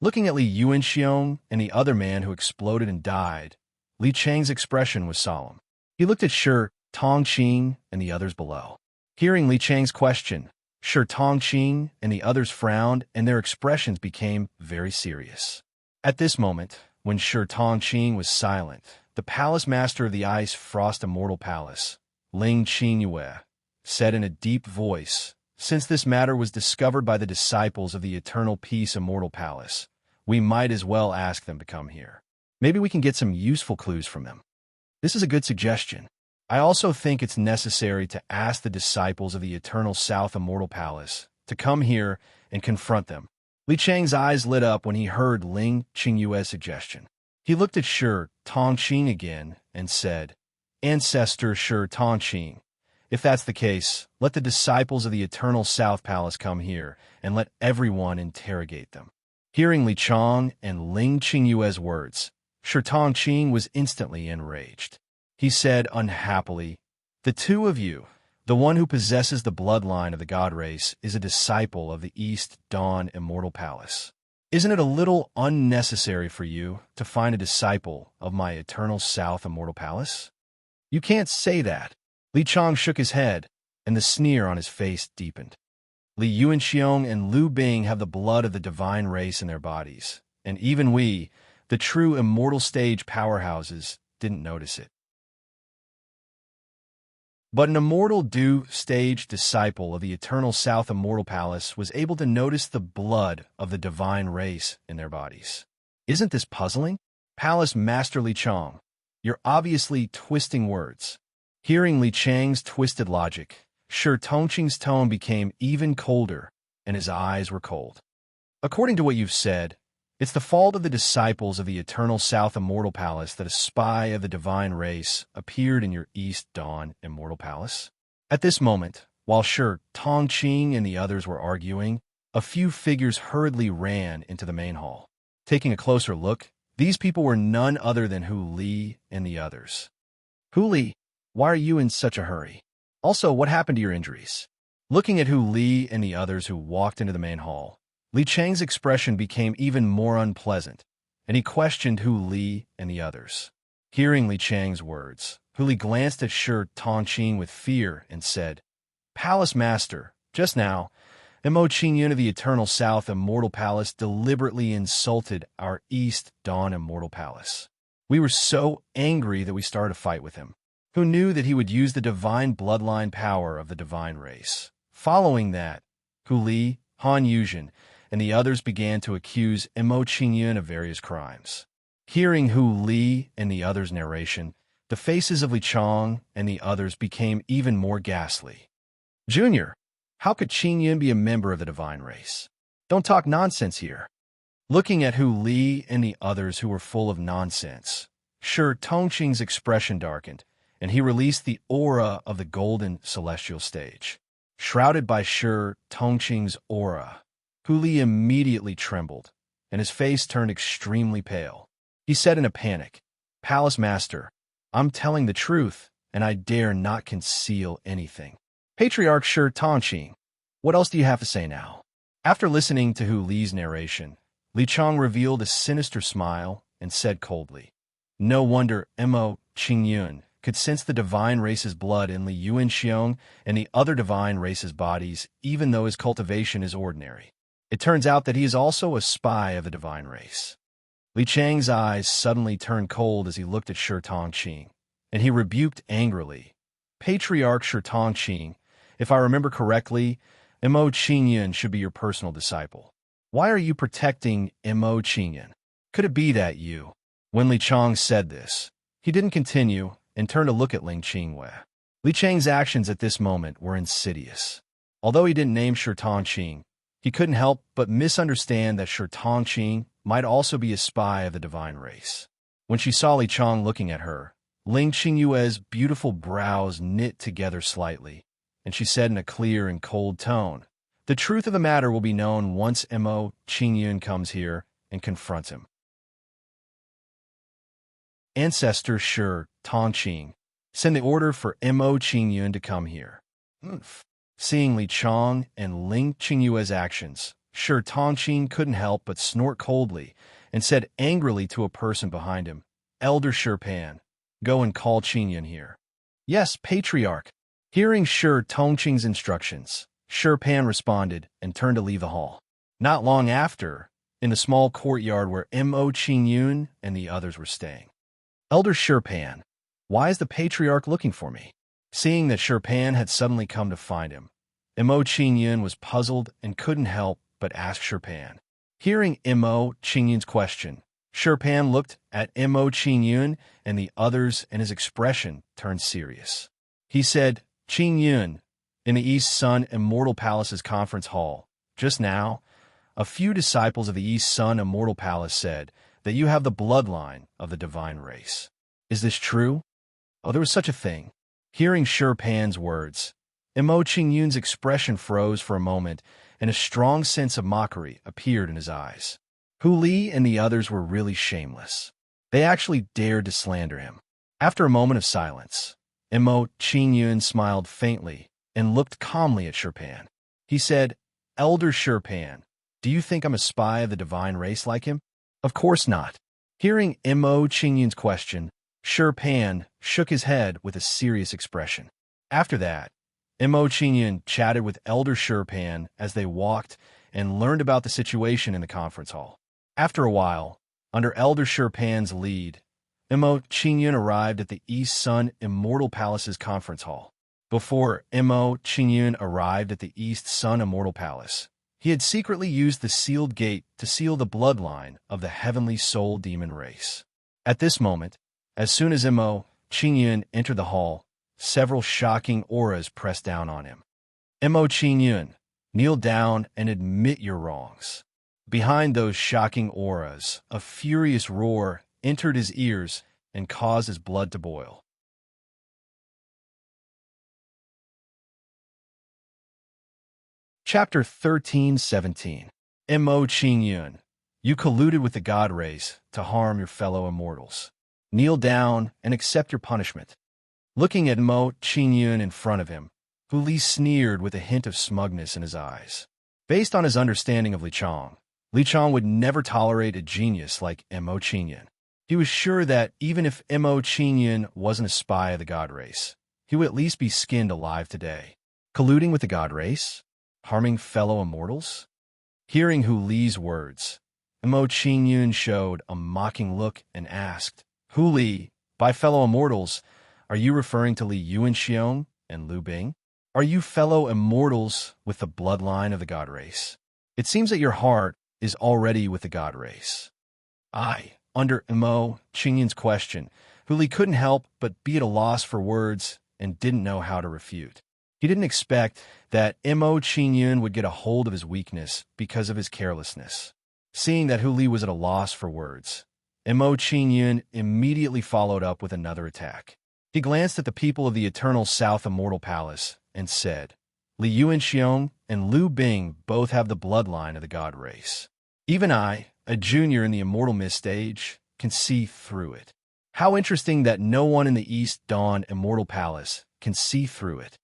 Looking at Li Yuanxiong and the other man who exploded and died, Li Chang's expression was solemn. He looked at Shi Tongqing and the others below. Hearing Li Chang's question, Shi Tongqing and the others frowned and their expressions became very serious. At this moment, when Shi Tongqing was silent, the palace master of the Ice Frost Immortal Palace, Ling Qingyue, said in a deep voice, "Since this matter was discovered by the disciples of the Eternal Peace Immortal Palace, we might as well ask them to come here. Maybe we can get some useful clues from them." This is a good suggestion. I also think it's necessary to ask the disciples of the Eternal South Immortal Palace to come here and confront them. Li Chang's eyes lit up when he heard Ling Qingyue's suggestion. He looked at Shi Tongqing again and said, "Ancestor Shi Tongqing, If that's the case, let the disciples of the Eternal South Palace come here, and let everyone interrogate them. Hearing Li Chang and Ling Qingyue's words, Shi Tongqing was instantly enraged. He said unhappily, "The two of you, the one who possesses the bloodline of the god race, is a disciple of the East Dawn Immortal Palace. Isn't it a little unnecessary for you to find a disciple of my Eternal South Immortal Palace?" "You can't say that." Li Chang shook his head, and the sneer on his face deepened. Li Yuanxiong and Liu Bing have the blood of the divine race in their bodies, and even we, the true immortal stage powerhouses, didn't notice it. But an immortal Du stage disciple of the Eternal South Immortal Palace was able to notice the blood of the divine race in their bodies. Isn't this puzzling? Palace Master Li Chang, you're obviously twisting words. Hearing Li Chang's twisted logic, Shi Tongqing's tone became even colder, and his eyes were cold. According to what you've said, it's the fault of the disciples of the Eternal South Immortal Palace that a spy of the divine race appeared in your East Dawn Immortal Palace? At this moment, while Shi Tongqing and the others were arguing, a few figures hurriedly ran into the main hall. Taking a closer look, these people were none other than Hu Li and the others. "Hu Li, why are you in such a hurry? Also, what happened to your injuries?" Looking at Hu Li and the others who walked into the main hall, Li Chang's expression became even more unpleasant, and he questioned Hu Li and the others. Hearing Li Chang's words, Hu Li glanced at Shi Tongqing with fear and said, "Palace Master, just now, Mo Qingyun of the Eternal South Immortal Palace deliberately insulted our East Dawn Immortal Palace. We were so angry that we started a fight with him. Who knew that he would use the divine bloodline power of the divine race? Following that, Hu Li, Han Yuzhen, and the others began to accuse Mo Qingyun of various crimes." Hearing Hu Li and the others' narration, the faces of Li Chang and the others became even more ghastly. "Junior, how could Qingyun be a member of the divine race? Don't talk nonsense here." Looking at Hu Li and the others who were full of nonsense, Shi Tongqing's expression darkened, and he released the aura of the golden celestial stage. Shrouded by Shi Tongqing's aura, Hu Li immediately trembled, and his face turned extremely pale. He said in a panic, "Palace Master, I'm telling the truth, and I dare not conceal anything." "Patriarch Shi Tongqing, what else do you have to say now?" After listening to Hu Li's narration, Li Chang revealed a sinister smile and said coldly, "No wonder Mo Qingyun could sense the divine race's blood in Li Yuanxiong and the other divine race's bodies, even though his cultivation is ordinary. It turns out that he is also a spy of the divine race." Li Chang's eyes suddenly turned cold as he looked at Shi Tongqing, and he rebuked angrily, "Patriarch Shi Tongqing, if I remember correctly, Mo Qingyun should be your personal disciple. Why are you protecting Mo Qingyun? Could it be that you—" When Li Chang said this, he didn't continue and turned to look at Ling Qingyue. Li Chang's actions at this moment were insidious. Although he didn't name Shi Tongqing, he couldn't help but misunderstand that Shi Tongqing might also be a spy of the divine race. When she saw Li Chang looking at her, Ling Qingyue's beautiful brows knit together slightly, and she said in a clear and cold tone, "The truth of the matter will be known once Mo Qingyun comes here and confronts him." Ancestor Shi Tongqing, send the order for Mo Qingyun to come here. Seeing Li Chang and Ling Qingyue's actions, Shi Tongqing couldn't help but snort coldly and said angrily to a person behind him, "Elder Shi Pan, go and call Qingyun here." "Yes, Patriarch." Hearing Shi Tongqing's instructions, Shi Pan responded and turned to leave the hall. Not long after, in the small courtyard where Mo Qingyun and the others were staying. "Elder Shi Pan, why is the Patriarch looking for me?" Seeing that Shi Pan had suddenly come to find him, Mo Qingyun was puzzled and couldn't help but ask Shi Pan. Hearing Mo Qingyun's question, Shi Pan looked at Mo Qingyun and the others, and his expression turned serious. He said, "Qingyun, in the East Sun Immortal Palace's conference hall, just now, a few disciples of the East Sun Immortal Palace said that you have the bloodline of the divine race. Is this true?" "Oh, there was such a thing." Hearing Pan's words, Qingyun's expression froze for a moment, and a strong sense of mockery appeared in his eyes. Hu Li and the others were really shameless. They actually dared to slander him. After a moment of silence, Qingyun smiled faintly and looked calmly at Pan. He said, "Elder Pan, do you think I'm a spy of the divine race like him?" "Of course not." Hearing Qingyun's question, Pan shook his head with a serious expression. After that, Qingyun chatted with Elder Pan as they walked and learned about the situation in the conference hall. After a while, under Elder Pan's lead, Qingyun arrived at the East Sun Immortal Palace's conference hall. Before Qingyun arrived at the East Sun Immortal Palace, he had secretly used the sealed gate to seal the bloodline of the heavenly soul demon race. At this moment, as soon as Qingyun entered the hall, several shocking auras pressed down on him. Qingyun, kneel down and admit your wrongs. Behind those shocking auras, a furious roar entered his ears and caused his blood to boil. Chapter 13:17. Qingyun, you colluded with the god race to harm your fellow immortals. Kneel down and accept your punishment. Looking at Qingyun in front of him, Hu Li sneered with a hint of smugness in his eyes. Based on his understanding of Li Chang would never tolerate a genius like Qingyun. He was sure that even if Qingyun wasn't a spy of the god race, he would at least be skinned alive today. Colluding with the god race? Harming fellow immortals? Hearing Hu Li's words, Qingyun showed a mocking look and asked, Hu Li, by fellow immortals, are you referring to Li Yuanxiong and Lu Bing? Are you fellow immortals with the bloodline of the god race? It seems that your heart is already with the god race. Under Qingyun's question, Hu Li couldn't help but be at a loss for words and didn't know how to refute. He didn't expect that Qingyun would get a hold of his weakness because of his carelessness. Seeing that Hu Li was at a loss for words, Qingyun immediately followed up with another attack. He glanced at the people of the Eternal South Immortal Palace and said, Li Yuanxiong and Lu Bing both have the bloodline of the god race. Even I, a junior in the Immortal Mist stage, can see through it. How interesting that no one in the East Dawn Immortal Palace can see through it.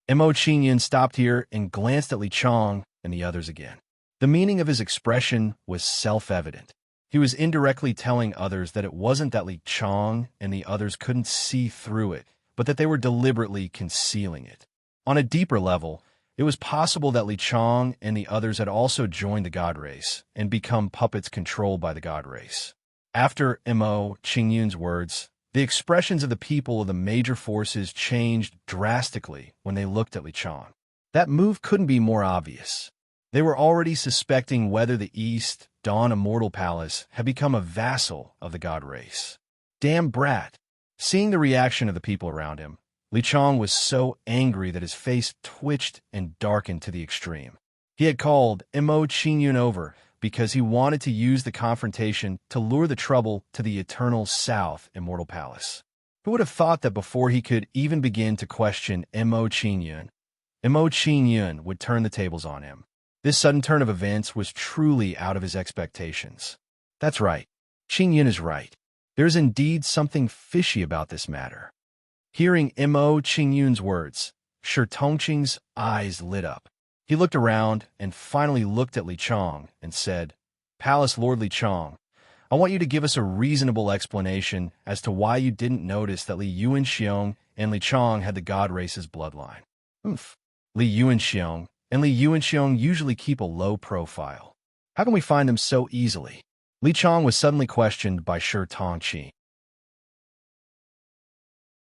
Qingyun stopped here and glanced at Li Chang and the others again. The meaning of his expression was self-evident. He was indirectly telling others that it wasn't that Li Chang and the others couldn't see through it, but that they were deliberately concealing it. On a deeper level, it was possible that Li Chang and the others had also joined the god race and become puppets controlled by the god race. After Qingyun's words, the expressions of the people of the major forces changed drastically when they looked at Li Chang. That move couldn't be more obvious. They were already suspecting whether the East Dawn Immortal Palace had become a vassal of the god race. Damn brat! Seeing the reaction of the people around him, Li Chang was so angry that his face twitched and darkened to the extreme. He had called Qingyun over because he wanted to use the confrontation to lure the trouble to the Eternal South Immortal Palace. Who would have thought that before he could even begin to question Qingyun would turn the tables on him? This sudden turn of events was truly out of his expectations. That's right. Qingyun is right. There's indeed something fishy about this matter. Hearing Qingyun's words, Shi Tongqing's eyes lit up. He looked around and finally looked at Li Chang and said, Palace Lord Li Chang, I want you to give us a reasonable explanation as to why you didn't notice that Li Yuanxiong and Li Chang had the god race's bloodline. Li Yuanxiong and Li Yuanxiong usually keep a low profile. How can we find them so easily? Li Chang was suddenly questioned by Shi Tongqing.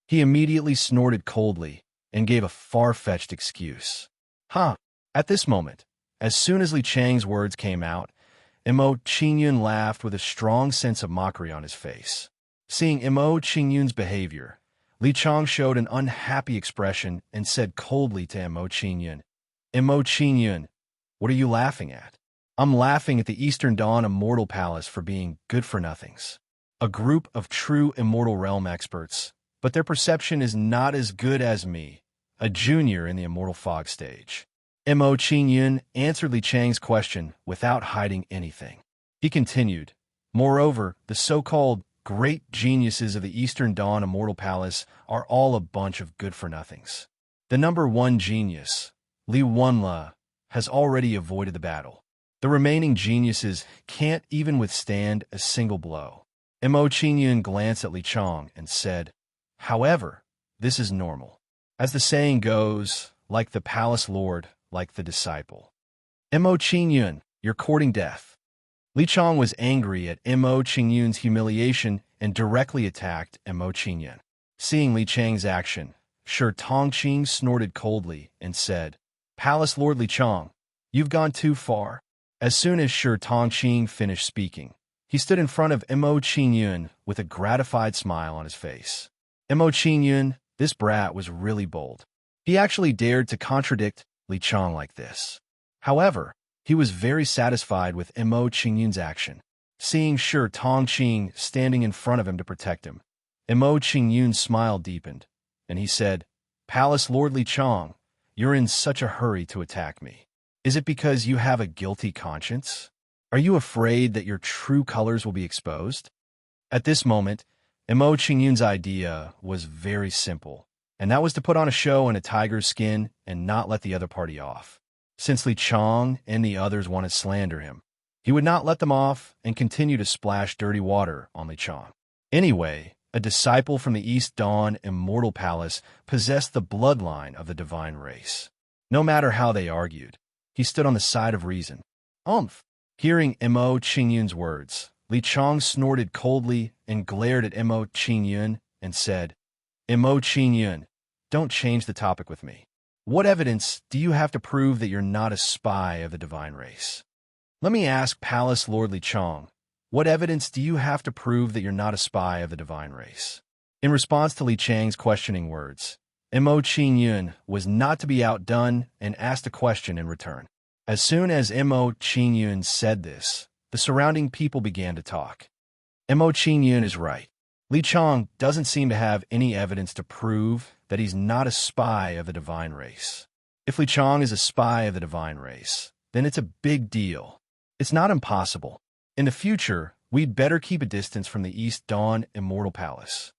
He immediately snorted coldly and gave a far-fetched excuse. At this moment, as soon as Li Chang's words came out, Qingyun laughed with a strong sense of mockery on his face. Seeing Qingyun's behavior, Li Chang showed an unhappy expression and said coldly to Qingyun, Qingyun, what are you laughing at? I'm laughing at the Eastern Dawn Immortal Palace for being good-for-nothings. A group of true Immortal Realm experts, but their perception is not as good as me, a junior in the Immortal Fog stage. Mo Qingyun answered Li Chang's question without hiding anything. He continued, moreover, the so-called great geniuses of the Eastern Dawn Immortal Palace are all a bunch of good-for-nothings. The number one genius, Li Wenle, has already avoided the battle. The remaining geniuses can't even withstand a single blow. Mo Qingyun glanced at Li Chang and said, however, this is normal. As the saying goes, like the palace lord, like the disciple. Mo Qingyun, you're courting death. Li Chang was angry at Mo Qingyun's humiliation and directly attacked Mo Qingyun. Seeing Li Chang's action, Shi Tongqing snorted coldly and said, Palace Lord Li Chang, you've gone too far. As soon as Shi Tongqing finished speaking, he stood in front of Mo Qingyun with a gratified smile on his face. Mo Qingyun, this brat was really bold. He actually dared to contradict Li Chang like this. However, he was very satisfied with Mo Qingyun's action. Seeing Shi Tongqing standing in front of him to protect him, Mo Qingyun's smile deepened, and he said, Palace Lord Li Chang, you're in such a hurry to attack me. Is it because you have a guilty conscience? Are you afraid that your true colors will be exposed? At this moment, Mo Qingyun's idea was very simple, and that was to put on a show in a tiger's skin and not let the other party off. Since Li Chang and the others wanted to slander him, he would not let them off and continue to splash dirty water on Li Chang. Anyway, a disciple from the East Dawn Immortal Palace possessed the bloodline of the divine race. No matter how they argued, he stood on the side of reason. Hearing Mo Qingyun's words, Li Chang snorted coldly and glared at Mo Qingyun and said, Mo Qingyun, don't change the topic with me. What evidence do you have to prove that you're not a spy of the divine race? Let me ask Palace Lord Li Chang, what evidence do you have to prove that you're not a spy of the divine race? In response to Li Chang's questioning words, Mo Qingyun was not to be outdone and asked a question in return. As soon as Mo Qingyun said this, the surrounding people began to talk. Mo Qingyun is right. Li Chang doesn't seem to have any evidence to prove that he's not a spy of the divine race. If Li Chang is a spy of the divine race, then it's a big deal. It's not impossible. In the future, we'd better keep a distance from the East Dawn Immortal Palace.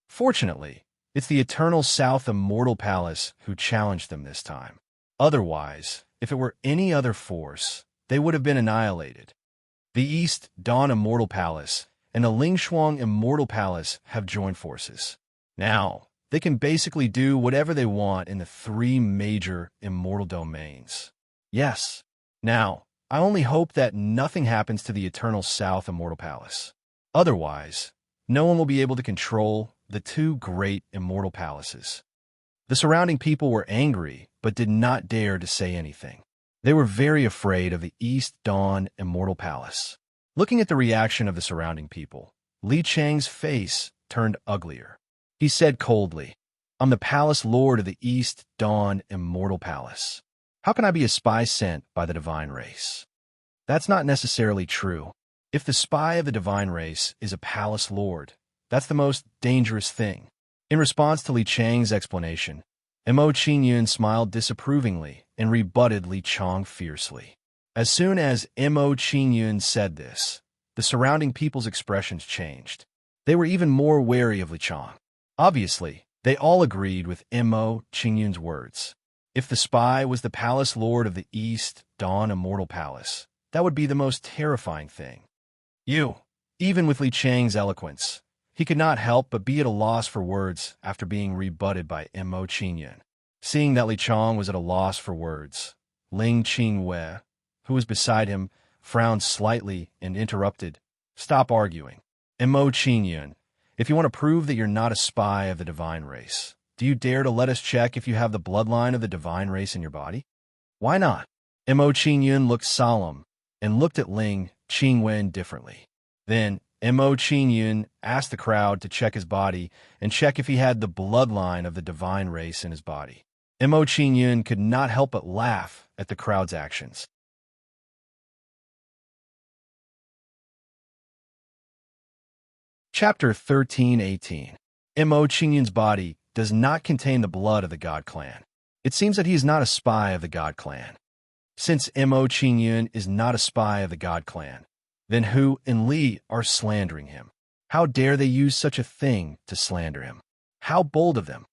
Fortunately, it's the Eternal South Immortal Palace who challenged them this time. Otherwise, if it were any other force, they would have been annihilated. The East Dawn Immortal Palace and the Lingshuang Immortal Palace have joined forces. Now, they can basically do whatever they want in the three major immortal domains. Yes. Now, I only hope that nothing happens to the Eternal South Immortal Palace. Otherwise, no one will be able to control the two great immortal palaces. The surrounding people were angry, but did not dare to say anything. They were very afraid of the East Dawn Immortal Palace. Looking at the reaction of the surrounding people, Li Chang's face turned uglier. He said coldly, I'm the Palace Lord of the East Dawn Immortal Palace. How can I be a spy sent by the divine race? That's not necessarily true. If the spy of the divine race is a Palace Lord, that's the most dangerous thing. In response to Li Chang's explanation, Mo Qingyun smiled disapprovingly and rebutted Li Chang fiercely. As soon as Mo Qingyun said this, the surrounding people's expressions changed. They were even more wary of Li Chang. Obviously, they all agreed with Mo Qingyun's words. If the spy was the Palace Lord of the East Dawn Immortal Palace, that would be the most terrifying thing. Even with Li Chang's eloquence, he could not help but be at a loss for words after being rebutted by Mo Qingyun. Seeing that Li Chang was at a loss for words, Ling Qingwei, who was beside him, frowned slightly and interrupted, Stop arguing. Mo Qingyun, if you want to prove that you're not a spy of the divine race, do you dare to let us check if you have the bloodline of the divine race in your body? Why not? Mo Qingyun looked solemn and looked at Ling Qingwei differently. Then, Mo Qingyun asked the crowd to check his body and check if he had the bloodline of the divine race in his body. Mo Qingyun could not help but laugh at the crowd's actions. Chapter 13:18. Mo Qingyun's body does not contain the blood of the God clan. It seems that he is not a spy of the God clan. Since Mo Qingyun is not a spy of the God clan, then Hu and Li are slandering him. How dare they use such a thing to slander him? How bold of them!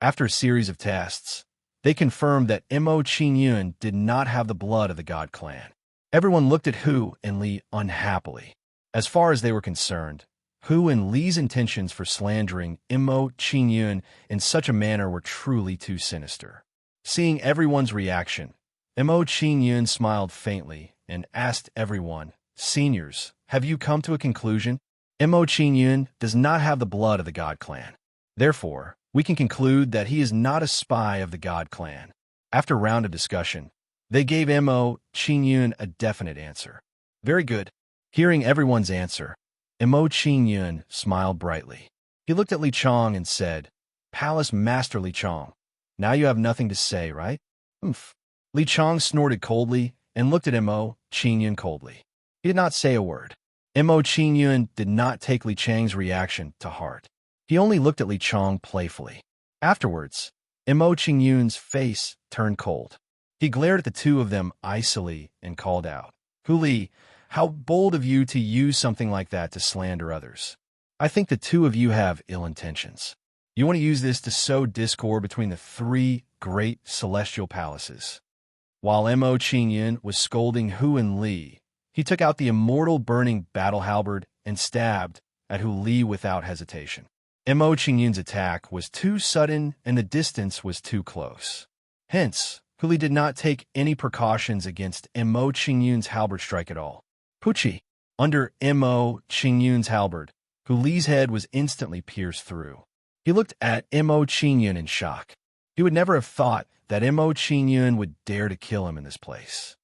After a series of tests, they confirmed that Mo Qingyun did not have the blood of the God clan. Everyone looked at Hu and Li unhappily. As far as they were concerned, Hu and Li's intentions for slandering Mo Qingyun in such a manner were truly too sinister. Seeing everyone's reaction, Mo Qingyun smiled faintly and asked everyone, "Seniors, have you come to a conclusion? Mo Qingyun does not have the blood of the God clan. Therefore, we can conclude that he is not a spy of the God clan." After a round of discussion, they gave Mo Qingyun a definite answer. Very good. Hearing everyone's answer, Mo Qingyun smiled brightly. He looked at Li Chong and said, "Palace Master Li Chong, now you have nothing to say, right?" "Oomph." Li Chong snorted coldly and looked at Mo Qingyun coldly. He did not say a word. Mo Qingyun did not take Li Chang's reaction to heart. He only looked at Li Chong playfully. Afterwards, Mo Qingyun's face turned cold. He glared at the two of them icily and called out, "Hu Li, how bold of you to use something like that to slander others. I think the two of you have ill intentions. You want to use this to sow discord between the three great celestial palaces." While Mo Qingyun was scolding Hu and Li, he took out the immortal burning battle halberd and stabbed at Hu Li without hesitation. Mo Qingyun's attack was too sudden and the distance was too close. Hence, Hu Li did not take any precautions against Mo Qingyun's halberd strike at all. Puchi! Under Mo Qingyun's halberd, Hu Li's head was instantly pierced through. He looked at Mo Qingyun in shock. He would never have thought that Mo Qingyun would dare to kill him in this place.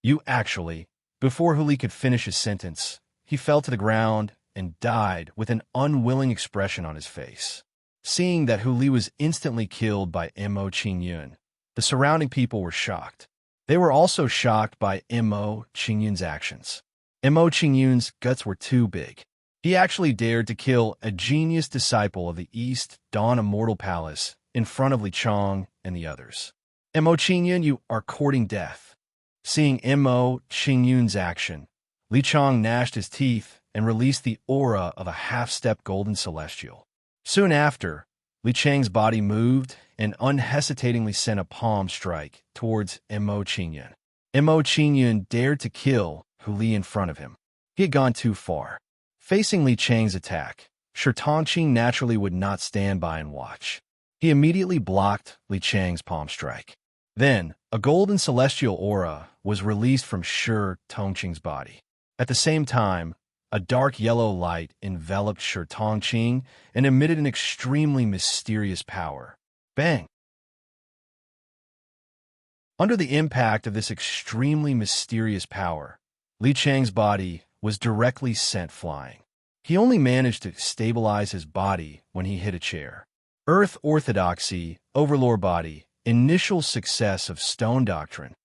Before Hu Li could finish his sentence, he fell to the ground and died with an unwilling expression on his face. Seeing that Hu Li was instantly killed by Mo Qingyun, the surrounding people were shocked. They were also shocked by Mo Qingyun's actions. Mo Qingyun's guts were too big. He actually dared to kill a genius disciple of the East Dawn Immortal Palace in front of Li Chong and the others. Mo Qingyun, you are courting death. Seeing Mo Qingyun's action, Li Chong gnashed his teeth and released the aura of a half-step golden celestial. Soon after, Li Chang's body moved and unhesitatingly sent a palm strike towards Mo Qingyun. Mo Qingyun dared to kill Hu Li in front of him. He had gone too far. Facing Li Chang's attack, Shi Tongqing naturally would not stand by and watch. He immediately blocked Li Chang's palm strike. Then, a golden celestial aura was released from Shi Tongqing's body. At the same time, a dark yellow light enveloped Shi Tongqing and emitted an extremely mysterious power. Bang! Under the impact of this extremely mysterious power, Li Chang's body was directly sent flying. He only managed to stabilize his body when he hit a chair. Earth Orthodoxy, Overlord Body, Initial Success of Stone Doctrine.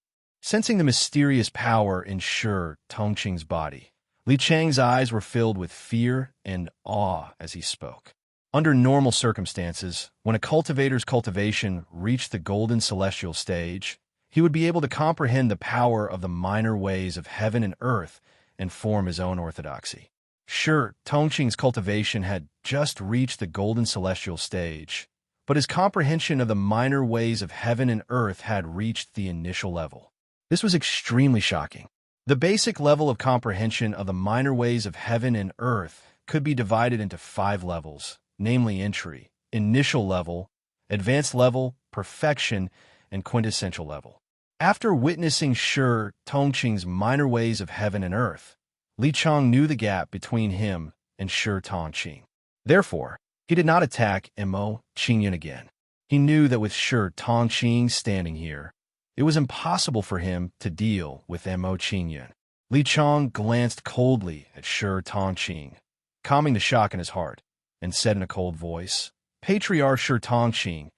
Sensing the mysterious power in Shi Tongqing's body, Li Chang's eyes were filled with fear and awe as he spoke. Under normal circumstances, when a cultivator's cultivation reached the golden celestial stage, he would be able to comprehend the power of the minor ways of heaven and earth and form his own orthodoxy. Sure, Tongqing's cultivation had just reached the golden celestial stage, but his comprehension of the minor ways of heaven and earth had reached the initial level. This was extremely shocking. The basic level of comprehension of the minor ways of heaven and earth could be divided into 5 levels, namely entry, initial level, advanced level, perfection, and quintessential level. After witnessing Shi Tongqing's minor ways of heaven and earth, Li Chong knew the gap between him and Shi Tongqing. Therefore, he did not attack Mo Qingyun again. He knew that with Shi Tongqing standing here, it was impossible for him to deal with Mo Qingyun. Li Chong glanced coldly at Shi Tongqing, calming the shock in his heart, and said in a cold voice, "Patriarch Shi Tongqing,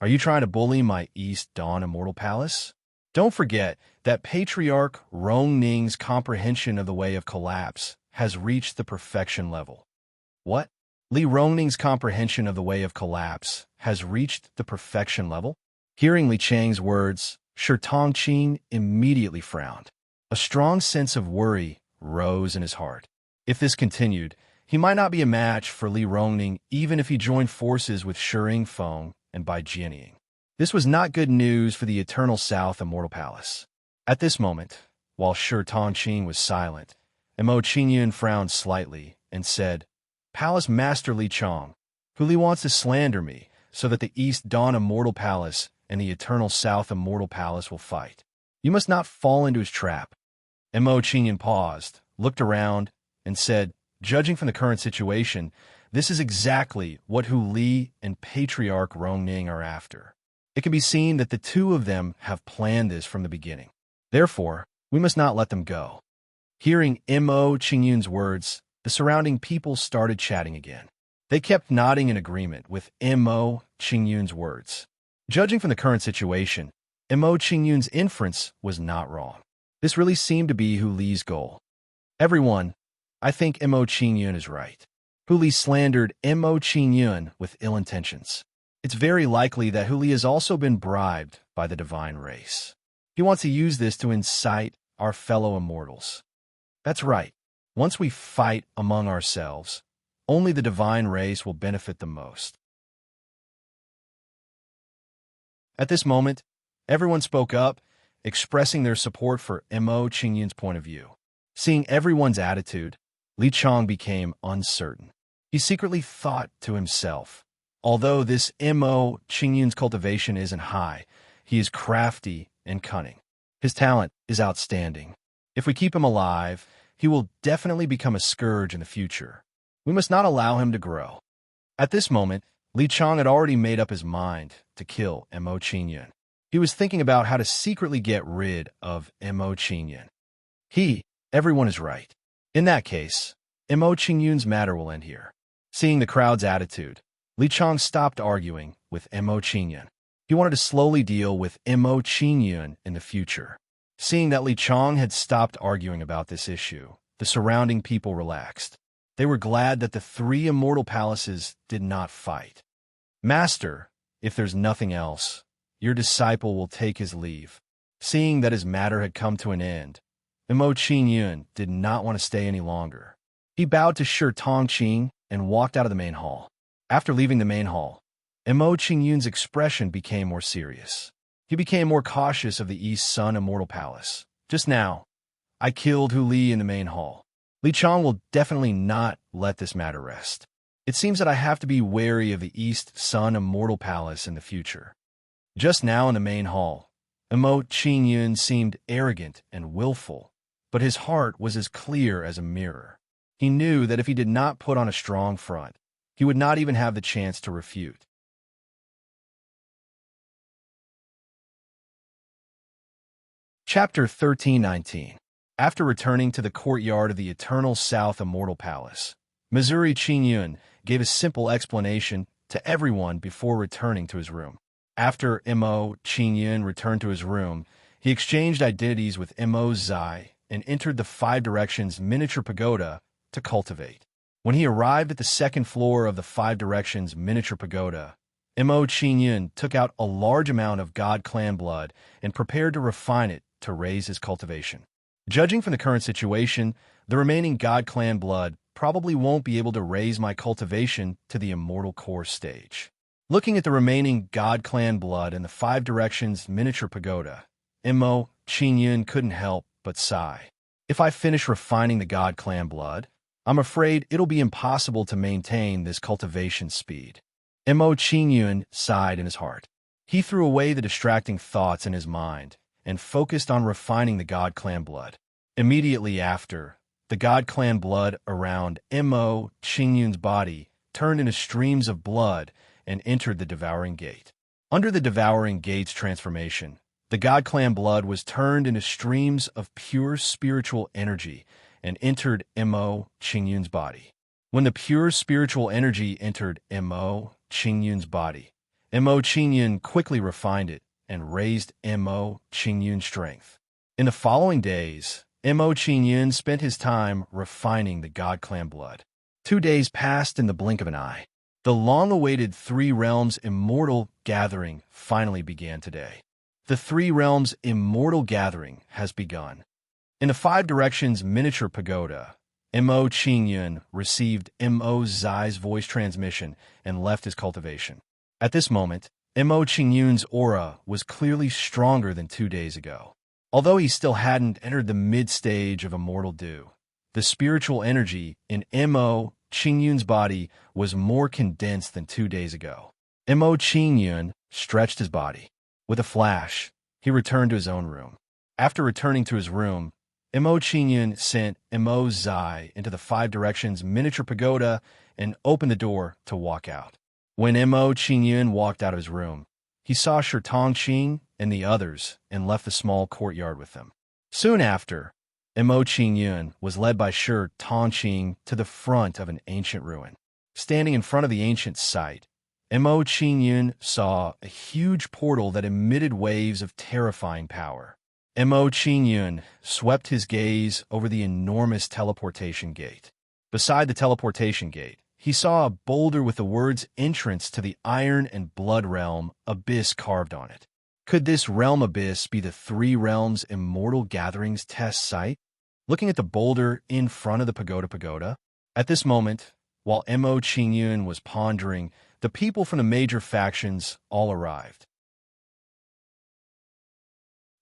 are you trying to bully my East Dawn Immortal Palace? Don't forget that Patriarch Rong Ning's comprehension of the way of collapse has reached the perfection level. What? Li Rongning's comprehension of the way of collapse has reached the perfection level? Hearing Li Chang's words, Shi Tongqing immediately frowned. A strong sense of worry rose in his heart. If this continued, he might not be a match for Li Rongning even if he joined forces with Shi Yingfeng and Bai Jianying. This was not good news for the Eternal South Immortal Palace. At this moment, while Shi Tongqing was silent, Mo Qingyun frowned slightly and said, Palace Master Li Chong, who Li wants to slander me so that the East Dawn Immortal Palace and the Eternal South Immortal Palace will fight. You must not fall into his trap. Mo Qingyun paused, looked around, and said, judging from the current situation, this is exactly what Hu Li and Patriarch Rongning are after. It can be seen that the two of them have planned this from the beginning. Therefore, we must not let them go. Hearing Mo Qingyun's words, the surrounding people started chatting again. They kept nodding in agreement with Mo Qingyun's words. Judging from the current situation, Mo Qingyun's inference was not wrong. This really seemed to be Hu Li's goal. Everyone, I think Mo Qingyun is right. Hu Li slandered Mo Qingyun with ill intentions. It's very likely that Hu Li has also been bribed by the divine race. He wants to use this to incite our fellow immortals. That's right. Once we fight among ourselves, only the divine race will benefit the most. At this moment, everyone spoke up, expressing their support for Mo Qingyun's point of view. Seeing everyone's attitude, Li Chong became uncertain. He secretly thought to himself, although this Mo Qingyun's cultivation isn't high, he is crafty and cunning. His talent is outstanding. If we keep him alive, he will definitely become a scourge in the future. We must not allow him to grow. At this moment, Li Chong had already made up his mind to kill Mo Qingyun. He was thinking about how to secretly get rid of Mo Qingyun. Everyone is right. In that case, Mo Qingyun's matter will end here. Seeing the crowd's attitude, Li Chong stopped arguing with Mo Qingyun. He wanted to slowly deal with Mo Qingyun in the future. Seeing that Li Chong had stopped arguing about this issue, the surrounding people relaxed. They were glad that the three immortal palaces did not fight. Master, if there's nothing else, your disciple will take his leave. Seeing that his matter had come to an end, Mo Qingyun did not want to stay any longer. He bowed to Shi Tongqing and walked out of the main hall. After leaving the main hall, Mo Qingyun's expression became more serious. He became more cautious of the East Sun Immortal Palace. Just now, I killed Hu Li in the main hall. Li Chong will definitely not let this matter rest. It seems that I have to be wary of the East Sun Immortal Palace in the future. Just now in the main hall, Mo Qingyun seemed arrogant and willful, but his heart was as clear as a mirror. He knew that if he did not put on a strong front, he would not even have the chance to refute. Chapter 1319. After returning to the courtyard of the Eternal South Immortal Palace, Missouri Qingyun gave a simple explanation to everyone before returning to his room. After Mo Qingyun returned to his room, he exchanged identities with Mo Zai and entered the Five Directions miniature pagoda to cultivate. When he arrived at the second floor of the Five Directions miniature pagoda, Mo Qingyun took out a large amount of God Clan blood and prepared to refine it to raise his cultivation. Judging from the current situation, the remaining God Clan blood probably won't be able to raise my cultivation to the Immortal Core stage. Looking at the remaining God Clan blood in the Five Directions miniature pagoda, Mo Qingyun couldn't help but sigh. If I finish refining the God Clan blood, I'm afraid it'll be impossible to maintain this cultivation speed. Mo Qingyun sighed in his heart. He threw away the distracting thoughts in his mind and focused on refining the God Clan blood. Immediately after, the God Clan blood around Mo Qingyun's body turned into streams of blood and entered the Devouring Gate. Under the Devouring Gate's transformation, the God Clan blood was turned into streams of pure spiritual energy and entered Mo Qingyun's body. When the pure spiritual energy entered Mo Qingyun's body, Mo Qingyun quickly refined it and raised Mo Qingyun's strength. In the following days, Mo Qingyun spent his time refining the God Clan blood. 2 days passed in the blink of an eye. The long-awaited Three Realms Immortal Gathering finally began today. The Three Realms Immortal Gathering has begun. In the Five Directions Miniature Pagoda, Mo Qingyun received Mo Zai's voice transmission and left his cultivation. At this moment, Mo Qingyun's aura was clearly stronger than 2 days ago. Although he still hadn't entered the mid-stage of Immortal Dew, the spiritual energy in Mo Qingyun's body was more condensed than 2 days ago. Mo Qingyun stretched his body. With a flash, he returned to his own room. After returning to his room, Mo Qingyun sent Mo Zai into the Five Directions Miniature Pagoda and opened the door to walk out. When Mo Qingyun walked out of his room, he saw Shi Tongqing and the others and left the small courtyard with them. Soon after, Mo Qingyun was led by Shi Tongqing to the front of an ancient ruin. Standing in front of the ancient site, Mo Qingyun saw a huge portal that emitted waves of terrifying power. Mo Qingyun swept his gaze over the enormous teleportation gate. Beside the teleportation gate, he saw a boulder with the words "Entrance to the Iron and Blood Realm Abyss" carved on it. Could this realm abyss be the Three Realms Immortal Gatherings test site? Looking at the boulder in front of the pagoda, at this moment, while Mo Qingyun was pondering, the people from the major factions all arrived.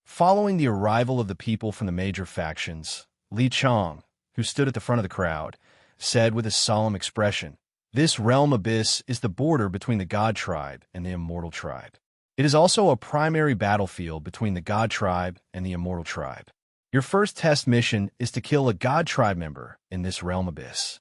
Following the arrival of the people from the major factions, Li Chang, who stood at the front of the crowd, said with a solemn expression, "This realm abyss is the border between the God Tribe and the Immortal Tribe. It is also a primary battlefield between the God Tribe and the Immortal Tribe. Your first test mission is to kill a God Tribe member in this realm abyss."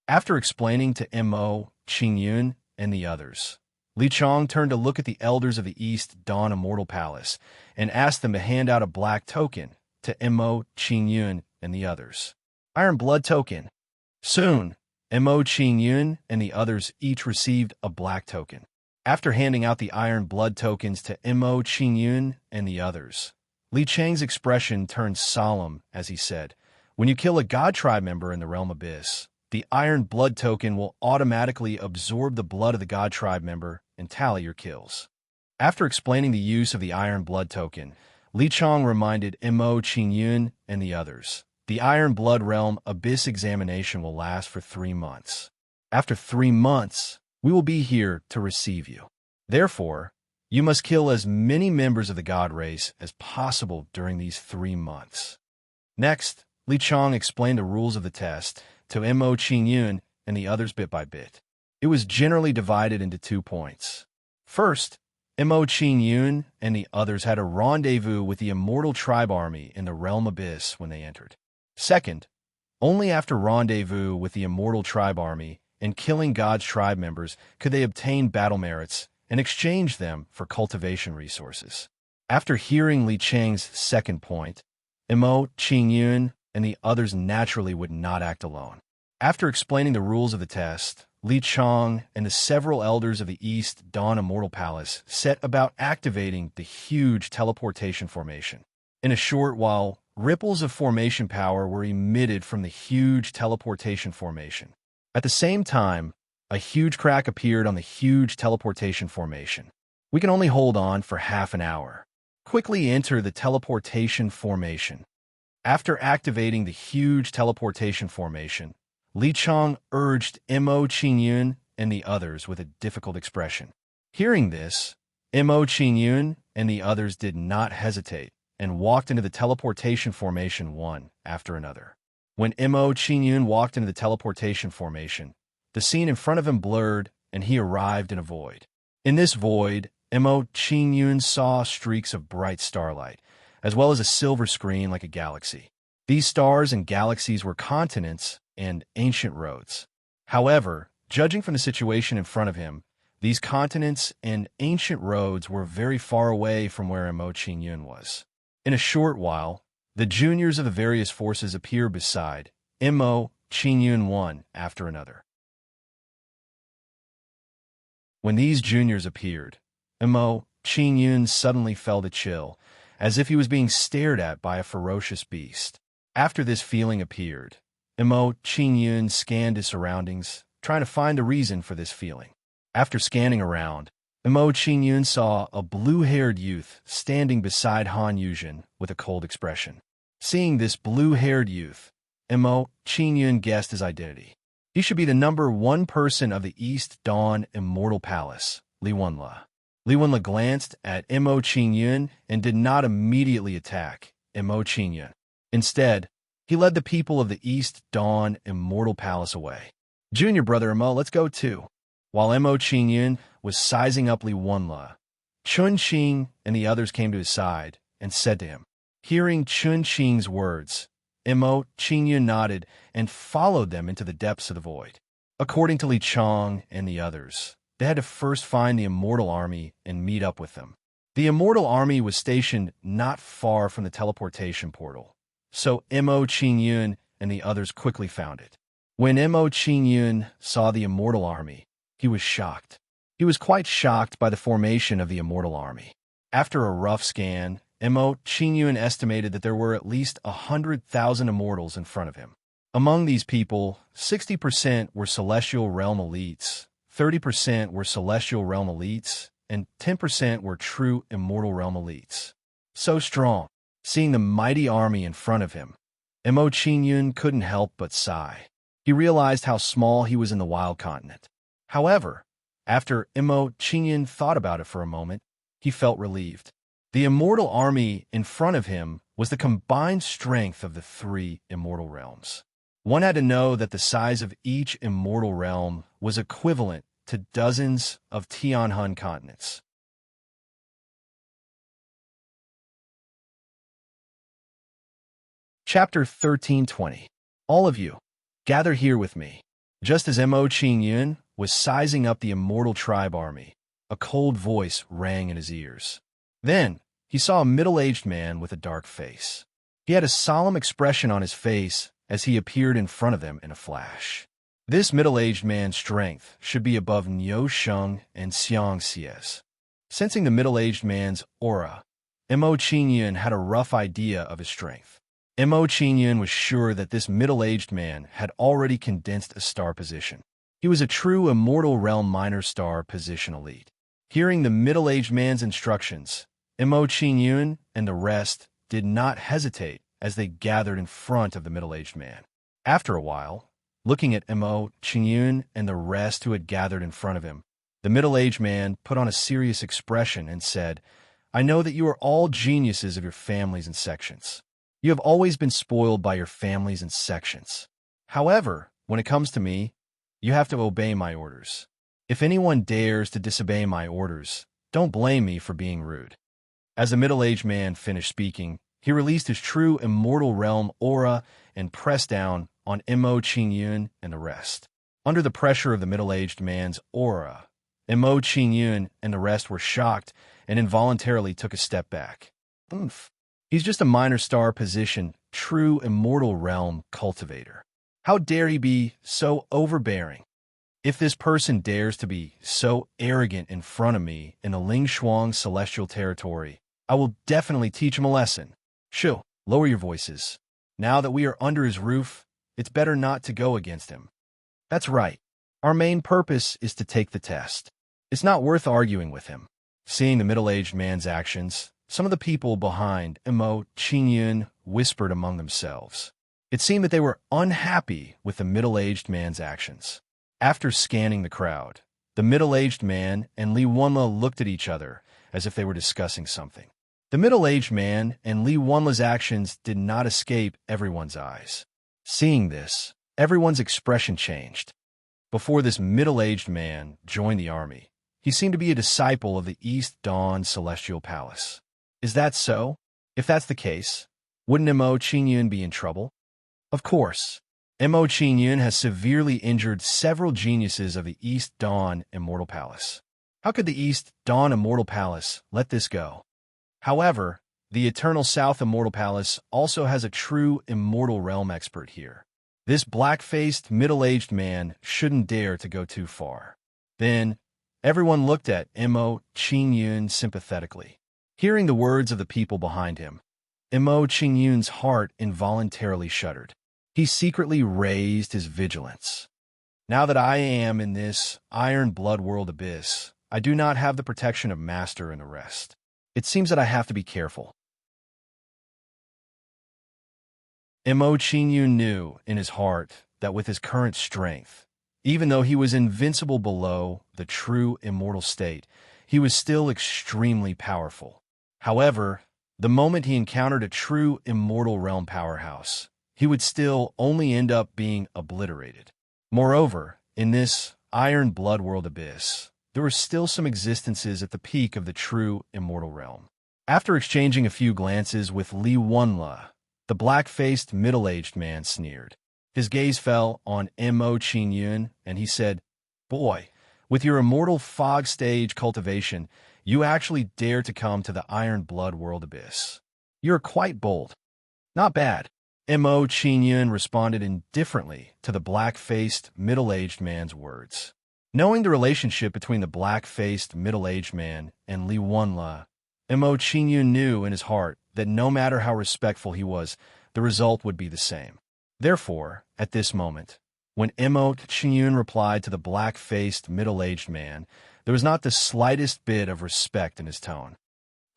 After explaining to Mo Qingyun and the others, Li Chang turned to look at the elders of the East Dawn Immortal Palace and asked them to hand out a black token to Mo Qingyun and the others. Iron Blood Token. Soon, Mo Qingyun and the others each received a black token. After handing out the Iron Blood tokens to Mo Qingyun and the others, Li Chang's expression turned solemn as he said, "When you kill a God Tribe member in the Realm Abyss, the Iron Blood token will automatically absorb the blood of the God Tribe member and tally your kills." After explaining the use of the Iron Blood token, Li Chang reminded Mo Qingyun and the others, "The Iron Blood Realm Abyss examination will last for 3 months. After 3 months, we will be here to receive you. Therefore, you must kill as many members of the God race as possible during these 3 months." Next, Li Chang explained the rules of the test to Mo Qingyun and the others bit by bit. It was generally divided into 2 points. First, Mo Qingyun and the others had a rendezvous with the Immortal Tribe army in the Realm Abyss when they entered. Second, only after rendezvous with the Immortal Tribe army and killing God's tribe members could they obtain battle merits and exchange them for cultivation resources. After hearing Li Chang's second point, Mo Qingyun and the others naturally would not act alone. After explaining the rules of the test, Li Chang and the several elders of the East Dawn Immortal Palace set about activating the huge teleportation formation. In a short while, ripples of formation power were emitted from the huge teleportation formation. At the same time, a huge crack appeared on the huge teleportation formation. "We can only hold on for half an hour. Quickly enter the teleportation formation." After activating the huge teleportation formation, Li Chang urged Mo Qingyun and the others with a difficult expression. Hearing this, Mo Qingyun and the others did not hesitate and walked into the teleportation formation one after another. When Mo Qingyun walked into the teleportation formation, the scene in front of him blurred and he arrived in a void. In this void, Mo Qingyun saw streaks of bright starlight, as well as a silver screen like a galaxy. These stars and galaxies were continents and ancient roads. However, judging from the situation in front of him, these continents and ancient roads were very far away from where Mo Qingyun was. In a short while, the juniors of the various forces appeared beside Mo Qingyun one after another. When these juniors appeared, Mo Qingyun suddenly felt a chill, as if he was being stared at by a ferocious beast. After this feeling appeared, Mo Qingyun scanned his surroundings, trying to find a reason for this feeling. After scanning around, Mo Qingyun saw a blue-haired youth standing beside Han Yuzhen with a cold expression. Seeing this blue-haired youth, Mo Qingyun guessed his identity. He should be the #1 person of the East Dawn Immortal Palace, Li Wenle. Li Wenle glanced at Mo Qingyun and did not immediately attack Mo Qingyun. Instead, he led the people of the East Dawn Immortal Palace away. Junior brother Mo, let's go too. While Mo Qingyun was sizing up Li Wenle, Chun Qing and the others came to his side and said to him. Hearing Chun Qing's words, Mo Qingyun nodded and followed them into the depths of the void. According to Li Chong and the others, they had to first find the Immortal Army and meet up with them. The Immortal Army was stationed not far from the teleportation portal, so Mo Qingyun and the others quickly found it. When Mo Qingyun saw the Immortal Army, he was shocked. He was quite shocked by the formation of the Immortal Army. After a rough scan, Mo Qingyun estimated that there were at least 100,000 immortals in front of him. Among these people, 60% were Celestial Realm elites, 30% were Celestial Realm elites, and 10% were true Immortal Realm elites. So strong. Seeing the mighty army in front of him, Mo Qingyun couldn't help but sigh. He realized how small he was in the Wild Continent. However, after Mo Qingyun thought about it for a moment, he felt relieved. The Immortal Army in front of him was the combined strength of the 3 Immortal Realms. One had to know that the size of each Immortal Realm was equivalent to dozens of Tianhun continents. Chapter 1320. All of you, gather here with me. Just as Mo Qingyun was sizing up the Immortal Tribe Army, a cold voice rang in his ears. Then, he saw a middle-aged man with a dark face. He had a solemn expression on his face as he appeared in front of them in a flash. This middle-aged man's strength should be above Niu Sheng and Xiang Xie's. Sensing the middle-aged man's aura, Mo Qingyun had a rough idea of his strength. Mo Qingyun was sure that this middle-aged man had already condensed a star position. He was a true Immortal Realm minor star position elite. Hearing the middle-aged man's instructions, Mo Qingyun and the rest did not hesitate as they gathered in front of the middle-aged man. After a while, looking at Mo Qingyun and the rest who had gathered in front of him, the middle-aged man put on a serious expression and said, I know that you are all geniuses of your families and sections. You have always been spoiled by your families and sections. However, when it comes to me, you have to obey my orders. If anyone dares to disobey my orders, don't blame me for being rude. As the middle-aged man finished speaking, he released his true Immortal Realm aura and pressed down on Mo Qingyun and the rest. Under the pressure of the middle-aged man's aura, Mo Qingyun and the rest were shocked and involuntarily took a step back. Oomph. He's just a minor star position, true Immortal Realm cultivator. How dare he be so overbearing? If this person dares to be so arrogant in front of me in the Ling Shuang celestial territory, I will definitely teach him a lesson. Shoo, lower your voices. Now that we are under his roof, it's better not to go against him. That's right. Our main purpose is to take the test. It's not worth arguing with him. Seeing the middle-aged man's actions, some of the people behind Mo Qingyun whispered among themselves. It seemed that they were unhappy with the middle-aged man's actions. After scanning the crowd, the middle-aged man and Li Wenle looked at each other as if they were discussing something. The middle-aged man and Li Wenle's actions did not escape everyone's eyes. Seeing this, everyone's expression changed. Before this middle-aged man joined the army, he seemed to be a disciple of the East Dawn Celestial Palace. Is that so? If that's the case, wouldn't Mo Qingyun be in trouble? Of course. Mo Qingyun has severely injured several geniuses of the East Dawn Immortal Palace. How could the East Dawn Immortal Palace let this go? However, the Eternal South Immortal Palace also has a true Immortal Realm expert here. This black-faced, middle-aged man shouldn't dare to go too far. Then, everyone looked at Mo Qingyun sympathetically. Hearing the words of the people behind him, Mo Qingyun's heart involuntarily shuddered. he secretly raised his vigilance. Now that I am in this iron blood world abyss, I do not have the protection of Master and the rest. It seems that I have to be careful. Mo Qingyun knew in his heart that with his current strength, even though he was invincible below the true immortal state, he was still extremely powerful. However, the moment he encountered a true immortal realm powerhouse, he would still only end up being obliterated. Moreover, in this iron blood world abyss, there were still some existences at the peak of the true immortal realm. After exchanging a few glances with Li Wenle, the black-faced middle-aged man sneered. His gaze fell on Mo Qingyun, and he said, "Boy, with your immortal fog stage cultivation, you actually dare to come to the iron blood world abyss. You're quite bold." "Not bad." Mo Qingyun responded indifferently to the black-faced middle-aged man's words. Knowing the relationship between the black-faced middle-aged man and Li Wenle, Mo Qingyun knew in his heart that no matter how respectful he was, the result would be the same. Therefore, at this moment, when Mo Qingyun replied to the black-faced middle-aged man, there was not the slightest bit of respect in his tone.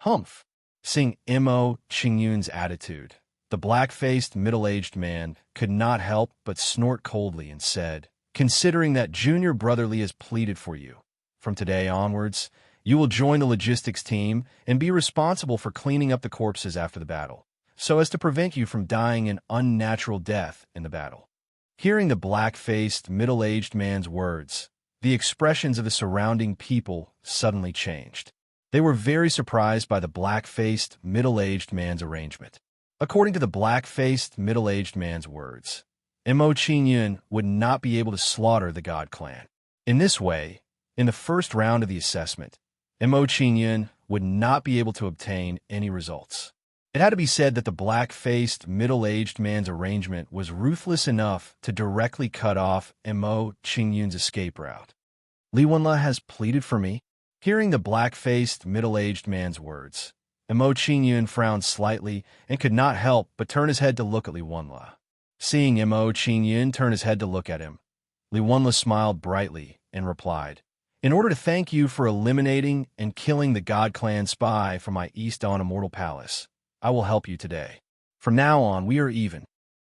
Humph! Seeing Mo Qingyun's attitude, the black-faced middle-aged man could not help but snort coldly and said, "Considering that Junior Brotherly has pleaded for you, from today onwards, you will join the logistics team and be responsible for cleaning up the corpses after the battle, so as to prevent you from dying an unnatural death in the battle." Hearing the black-faced, middle-aged man's words, the expressions of the surrounding people suddenly changed. They were very surprised by the black-faced, middle-aged man's arrangement. According to the black-faced, middle-aged man's words, Mo Qingyun would not be able to slaughter the God Clan. In this way, in the first round of the assessment, Mo Qingyun would not be able to obtain any results. It had to be said that the black-faced, middle-aged man's arrangement was ruthless enough to directly cut off Mo Qingyun's escape route. "Li Wenle has pleaded for me?" Hearing the black-faced, middle-aged man's words, Mo Qingyun frowned slightly and could not help but turn his head to look at Li Wenle. Seeing Mo Qingyun turn his head to look at him, Li Wenle smiled brightly and replied, "In order to thank you for eliminating and killing the God Clan spy from my East Dawn Immortal Palace, I will help you today. From now on, we are even."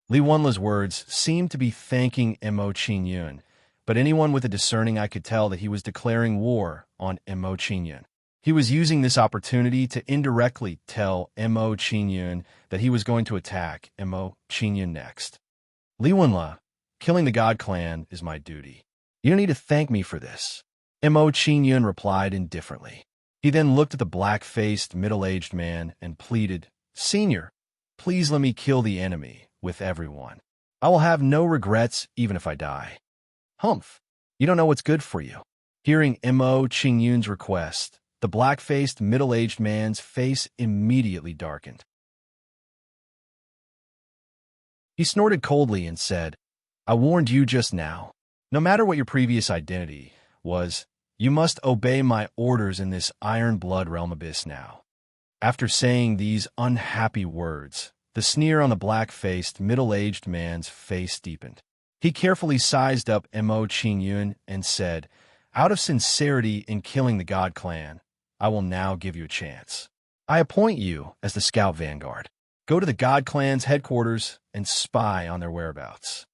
Li Wenle's words seemed to be thanking Mo Qingyun, but anyone with a discerning eye could tell that he was declaring war on Mo Qingyun. He was using this opportunity to indirectly tell Mo Qingyun that he was going to attack Mo Qingyun next. "Li Wenle, killing the God Clan is my duty. You don't need to thank me for this." Mo Qingyun replied indifferently. He then looked at the black-faced, middle-aged man and pleaded, "Senior, please let me kill the enemy with everyone. I will have no regrets even if I die." "Humph, you don't know what's good for you." Hearing Mo Qingyun's request, the black-faced, middle-aged man's face immediately darkened. He snorted coldly and said, "I warned you just now. No matter what your previous identity was, you must obey my orders in this iron blood realm abyss now." After saying these unhappy words, the sneer on the black-faced, middle-aged man's face deepened. He carefully sized up Mo Qingyun and said, "Out of sincerity in killing the God Clan, I will now give you a chance. I appoint you as the Scout Vanguard. Go to the God Clan's headquarters and spy on their whereabouts."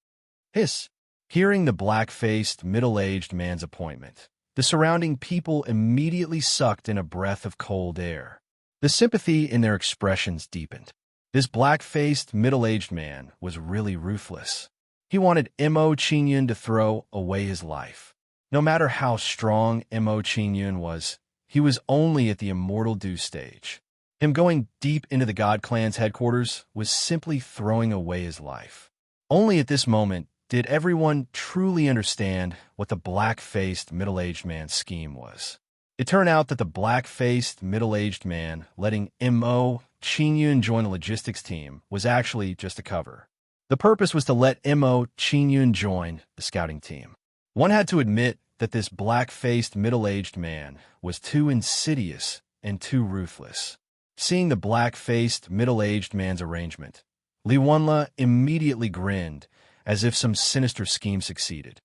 Hiss! Hearing the black-faced, middle-aged man's appointment, the surrounding people immediately sucked in a breath of cold air. The sympathy in their expressions deepened. This black-faced, middle-aged man was really ruthless. He wanted Mo Qingyun to throw away his life. No matter how strong Mo Qingyun was, he was only at the immortal dew stage. Him going deep into the God Clan's headquarters was simply throwing away his life. Only at this moment did everyone truly understand what the black-faced, middle-aged man's scheme was. It turned out that the black-faced, middle-aged man letting Mo Qingyun join the logistics team was actually just a cover. The purpose was to let Mo Qingyun join the scouting team. One had to admit that this black-faced, middle-aged man was too insidious and too ruthless. Seeing the black-faced, middle-aged man's arrangement, Li Wanla immediately grinned, as if some sinister scheme succeeded.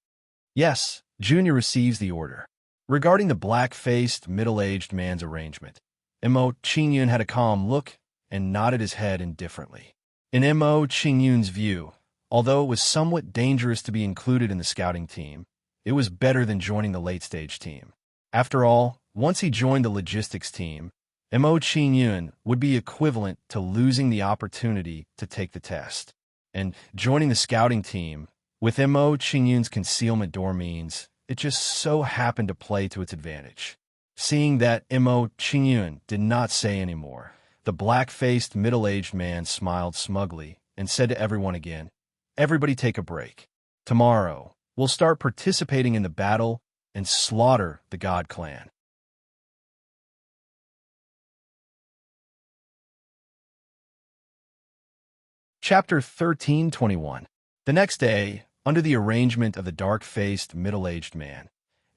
Yes, Junior receives the order. Regarding the black-faced, middle-aged man's arrangement, Mo Qingyun had a calm look and nodded his head indifferently. In Mo Qingyun's view, although it was somewhat dangerous to be included in the scouting team, it was better than joining the late-stage team. After all, once he joined the logistics team, Mo Qingyun would be equivalent to losing the opportunity to take the test. And joining the scouting team, with Mo Qingyun's concealment door means, it just so happened to play to its advantage. Seeing that Mo Qingyun did not say any more, the black-faced, middle-aged man smiled smugly and said to everyone again, "Everybody take a break. Tomorrow, we'll start participating in the battle and slaughter the God Clan." Chapter 13:21. The next day, under the arrangement of the dark-faced, middle-aged man,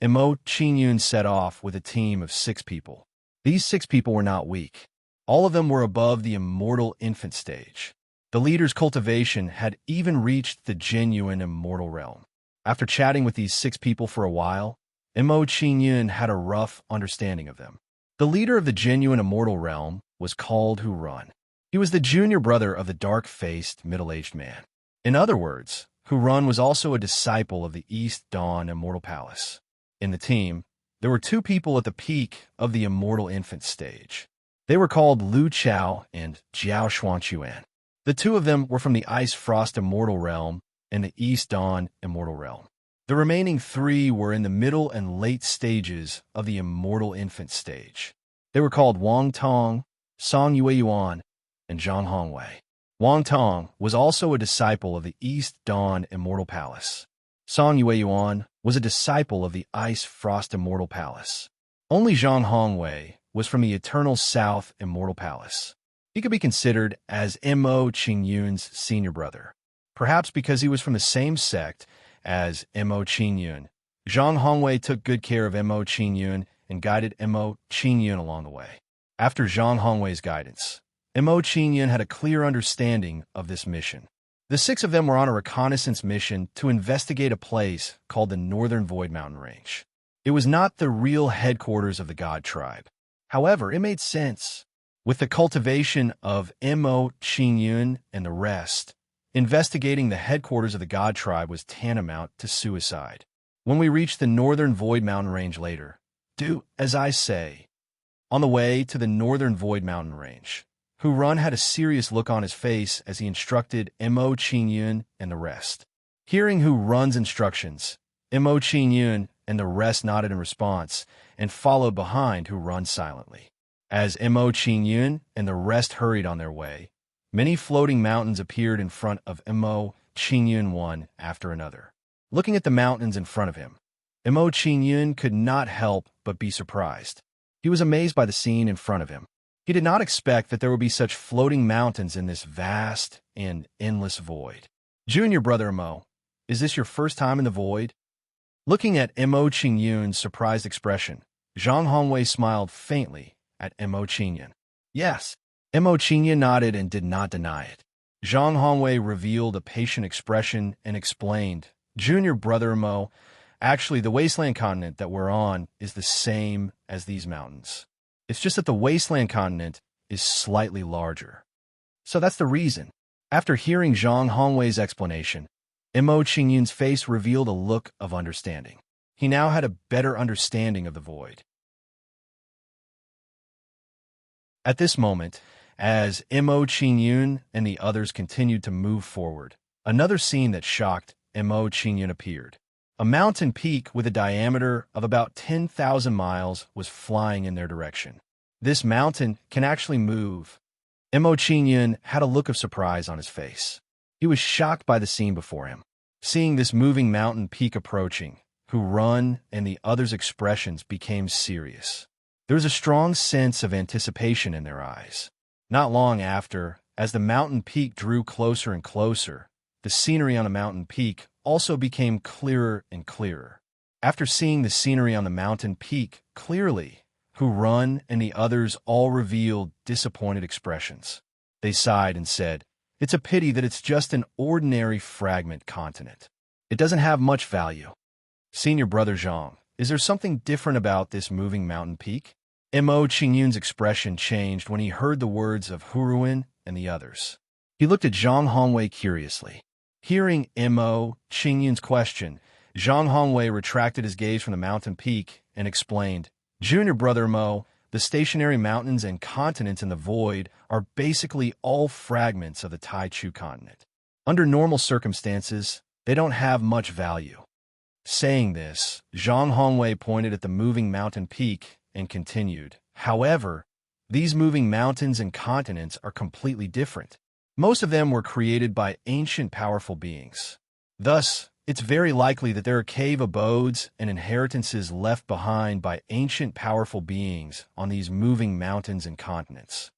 Mo Qingyun set off with a team of 6 people. These 6 people were not weak. All of them were above the immortal infant stage. The leader's cultivation had even reached the genuine immortal realm. After chatting with these 6 people for a while, Mo Qingyun had a rough understanding of them. The leader of the genuine immortal realm was called Hu Run. He was the junior brother of the dark-faced, middle-aged man. In other words, Hu Run was also a disciple of the East Dawn Immortal Palace. In the team, there were 2 people at the peak of the immortal infant stage. They were called Lu Chao and Jiao Xuanquan. The 2 of them were from the Ice Frost Immortal Realm and the East Dawn Immortal Realm. The remaining 3 were in the middle and late stages of the immortal infant stage. They were called Wang Tong, Song Yueyuan, and Zhang Hongwei. Wang Tong was also a disciple of the East Dawn Immortal Palace. Song Yueyuan was a disciple of the Ice Frost Immortal Palace. Only Zhang Hongwei was from the Eternal South Immortal Palace. He could be considered as Mo Qingyun's senior brother. Perhaps because he was from the same sect as Mo Qingyun, Zhang Hongwei took good care of Mo Qingyun and guided Mo Qingyun along the way. After Zhang Hongwei's guidance, Mo Qingyun had a clear understanding of this mission. The 6 of them were on a reconnaissance mission to investigate a place called the Northern Void Mountain Range. It was not the real headquarters of the God Tribe. However, it made sense. With the cultivation of Mo Qingyun and the rest, investigating the headquarters of the God Tribe was tantamount to suicide. When we reach the Northern Void Mountain Range later, do as I say. On the way to the Northern Void Mountain Range, Hu Run had a serious look on his face as he instructed Mo Qingyun and the rest. Hearing Hu Run's instructions, Mo Qingyun and the rest nodded in response and followed behind Hu Run silently. As Mo Qingyun and the rest hurried on their way, many floating mountains appeared in front of Mo Qingyun one after another. Looking at the mountains in front of him, Mo Qingyun could not help but be surprised. He was amazed by the scene in front of him. He did not expect that there would be such floating mountains in this vast and endless void. Junior brother Mo, is this your first time in the void? Looking at Mo Qingyun's surprised expression, Zhang Hongwei smiled faintly at Mo Qingyun. Yes. Mo Qingyun nodded and did not deny it. Zhang Hongwei revealed a patient expression and explained, Junior brother Mo, actually the wasteland continent that we're on is the same as these mountains. It's just that the wasteland continent is slightly larger. So that's the reason. After hearing Zhang Hongwei's explanation, Mo Qingyun's face revealed a look of understanding. He now had a better understanding of the void. At this moment, as Mo Qingyun and the others continued to move forward, another scene that shocked Mo Qingyun appeared. A mountain peak with a diameter of about 10,000 miles was flying in their direction. This mountain can actually move. Mo Qingyun had a look of surprise on his face. He was shocked by the scene before him. Seeing this moving mountain peak approaching, Hu Run and the others' expressions became serious. There was a strong sense of anticipation in their eyes. Not long after, as the mountain peak drew closer and closer, the scenery on the mountain peak also became clearer and clearer. After seeing the scenery on the mountain peak clearly, Hu Run and the others all revealed disappointed expressions. They sighed and said, It's a pity that it's just an ordinary fragment continent. It doesn't have much value. Senior brother Zhang, is there something different about this moving mountain peak? Mo Qingyun's expression changed when he heard the words of Huruan and the others. He looked at Zhang Hongwei curiously. Hearing Mo Qingyun's question, Zhang Hongwei retracted his gaze from the mountain peak and explained, Junior brother Mo, the stationary mountains and continents in the void are basically all fragments of the Taichu continent. Under normal circumstances, they don't have much value. Saying this, Zhang Hongwei pointed at the moving mountain peak and continued, however, these moving mountains and continents are completely different. Most of them were created by ancient powerful beings. Thus, it's very likely that there are cave abodes and inheritances left behind by ancient powerful beings on these moving mountains and continents.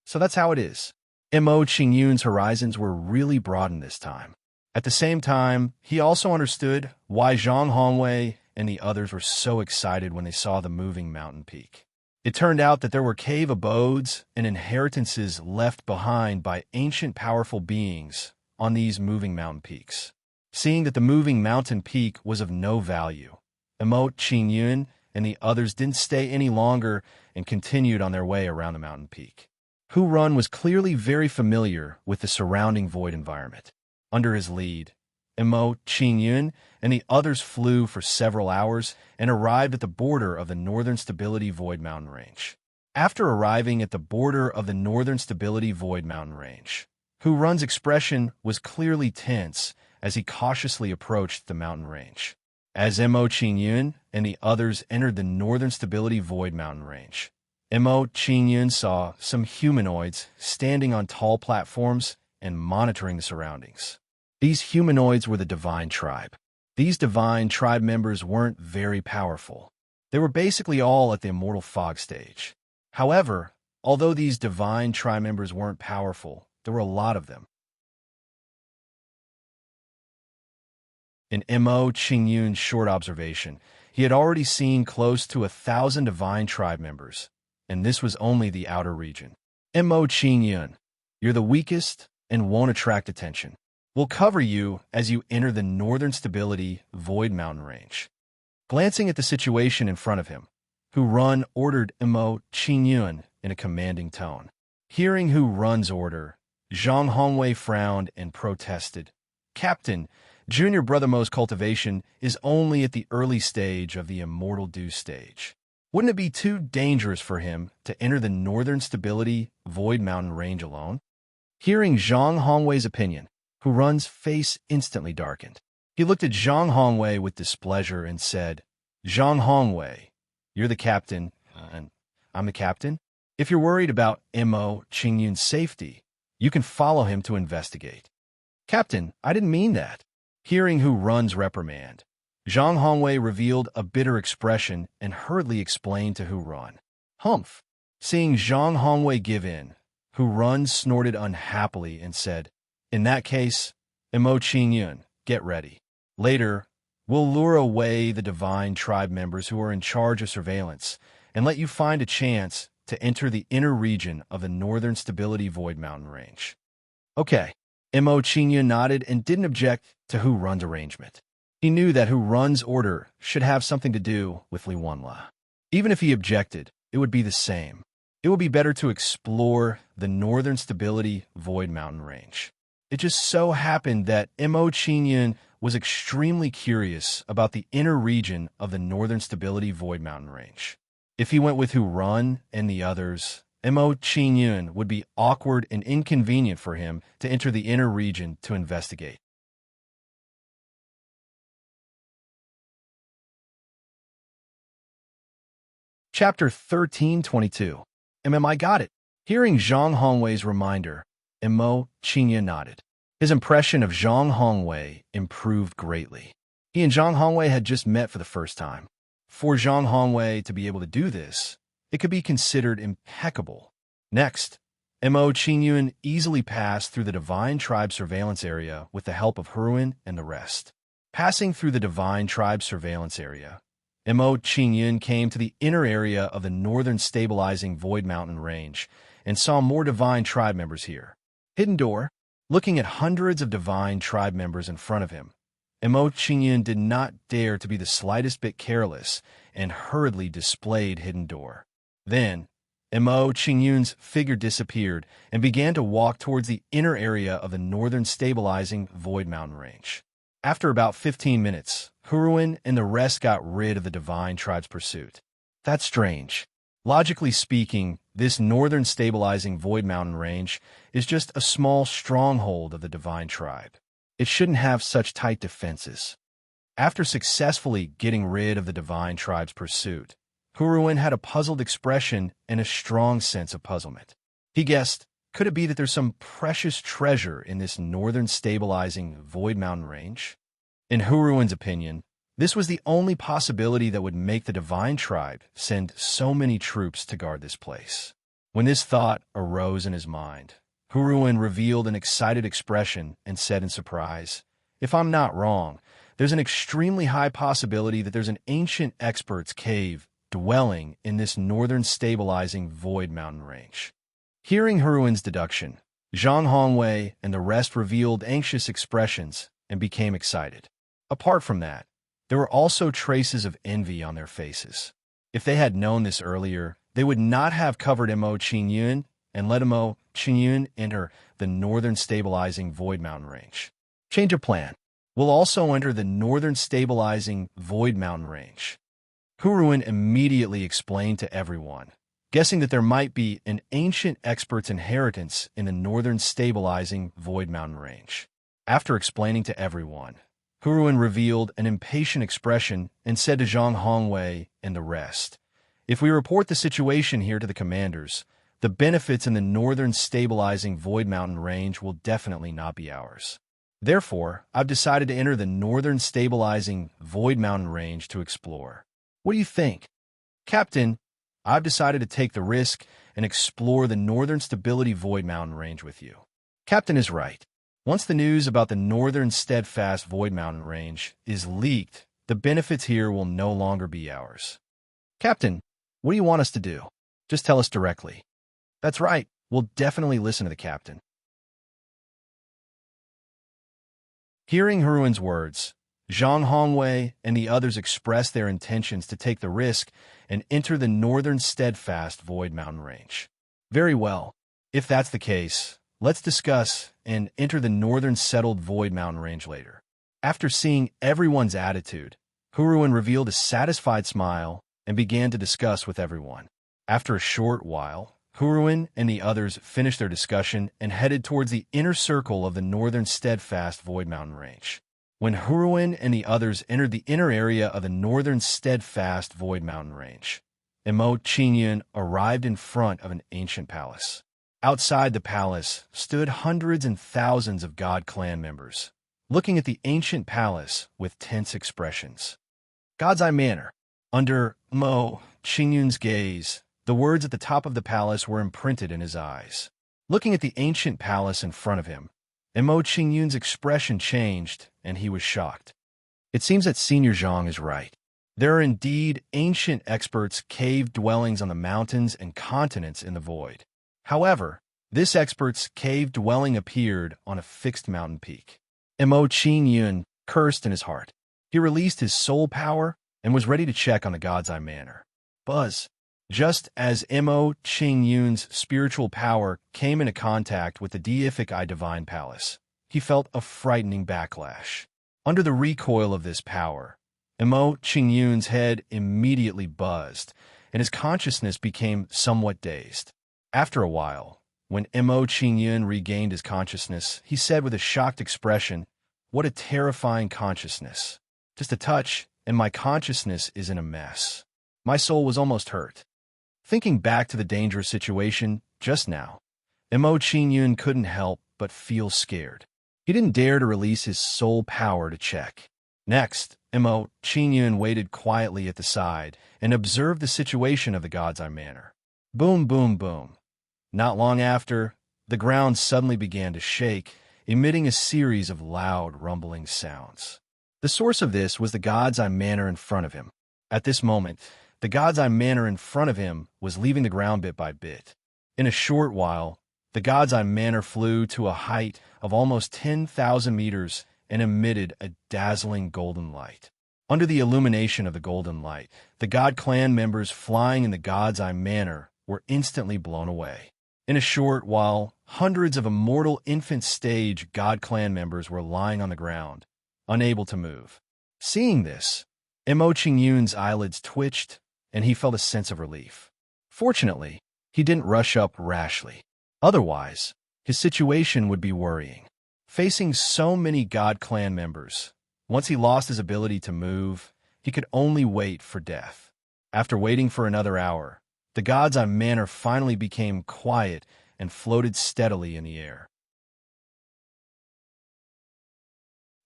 So that's how it is. Mo Qingyun's horizons were really broadened this time. At the same time, he also understood why Zhang Hongwei and the others were so excited when they saw the moving mountain peak. It turned out that there were cave abodes and inheritances left behind by ancient powerful beings on these moving mountain peaks. Seeing that the moving mountain peak was of no value, Mo Qingyun and the others didn't stay any longer and continued on their way around the mountain peak. Hu Run was clearly very familiar with the surrounding void environment. Under his lead, Mo Qingyun and the others flew for several hours and arrived at the border of the Northern Stability Void Mountain Range. After arriving at the border of the Northern Stability Void Mountain Range, Hu Run's expression was clearly tense as he cautiously approached the mountain range. As Mo Qingyun and the others entered the Northern Stability Void Mountain Range, Mo Qingyun saw some humanoids standing on tall platforms and monitoring the surroundings. These humanoids were the Divine Tribe. These Divine Tribe members weren't very powerful. They were basically all at the Immortal Fog stage. However, although these Divine Tribe members weren't powerful, there were a lot of them. In Mo Qingyun's short observation, he had already seen close to 1,000 Divine Tribe members, and this was only the outer region. Mo Qingyun, you're the weakest and won't attract attention. We'll cover you as you enter the Northern Stability Void Mountain Range. Glancing at the situation in front of him, Hu Run ordered Mo Qingyun in a commanding tone. Hearing Hu Run's order, Zhang Hongwei frowned and protested. Captain, Junior Brother Mo's cultivation is only at the early stage of the Immortal Dew stage. Wouldn't it be too dangerous for him to enter the Northern Stability Void Mountain Range alone? Hearing Zhang Hongwei's opinion, Hu Run's face instantly darkened. He looked at Zhang Hongwei with displeasure and said, Zhang Hongwei, you're the captain, and I'm the captain? If you're worried about Mo Qingyun's safety, you can follow him to investigate. Captain, I didn't mean that. Hearing Hu Run's reprimand, Zhang Hongwei revealed a bitter expression and hurriedly explained to Hu Run. Humph! Seeing Zhang Hongwei give in, Hu Run snorted unhappily and said, In that case, Mo Qingyun, get ready. Later, we'll lure away the Divine Tribe members who are in charge of surveillance and let you find a chance to enter the inner region of the Northern Stability Void Mountain Range. Okay. Mo Qingyun nodded and didn't object to Hu Run's arrangement. He knew that Hu Run's order should have something to do with Li Wanla. Even if he objected, it would be the same. It would be better to explore the Northern Stability Void Mountain Range. It just so happened that Mo Qingyun was extremely curious about the inner region of the Northern Stability Void Mountain Range. If he went with Hu Run and the others, Mo Qingyun would be awkward and inconvenient for him to enter the inner region to investigate. Chapter 1322. I got it. Hearing Zhang Hongwei's reminder, Mo Qingyun nodded. His impression of Zhang Hongwei improved greatly. He and Zhang Hongwei had just met for the first time. For Zhang Hongwei to be able to do this, it could be considered impeccable. Next, Mo Qingyun easily passed through the Divine Tribe surveillance area with the help of Huruan and the rest. Passing through the Divine Tribe surveillance area, Mo Qingyun came to the inner area of the Northern Stabilizing Void Mountain Range and saw more Divine Tribe members here. Hidden door. Looking at hundreds of divine tribe members in front of him, Mo Qingyun did not dare to be the slightest bit careless and hurriedly displayed hidden door. Then, Mo Qingyun's figure disappeared and began to walk towards the inner area of the northern stabilizing Void Mountain Range. After about 15 minutes, Huruan and the rest got rid of the divine tribe's pursuit. That's strange. Logically speaking, this northern stabilizing Void Mountain Range is just a small stronghold of the divine tribe. It shouldn't have such tight defenses. After successfully getting rid of the divine tribe's pursuit, Huruan had a puzzled expression and a strong sense of puzzlement. He guessed, could it be that there's some precious treasure in this northern stabilizing Void Mountain Range? In Huruan's opinion, this was the only possibility that would make the divine tribe send so many troops to guard this place. When this thought arose in his mind, Huruan revealed an excited expression and said in surprise, "If I'm not wrong, there's an extremely high possibility that there's an ancient expert's cave dwelling in this northern stabilizing Void Mountain Range." Hearing Huruan's deduction, Zhang Hongwei and the rest revealed anxious expressions and became excited. Apart from that, there were also traces of envy on their faces. If they had known this earlier, they would not have covered Mo Qingyun and let Mo Qingyun enter the northern stabilizing Void Mountain Range. Change of plan. We'll also enter the northern stabilizing Void Mountain Range. Huruan immediately explained to everyone, guessing that there might be an ancient expert's inheritance in the northern stabilizing Void Mountain Range. After explaining to everyone, Huruan revealed an impatient expression and said to Zhang Hongwei and the rest, "If we report the situation here to the commanders, the benefits in the northern stabilizing Void Mountain Range will definitely not be ours. Therefore, I've decided to enter the northern stabilizing Void Mountain Range to explore. What do you think?" "Captain, I've decided to take the risk and explore the northern stability Void Mountain Range with you." Captain is right. Once the news about the northern steadfast Void Mountain Range is leaked, the benefits here will no longer be ours. "Captain, what do you want us to do? Just tell us directly." "That's right. We'll definitely listen to the captain." Hearing Huruan's words, Zhang Hongwei and the others expressed their intentions to take the risk and enter the northern steadfast Void Mountain Range. "Very well. If that's the case, let's discuss and enter the northern settled Void Mountain Range later." After seeing everyone's attitude, Huruan revealed a satisfied smile and began to discuss with everyone. After a short while, Huruan and the others finished their discussion and headed towards the inner circle of the northern steadfast Void Mountain Range. When Huruan and the others entered the inner area of the northern steadfast Void Mountain Range, Mo Qingyun arrived in front of an ancient palace. Outside the palace stood hundreds and thousands of God clan members, looking at the ancient palace with tense expressions. God's Eye Manor. Under Mo Qingyun's gaze, the words at the top of the palace were imprinted in his eyes. Looking at the ancient palace in front of him, Mo Qingyun's expression changed, and he was shocked. It seems that Senior Zhang is right. There are indeed ancient experts' cave dwellings on the mountains and continents in the void. However, this expert's cave dwelling appeared on a fixed mountain peak. Mo Qingyun cursed in his heart. He released his soul power and was ready to check on the God's Eye Manor. Buzz. Just as Mo Qingyun's spiritual power came into contact with the deific Eye Divine Palace, he felt a frightening backlash. Under the recoil of this power, Mo Qingyun's head immediately buzzed, and his consciousness became somewhat dazed. After a while, when Mo Qingyun regained his consciousness, he said with a shocked expression, "What a terrifying consciousness. Just a touch, and my consciousness is in a mess. My soul was almost hurt." Thinking back to the dangerous situation just now, Mo Qingyun couldn't help but feel scared. He didn't dare to release his soul power to check. Next, Mo Qingyun waited quietly at the side and observed the situation of the God's Eye Manor. Boom, boom, boom. Not long after, the ground suddenly began to shake, emitting a series of loud, rumbling sounds. The source of this was the God's Eye Manor in front of him. At this moment, the God's Eye Manor in front of him was leaving the ground bit by bit. In a short while, the god's eye manor flew to a height of almost 10,000 meters and emitted a dazzling golden light. Under the illumination of the golden light, the god clan members flying in the god's eye manor were instantly blown away. In a short while, hundreds of immortal infant stage god clan members were lying on the ground, unable to move. Seeing this, Mo Qingyun's eyelids twitched, and he felt a sense of relief. Fortunately, he didn't rush up rashly. Otherwise, his situation would be worrying. Facing so many god clan members, once he lost his ability to move, he could only wait for death. After waiting for another hour, the god's eye manor finally became quiet and floated steadily in the air.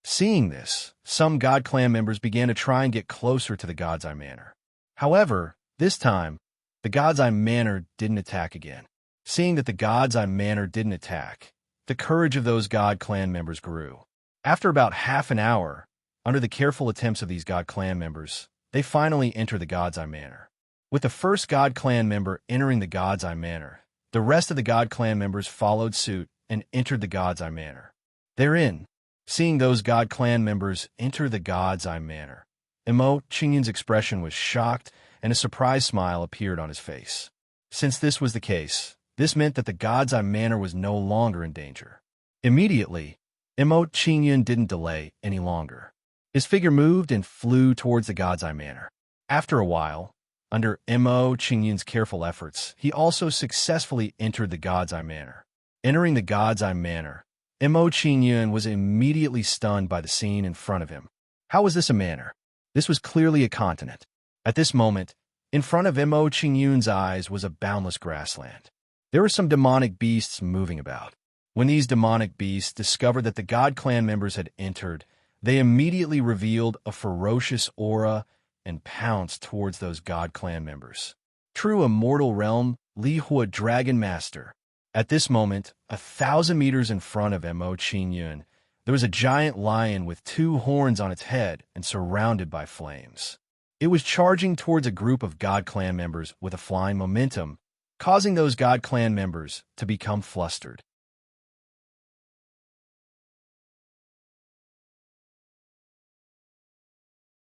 Seeing this, some god clan members began to try and get closer to the god's eye manor. However, this time, the god's eye manor didn't attack again. Seeing that the god's eye manor didn't attack, the courage of those god clan members grew. After about half an hour, under the careful attempts of these god clan members, they finally entered the god's eye manor. With the first god clan member entering the god's eye manor, the rest of the god clan members followed suit and entered the god's eye manor. Therein, seeing those god clan members enter the god's eye manor, Mo Qingyun's expression was shocked and a surprised smile appeared on his face. Since this was the case, this meant that the god's eye manor was no longer in danger. Immediately, Mo Qingyun didn't delay any longer. His figure moved and flew towards the god's eye manor. After a while, under Mo Qingyun's careful efforts, he also successfully entered the god's eye manor. Entering the god's eye manor, Mo Qingyun was immediately stunned by the scene in front of him. How was this a manor? This was clearly a continent. At this moment, in front of Mo Qingyun's eyes was a boundless grassland. There were some demonic beasts moving about. When these demonic beasts discovered that the god clan members had entered, they immediately revealed a ferocious aura and pounced towards those god clan members. True immortal realm, Li Hua Dragon Master. At this moment, 1,000 meters in front of Mo Qingyun, there was a giant lion with 2 horns on its head and surrounded by flames. It was charging towards a group of god clan members with a flying momentum, causing those god clan members to become flustered.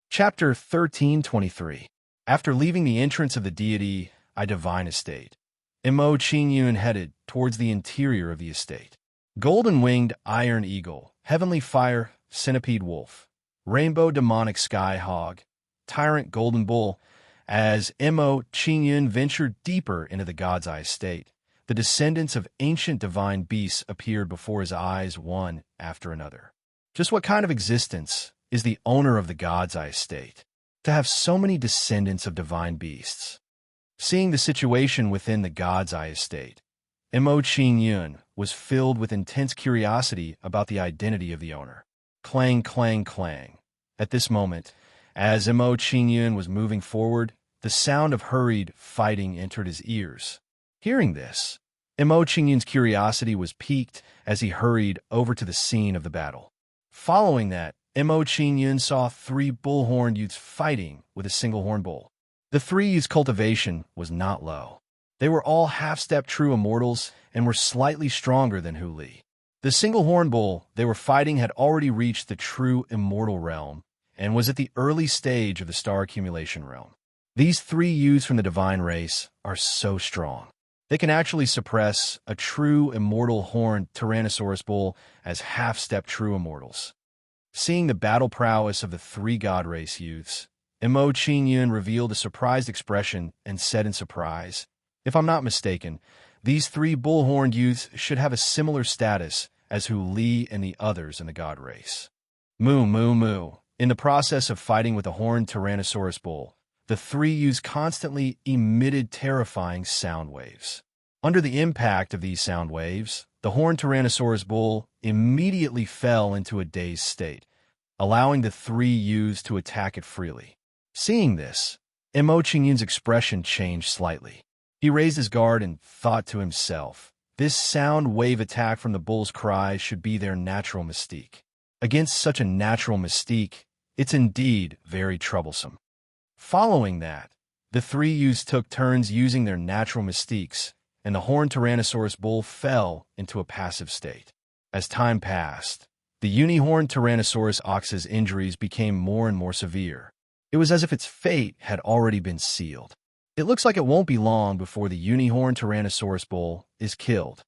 Chapter 1323. After leaving the entrance of the deity, divine estate, Mo Qingyun headed towards the interior of the estate. Golden-winged iron eagle, heavenly fire, centipede wolf, rainbow demonic sky hog, tyrant golden bull. As Mo Qingyun ventured deeper into the god's eye estate, the descendants of ancient divine beasts appeared before his eyes one after another. Just what kind of existence is the owner of the god's eye estate to have so many descendants of divine beasts? Seeing the situation within the god's eye estate, Mo Qingyun was filled with intense curiosity about the identity of the owner. Clang, clang, clang. At this moment, as Mo Qingyun was moving forward, the sound of hurried fighting entered his ears. Hearing this, Mo Qingyun's curiosity was piqued as he hurried over to the scene of the battle. Following that, Mo Qingyun saw 3 bull-horned youths fighting with a single-horned bull. The 3 youths' cultivation was not low. They were all half-step true immortals and were slightly stronger than Hu Li. The single-horned bull they were fighting had already reached the true immortal realm and was at the early stage of the star accumulation realm. These 3 youths from the divine race are so strong. They can actually suppress a true immortal horned Tyrannosaurus bull as half-step true immortals. Seeing the battle prowess of the 3 god race youths, Mo Qingyun revealed a surprised expression and said in surprise, "If I'm not mistaken, these 3 bull-horned youths should have a similar status as Hu Li and the others in the god race." Moo, moo, moo. In the process of fighting with a horned Tyrannosaurus bull, the 3 youths constantly emitted terrifying sound waves. Under the impact of these sound waves, the horned Tyrannosaurus bull immediately fell into a dazed state, allowing the 3 youths to attack it freely. Seeing this, Mo Qingyun's expression changed slightly. He raised his guard and thought to himself, this sound wave attack from the bull's cries should be their natural mystique. Against such a natural mystique, it's indeed very troublesome. Following that, the 3 youths took turns using their natural mystiques, and the horned Tyrannosaurus bull fell into a passive state. As time passed, the uni-horned Tyrannosaurus ox's injuries became more and more severe. It was as if its fate had already been sealed. It looks like it won't be long before the uni-horned Tyrannosaurus bull is killed.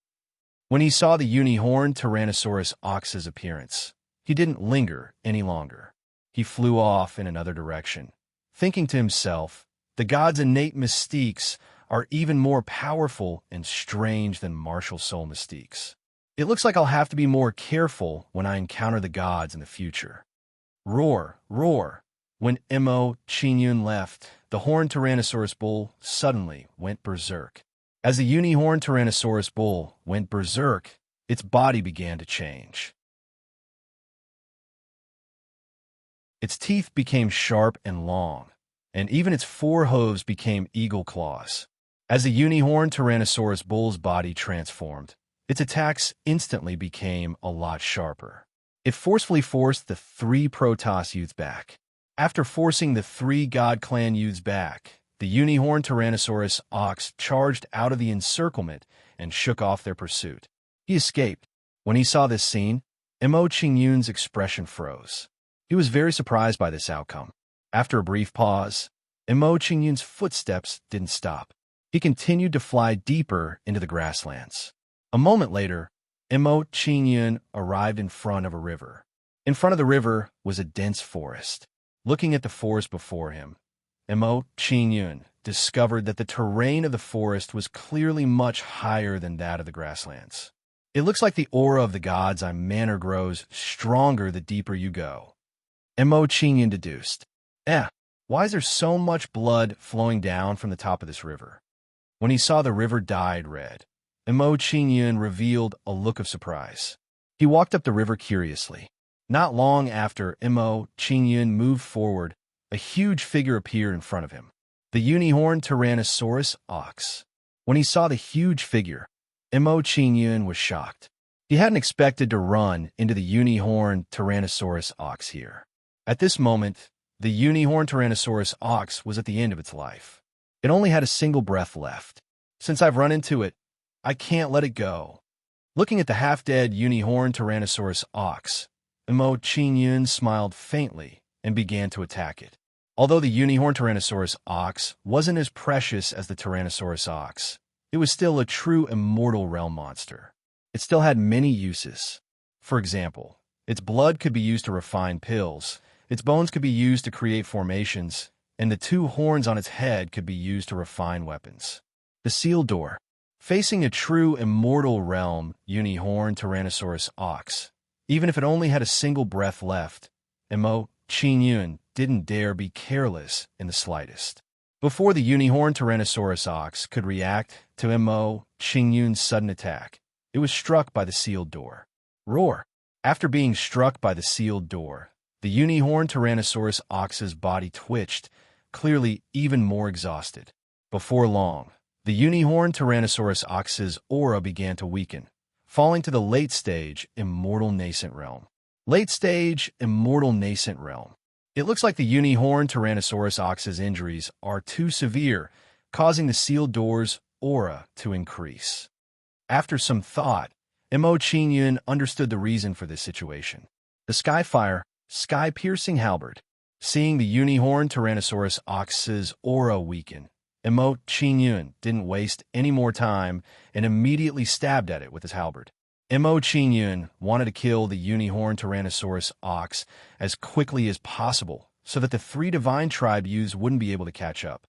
When he saw the uni-horned Tyrannosaurus ox's appearance, he didn't linger any longer. He flew off in another direction, thinking to himself, the god's innate mystiques are even more powerful and strange than martial soul mystiques. It looks like I'll have to be more careful when I encounter the gods in the future. Roar, roar. When Mo Qingyun left, the horned Tyrannosaurus bull suddenly went berserk. As the uni-horned Tyrannosaurus bull went berserk, its body began to change. Its teeth became sharp and long, and even its four hooves became eagle claws. As the uni-horned Tyrannosaurus bull's body transformed, its attacks instantly became a lot sharper. It forcefully forced the three Protoss youths back. After forcing the three God Clan youths back, the uni-horned Tyrannosaurus ox charged out of the encirclement and shook off their pursuit. He escaped. When he saw this scene, Mo Qingyun's expression froze. He was very surprised by this outcome. After a brief pause, Mo Qingyun's footsteps didn't stop. He continued to fly deeper into the grasslands. A moment later, Mo Qingyun arrived in front of a river. In front of the river was a dense forest. Looking at the forest before him, Mo Qingyun discovered that the terrain of the forest was clearly much higher than that of the grasslands. It looks like the aura of the gods on manor grows stronger the deeper you go. Mo Qingyun deduced. Why is there so much blood flowing down from the top of this river? When he saw the river dyed red, Mo Qingyun revealed a look of surprise. He walked up the river curiously. Not long after Mo Qingyun moved forward, a huge figure appeared in front of him. The uni-horned Tyrannosaurus ox. When he saw the huge figure, Mo Qingyun was shocked. He hadn't expected to run into the uni-horned Tyrannosaurus ox here. At this moment, the uni-horned Tyrannosaurus ox was at the end of its life. It only had a single breath left. Since I've run into it, I can't let it go. Looking at the half-dead uni-horned Tyrannosaurus ox, Mo Qingyun smiled faintly and began to attack it. Although the uni-horned Tyrannosaurus ox wasn't as precious as the Tyrannosaurus ox, it was still a true immortal realm monster. It still had many uses. For example, its blood could be used to refine pills, its bones could be used to create formations, and the two horns on its head could be used to refine weapons. The sealed door. Facing a true immortal realm uni-horned Tyrannosaurus ox, even if it only had a single breath left, Mo Qingyun didn't dare be careless in the slightest. Before the uni-horned Tyrannosaurus ox could react to Mo Qingyun's sudden attack, it was struck by the sealed door. Roar! After being struck by the sealed door, the uni-horned Tyrannosaurus ox's body twitched, clearly even more exhausted. Before long, the uni-horned Tyrannosaurus ox's aura began to weaken, falling to the late-stage immortal nascent realm. Late-stage immortal nascent realm. It looks like the uni-horned Tyrannosaurus ox's injuries are too severe, causing the sealed door's aura to increase. After some thought, Mo Qingyun understood the reason for this situation. The Skyfire, sky-piercing halberd. Seeing the uni-horned Tyrannosaurus ox's aura weaken, Mo Qingyun didn't waste any more time and immediately stabbed at it with his halberd. Mo Qingyun wanted to kill the uni-horned Tyrannosaurus ox as quickly as possible so that the three divine tribe youths wouldn't be able to catch up.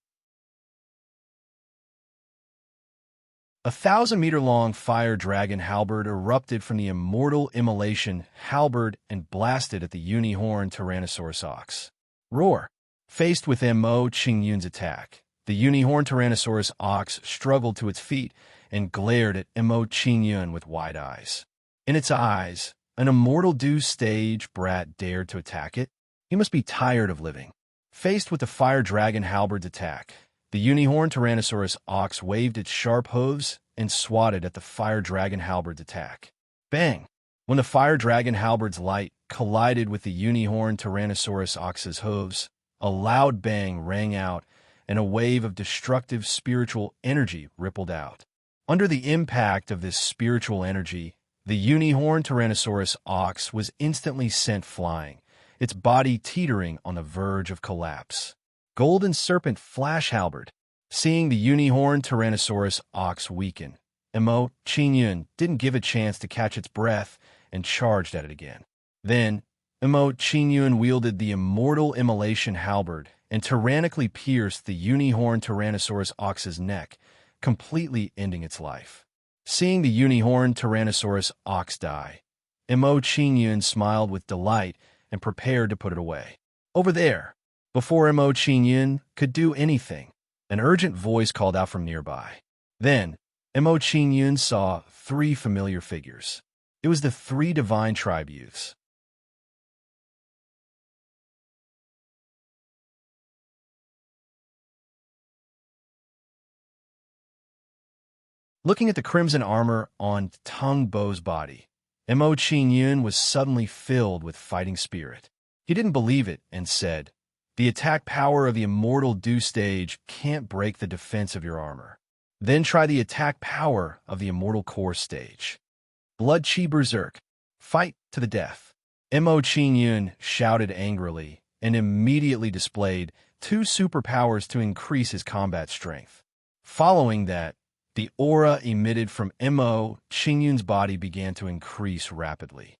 A 1,000-meter-long fire dragon halberd erupted from the immortal immolation halberd and blasted at the uni-horned Tyrannosaurus ox. Roar! Faced with Mo Qingyun's attack, the uni-horned Tyrannosaurus ox struggled to its feet and glared at Mo Qingyun with wide eyes. In its eyes, an immortal stage brat dared to attack it? He must be tired of living. Faced with the fire dragon halberd's attack, the uni-horned Tyrannosaurus ox waved its sharp hooves and swatted at the fire dragon halberd's attack. Bang! When the fire dragon halberd's light collided with the uni-horned Tyrannosaurus ox's hooves, a loud bang rang out and a wave of destructive spiritual energy rippled out. Under the impact of this spiritual energy, the unicorn Tyrannosaurus ox was instantly sent flying, its body teetering on the verge of collapse. Golden Serpent Flash Halberd. Seeing the unicorn Tyrannosaurus ox weaken, Emo Qingyun didn't give a chance to catch its breath and charged at it again. Then, Emo Qingyun wielded the immortal immolation halberd and tyrannically pierced the unicorn Tyrannosaurus ox's neck, completely ending its life. Seeing the unicorn Tyrannosaurus ox die, Emo Qingyun smiled with delight and prepared to put it away. Over there, before Emo Qingyun could do anything, an urgent voice called out from nearby. Then, Emo Qingyun saw 3 familiar figures. It was the 3 divine tribe youths. Looking at the crimson armor on Tung Bo's body, Emo Qingyun was suddenly filled with fighting spirit. He didn't believe it and said, "The attack power of the immortal dew stage can't break the defense of your armor. Then try the attack power of the immortal core stage. Blood Chi Berserk. Fight to the death." Emo Qingyun shouted angrily and immediately displayed 2 superpowers to increase his combat strength. Following that, the aura emitted from Emo Qingyun's body began to increase rapidly.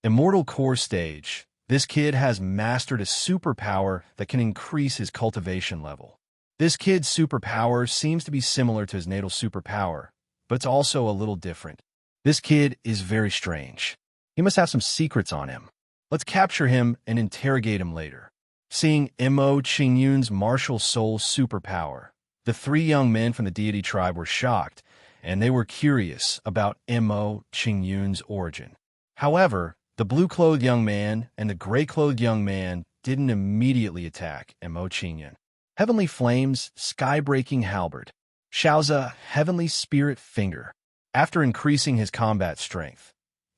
Immortal core stage. This kid has mastered a superpower that can increase his cultivation level. This kid's superpower seems to be similar to his natal superpower, but it's also a little different. This kid is very strange. He must have some secrets on him. Let's capture him and interrogate him later. Seeing Emo Qingyun's martial soul superpower, the 3 young men from the deity tribe were shocked, and they were curious about Emo Qingyun's origin. However, the blue-clothed young man and the gray-clothed young man didn't immediately attack Emo Qingyun. Heavenly Flames, Sky-Breaking Halberd. Xiaoza, Heavenly Spirit Finger. After increasing his combat strength,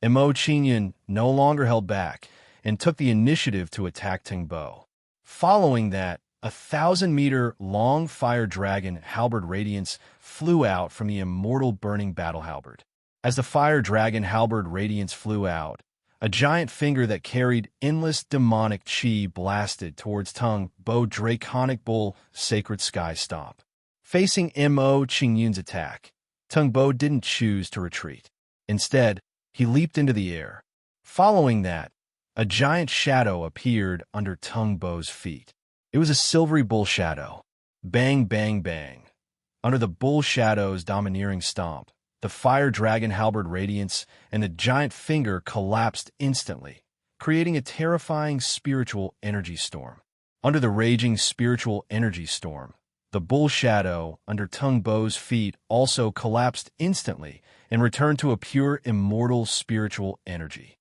Emo Qingyun no longer held back and took the initiative to attack Tung Bo. Following that, a 1,000-meter long fire dragon halberd radiance flew out from the immortal burning battle halberd. As the fire dragon halberd radiance flew out, a giant finger that carried endless demonic chi blasted towards Tung Bo Draconic Bull Sacred Sky Stomp. Facing Emo Qingyun's attack, Tung Bo didn't choose to retreat. Instead, he leaped into the air. Following that, a giant shadow appeared under Tung Bo's feet. It was a silvery bull shadow. Bang, bang, bang. Under the bull shadow's domineering stomp, the fire dragon halberd radiance and the giant finger collapsed instantly, creating a terrifying spiritual energy storm. Under the raging spiritual energy storm, the bull shadow under Tung Bo's feet also collapsed instantly and returned to a pure immortal spiritual energy.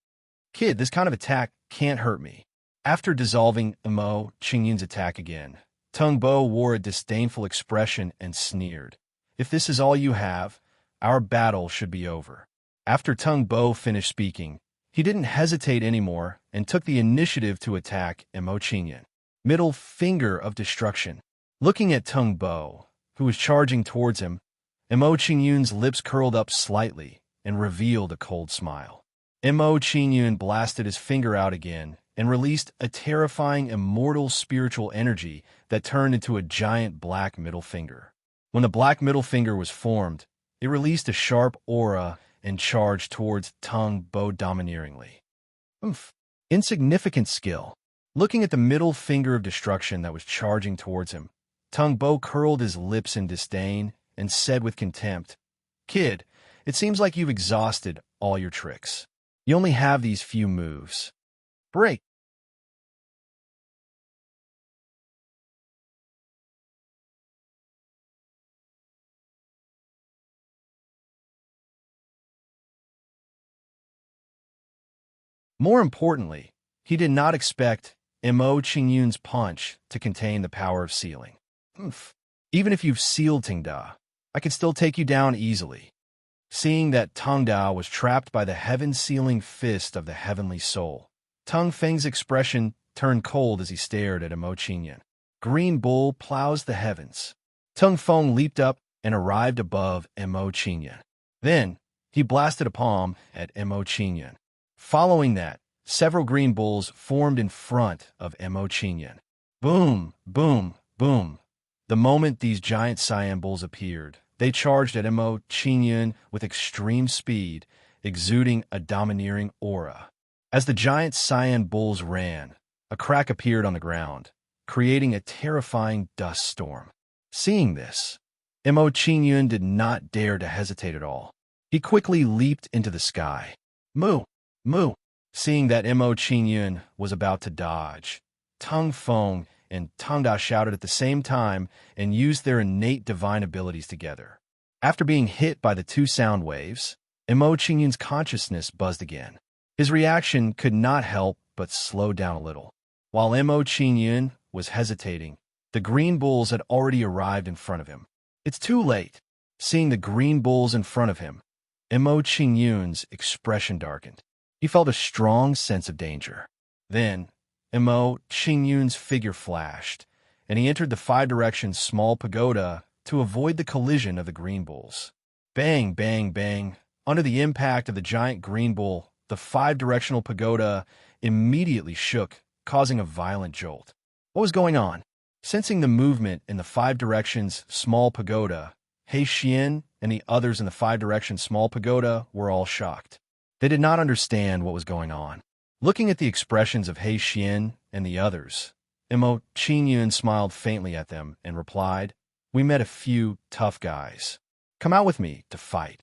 "Kid, this kind of attack can't hurt me." After dissolving Emo Qingyun's attack again, Tung Bo wore a disdainful expression and sneered. "If this is all you have, our battle should be over." After Tung Bo finished speaking, he didn't hesitate anymore and took the initiative to attack Emo Qingyun. Middle Finger of Destruction. Looking at Tung Bo, who was charging towards him, Emo Qingyun's lips curled up slightly and revealed a cold smile. Emo Qingyun blasted his finger out again and released a terrifying immortal spiritual energy that turned into a giant black middle finger. When the black middle finger was formed, it released a sharp aura and charged towards Tung Bo domineeringly. Insignificant skill. Looking at the middle finger of destruction that was charging towards him, Tung Bo curled his lips in disdain and said with contempt, "Kid, it seems like you've exhausted all your tricks. You only have these few moves. Break." More importantly, he did not expect Emo Qingyun's punch to contain the power of sealing. "Even if you've sealed Tingda, I could still take you down easily." Seeing that Tongda was trapped by the heaven-sealing fist of the heavenly soul, Tung Feng's expression turned cold as he stared at Emo Qingyun. Green Bull plows the heavens. Tung Feng leaped up and arrived above Mo Qingyun. Then, he blasted a palm at Mo Qingyun. Following that, several green bulls formed in front of Mo Qingyun. Boom, boom, boom. The moment these giant cyan bulls appeared, they charged at Mo Qingyun with extreme speed, exuding a domineering aura. As the giant cyan bulls ran, a crack appeared on the ground, creating a terrifying dust storm. Seeing this, Mo Qingyun did not dare to hesitate at all. He quickly leaped into the sky. Moo! Moo! Seeing that Mo Qingyun was about to dodge, Tung Feng and Tangda shouted at the same time and used their innate divine abilities together. After being hit by the two sound waves, Mo Qingyun's consciousness buzzed again. His reaction could not help but slow down a little. While Mo Qingyun was hesitating, the green bulls had already arrived in front of him. It's too late. Seeing the green bulls in front of him, Mo Qingyun's expression darkened. He felt a strong sense of danger. Then, Mo Qingyun's figure flashed, and he entered the five-direction small pagoda to avoid the collision of the green bulls. Bang, bang, bang. Under the impact of the giant green bull, the five-directional pagoda immediately shook, causing a violent jolt. What was going on? Sensing the movement in the five directions small pagoda, He Xian and the others in the five directions small pagoda were all shocked. They did not understand what was going on. Looking at the expressions of He Xian and the others, Mo Qingyun smiled faintly at them and replied, "We met a few tough guys. Come out with me to fight."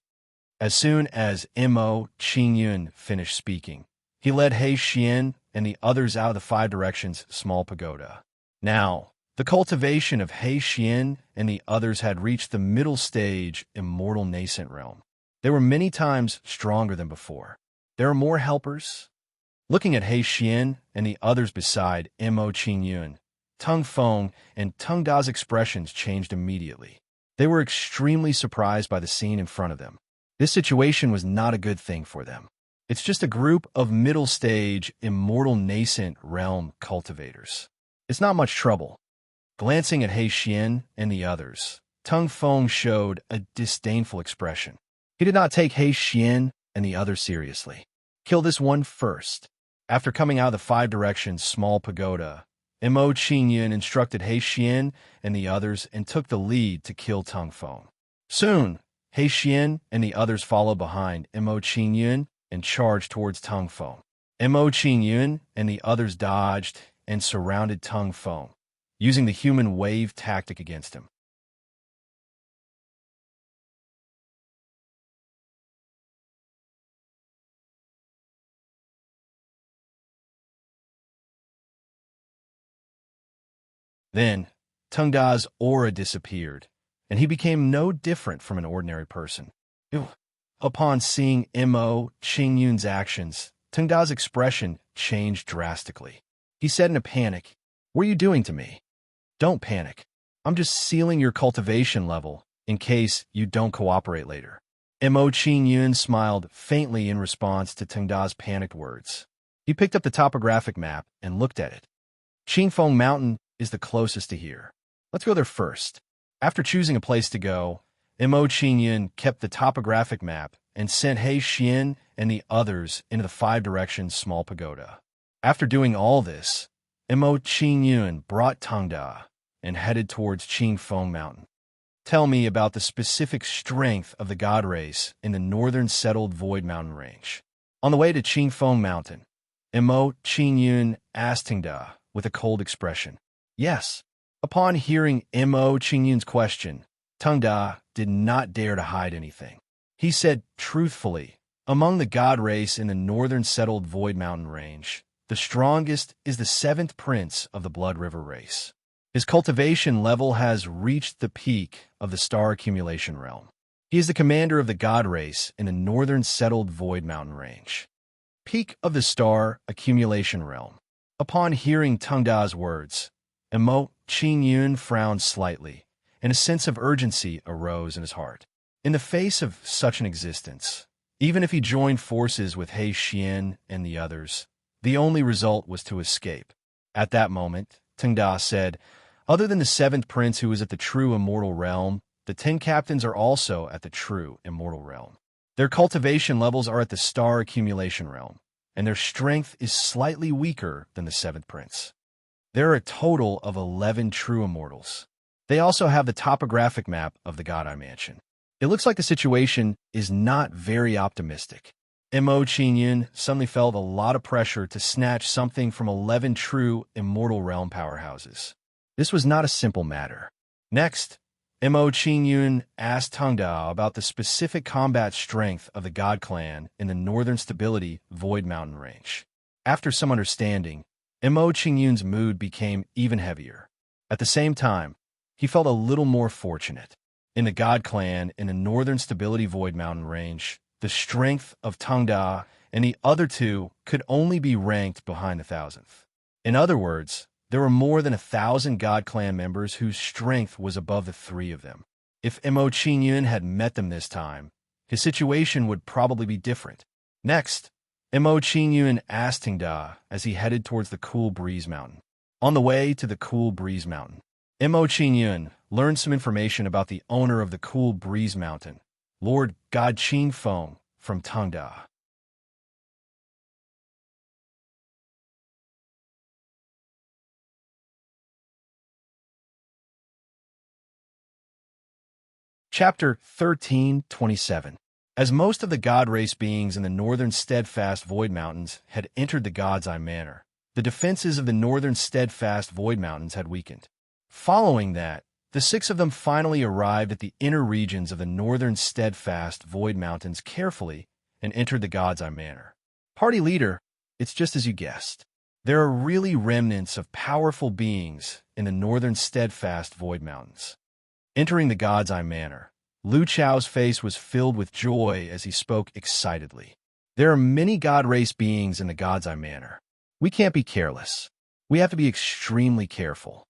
As soon as Mo Qingyun finished speaking, he led He Xian and the others out of the five directions small pagoda. Now, the cultivation of He Xian and the others had reached the middle stage immortal nascent realm. They were many times stronger than before. There are more helpers. Looking at He Xian and the others beside Mo Qingyun, Tung Feng and Tung Da's expressions changed immediately. They were extremely surprised by the scene in front of them. This situation was not a good thing for them. It's just a group of middle-stage, immortal nascent realm cultivators. It's not much trouble. Glancing at He Xian and the others, Tung Feng showed a disdainful expression. He did not take He Xian and the others seriously. Kill this one first. After coming out of the five directions small pagoda, Mo Qingyun instructed He Xian and the others and took the lead to kill Tung Feng. Soon, He Xian and the others followed behind Mo Qingyun and charged towards Tung Feng. Mo Qingyun and the others dodged and surrounded Tung Feng, using the human wave tactic against him. Then, Tung Da's aura disappeared, and he became no different from an ordinary person. Upon seeing Mo Qingyun's actions, Tung Da's expression changed drastically. He said in a panic, "What are you doing to me?" "Don't panic. I'm just sealing your cultivation level in case you don't cooperate later." Mo Qingyun smiled faintly in response to Tung Da's panicked words. He picked up the topographic map and looked at it. Qingfeng Mountain is the closest to here. Let's go there first. After choosing a place to go, Mo Qingyun kept the topographic map and sent He Xian and the others into the five directions small pagoda. After doing all this, Mo Qingyun brought Tung Da and headed towards Qingfeng Mountain. Tell me about the specific strength of the god race in the northern settled void mountain range. On the way to Qingfeng Mountain, Mo Qingyun asked Tung Da with a cold expression. Yes. Upon hearing Mo Qingyun's question, Tung Da did not dare to hide anything. He said truthfully, among the god race in the northern settled void mountain range, the strongest is the seventh prince of the Blood River race. His cultivation level has reached the peak of the star accumulation realm. He is the commander of the god race in the northern settled void mountain range. Peak of the star accumulation realm. Upon hearing Tung Da's words, Mo Qingyun frowned slightly, and a sense of urgency arose in his heart. In the face of such an existence, even if he joined forces with He Xian and the others, the only result was to escape. At that moment, Tung Da said, "Other than the seventh prince who is at the true immortal realm, the 10 captains are also at the true immortal realm. Their cultivation levels are at the star accumulation realm, and their strength is slightly weaker than the 7th prince. There are a total of 11 true immortals. They also have the topographic map of the God Eye Mansion. It looks like the situation is not very optimistic. Mo Qingyun suddenly felt a lot of pressure to snatch something from 11 true immortal realm powerhouses. This was not a simple matter. Next, Mo Qingyun asked Tang Da about the specific combat strength of the God Clan in the Northern Stability Void Mountain Range. After some understanding, Mo Qingyun's mood became even heavier. At the same time, he felt a little more fortunate. In the God Clan in the Northern Stability Void Mountain Range, the strength of Tang Da and the other two could only be ranked behind the 1,000th. In other words, there were more than 1,000 God Clan members whose strength was above the 3 of them. If Mo Qingyun had met them this time, his situation would probably be different. Next, Mo Qingyun asked Tang Da as he headed towards the Cool Breeze Mountain. On the way to the Cool Breeze Mountain, Mo Qingyun learned some information about the owner of the Cool Breeze Mountain, Lord God Qing Feng, from Tang Da. Chapter 13:27. As most of the god race beings in the northern steadfast void mountains had entered the God's Eye Manor, the defenses of the northern steadfast void mountains had weakened. Following that, the 6 of them finally arrived at the inner regions of the northern steadfast void mountains carefully and entered the God's Eye Manor. Party leader, it's just as you guessed. There are really remnants of powerful beings in the northern steadfast void mountains. Entering the God's Eye Manor, Lu Chao's face was filled with joy as he spoke excitedly. There are many god race beings in the God's Eye Manor. We can't be careless. We have to be extremely careful.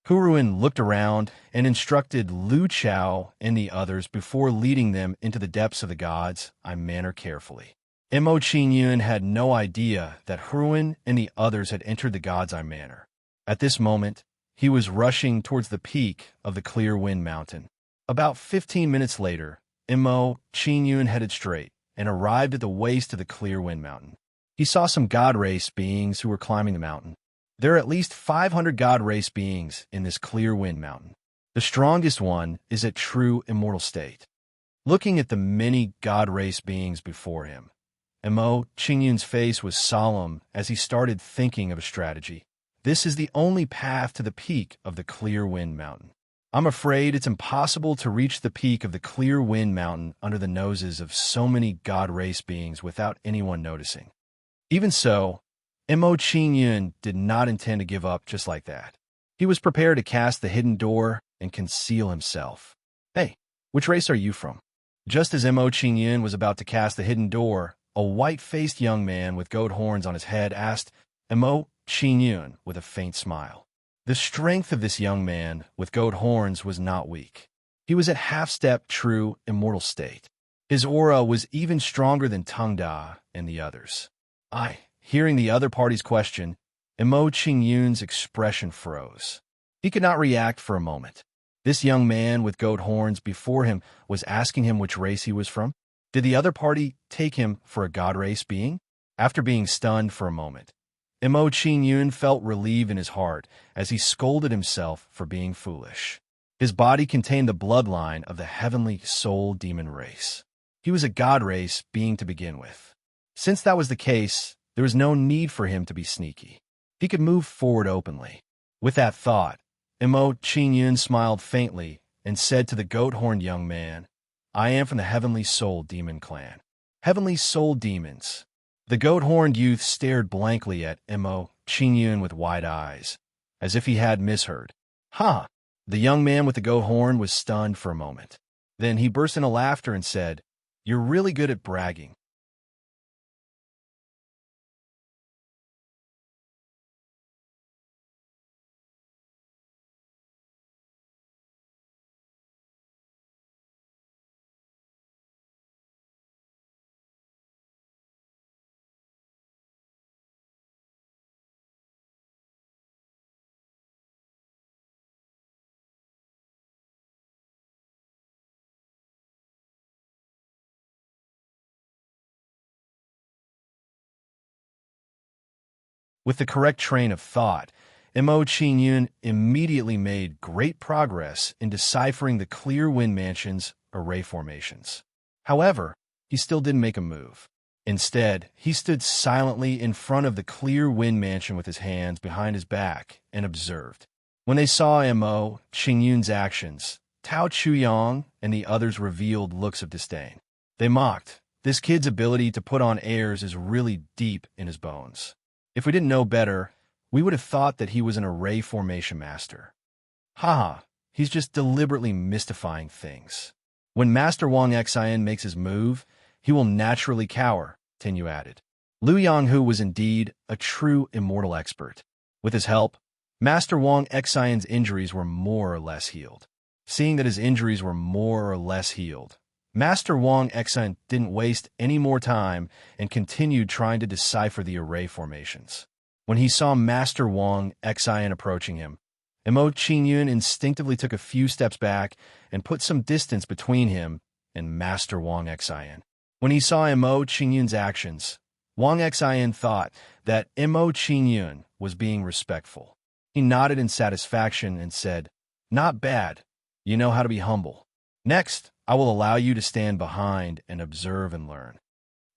Huruan looked around and instructed Lu Chao and the others before leading them into the depths of the God's Eye Manor carefully. Mo Qingyun had no idea that Huruan and the others had entered the God's Eye Manor. At this moment, he was rushing towards the peak of the Clear Wind Mountain. About 15 minutes later, Mo Qingyun headed straight and arrived at the waist of the Clear Wind Mountain. He saw some god race beings who were climbing the mountain. There are at least 500 god race beings in this Clear Wind Mountain. The strongest one is at true immortal state. Looking at the many god race beings before him, Mo Qingyun's face was solemn as he started thinking of a strategy. This is the only path to the peak of the Clear Wind Mountain. I'm afraid it's impossible to reach the peak of the Clear Wind Mountain under the noses of so many god race beings without anyone noticing. Even so, Mo Qingyun did not intend to give up just like that. He was prepared to cast the hidden door and conceal himself. Hey, which race are you from? Just as Mo Qingyun was about to cast the hidden door, a white-faced young man with goat horns on his head asked Mo Qingyun with a faint smile. The strength of this young man with goat horns was not weak. He was at half-step true immortal state. His aura was even stronger than Tang Da and the others. Hearing the other party's question, Mo Qingyun's expression froze. He could not react for a moment. This young man with goat horns before him was asking him which race he was from. Did the other party take him for a god race being? After being stunned for a moment, Mo Qingyun felt relief in his heart as he scolded himself for being foolish. His body contained the bloodline of the heavenly soul demon race. He was a god race being to begin with. Since that was the case, there was no need for him to be sneaky. He could move forward openly. With that thought, Mo Qingyun smiled faintly and said to the goat-horned young man, I am from the Heavenly Soul Demon Clan. Heavenly Soul Demons. The goat-horned youth stared blankly at Mo Qingyun with wide eyes, as if he had misheard. Ha! The young man with the goat horn was stunned for a moment. Then he burst into laughter and said, You're really good at bragging. With the correct train of thought, Mo Qingyun immediately made great progress in deciphering the clear wind mansion's array formations. However, he still didn't make a move. Instead, he stood silently in front of the clear wind mansion with his hands behind his back and observed. When they saw Mo Qingyun's actions, Tao Chuyang and the others revealed looks of disdain. They mocked. This kid's ability to put on airs is really deep in his bones. If we didn't know better, we would have thought that he was an array formation master. Haha, he's just deliberately mystifying things. When Master Wang Xian makes his move, he will naturally cower, Tinyu added. Liu Yanghu was indeed a true immortal expert. With his help, Master Wang Xian's injuries were more or less healed. Seeing that his injuries were more or less healed, Master Wang Xian didn't waste any more time and continued trying to decipher the array formations. When he saw Master Wang Xian approaching him, Mo Qingyun instinctively took a few steps back and put some distance between him and Master Wang Xian. When he saw Mo Qingyun's actions, Wang Xian thought that Mo Qingyun was being respectful. He nodded in satisfaction and said, "Not bad. You know how to be humble. Next, I will allow you to stand behind and observe and learn."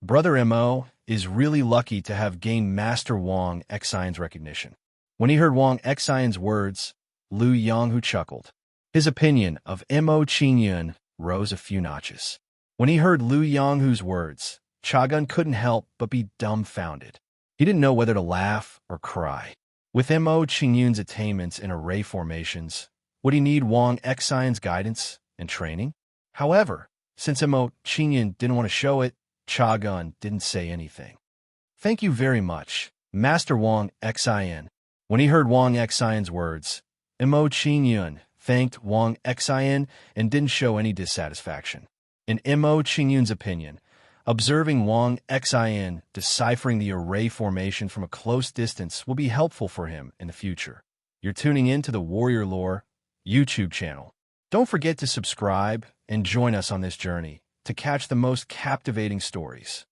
Brother Mo is really lucky to have gained Master Wang Xian's recognition. When he heard Wang Xian's words, Liu Yanghu chuckled. His opinion of Mo Qingyun rose a few notches. When he heard Liu Yanghu's words, Chagun couldn't help but be dumbfounded. He didn't know whether to laugh or cry. With Mo Qingyun's attainments in array formations, would he need Wang Xian's guidance and training? However, since Mo Qingyun didn't want to show it, Chagun didn't say anything. "Thank you very much, Master Wang Xian." When he heard Wang Xian's words, Mo Qingyun thanked Wang Xian and didn't show any dissatisfaction. In Mo Qingyun's opinion, observing Wang Xian deciphering the array formation from a close distance will be helpful for him in the future. You're tuning in to the Warrior Lore YouTube channel. Don't forget to subscribe and join us on this journey to catch the most captivating stories.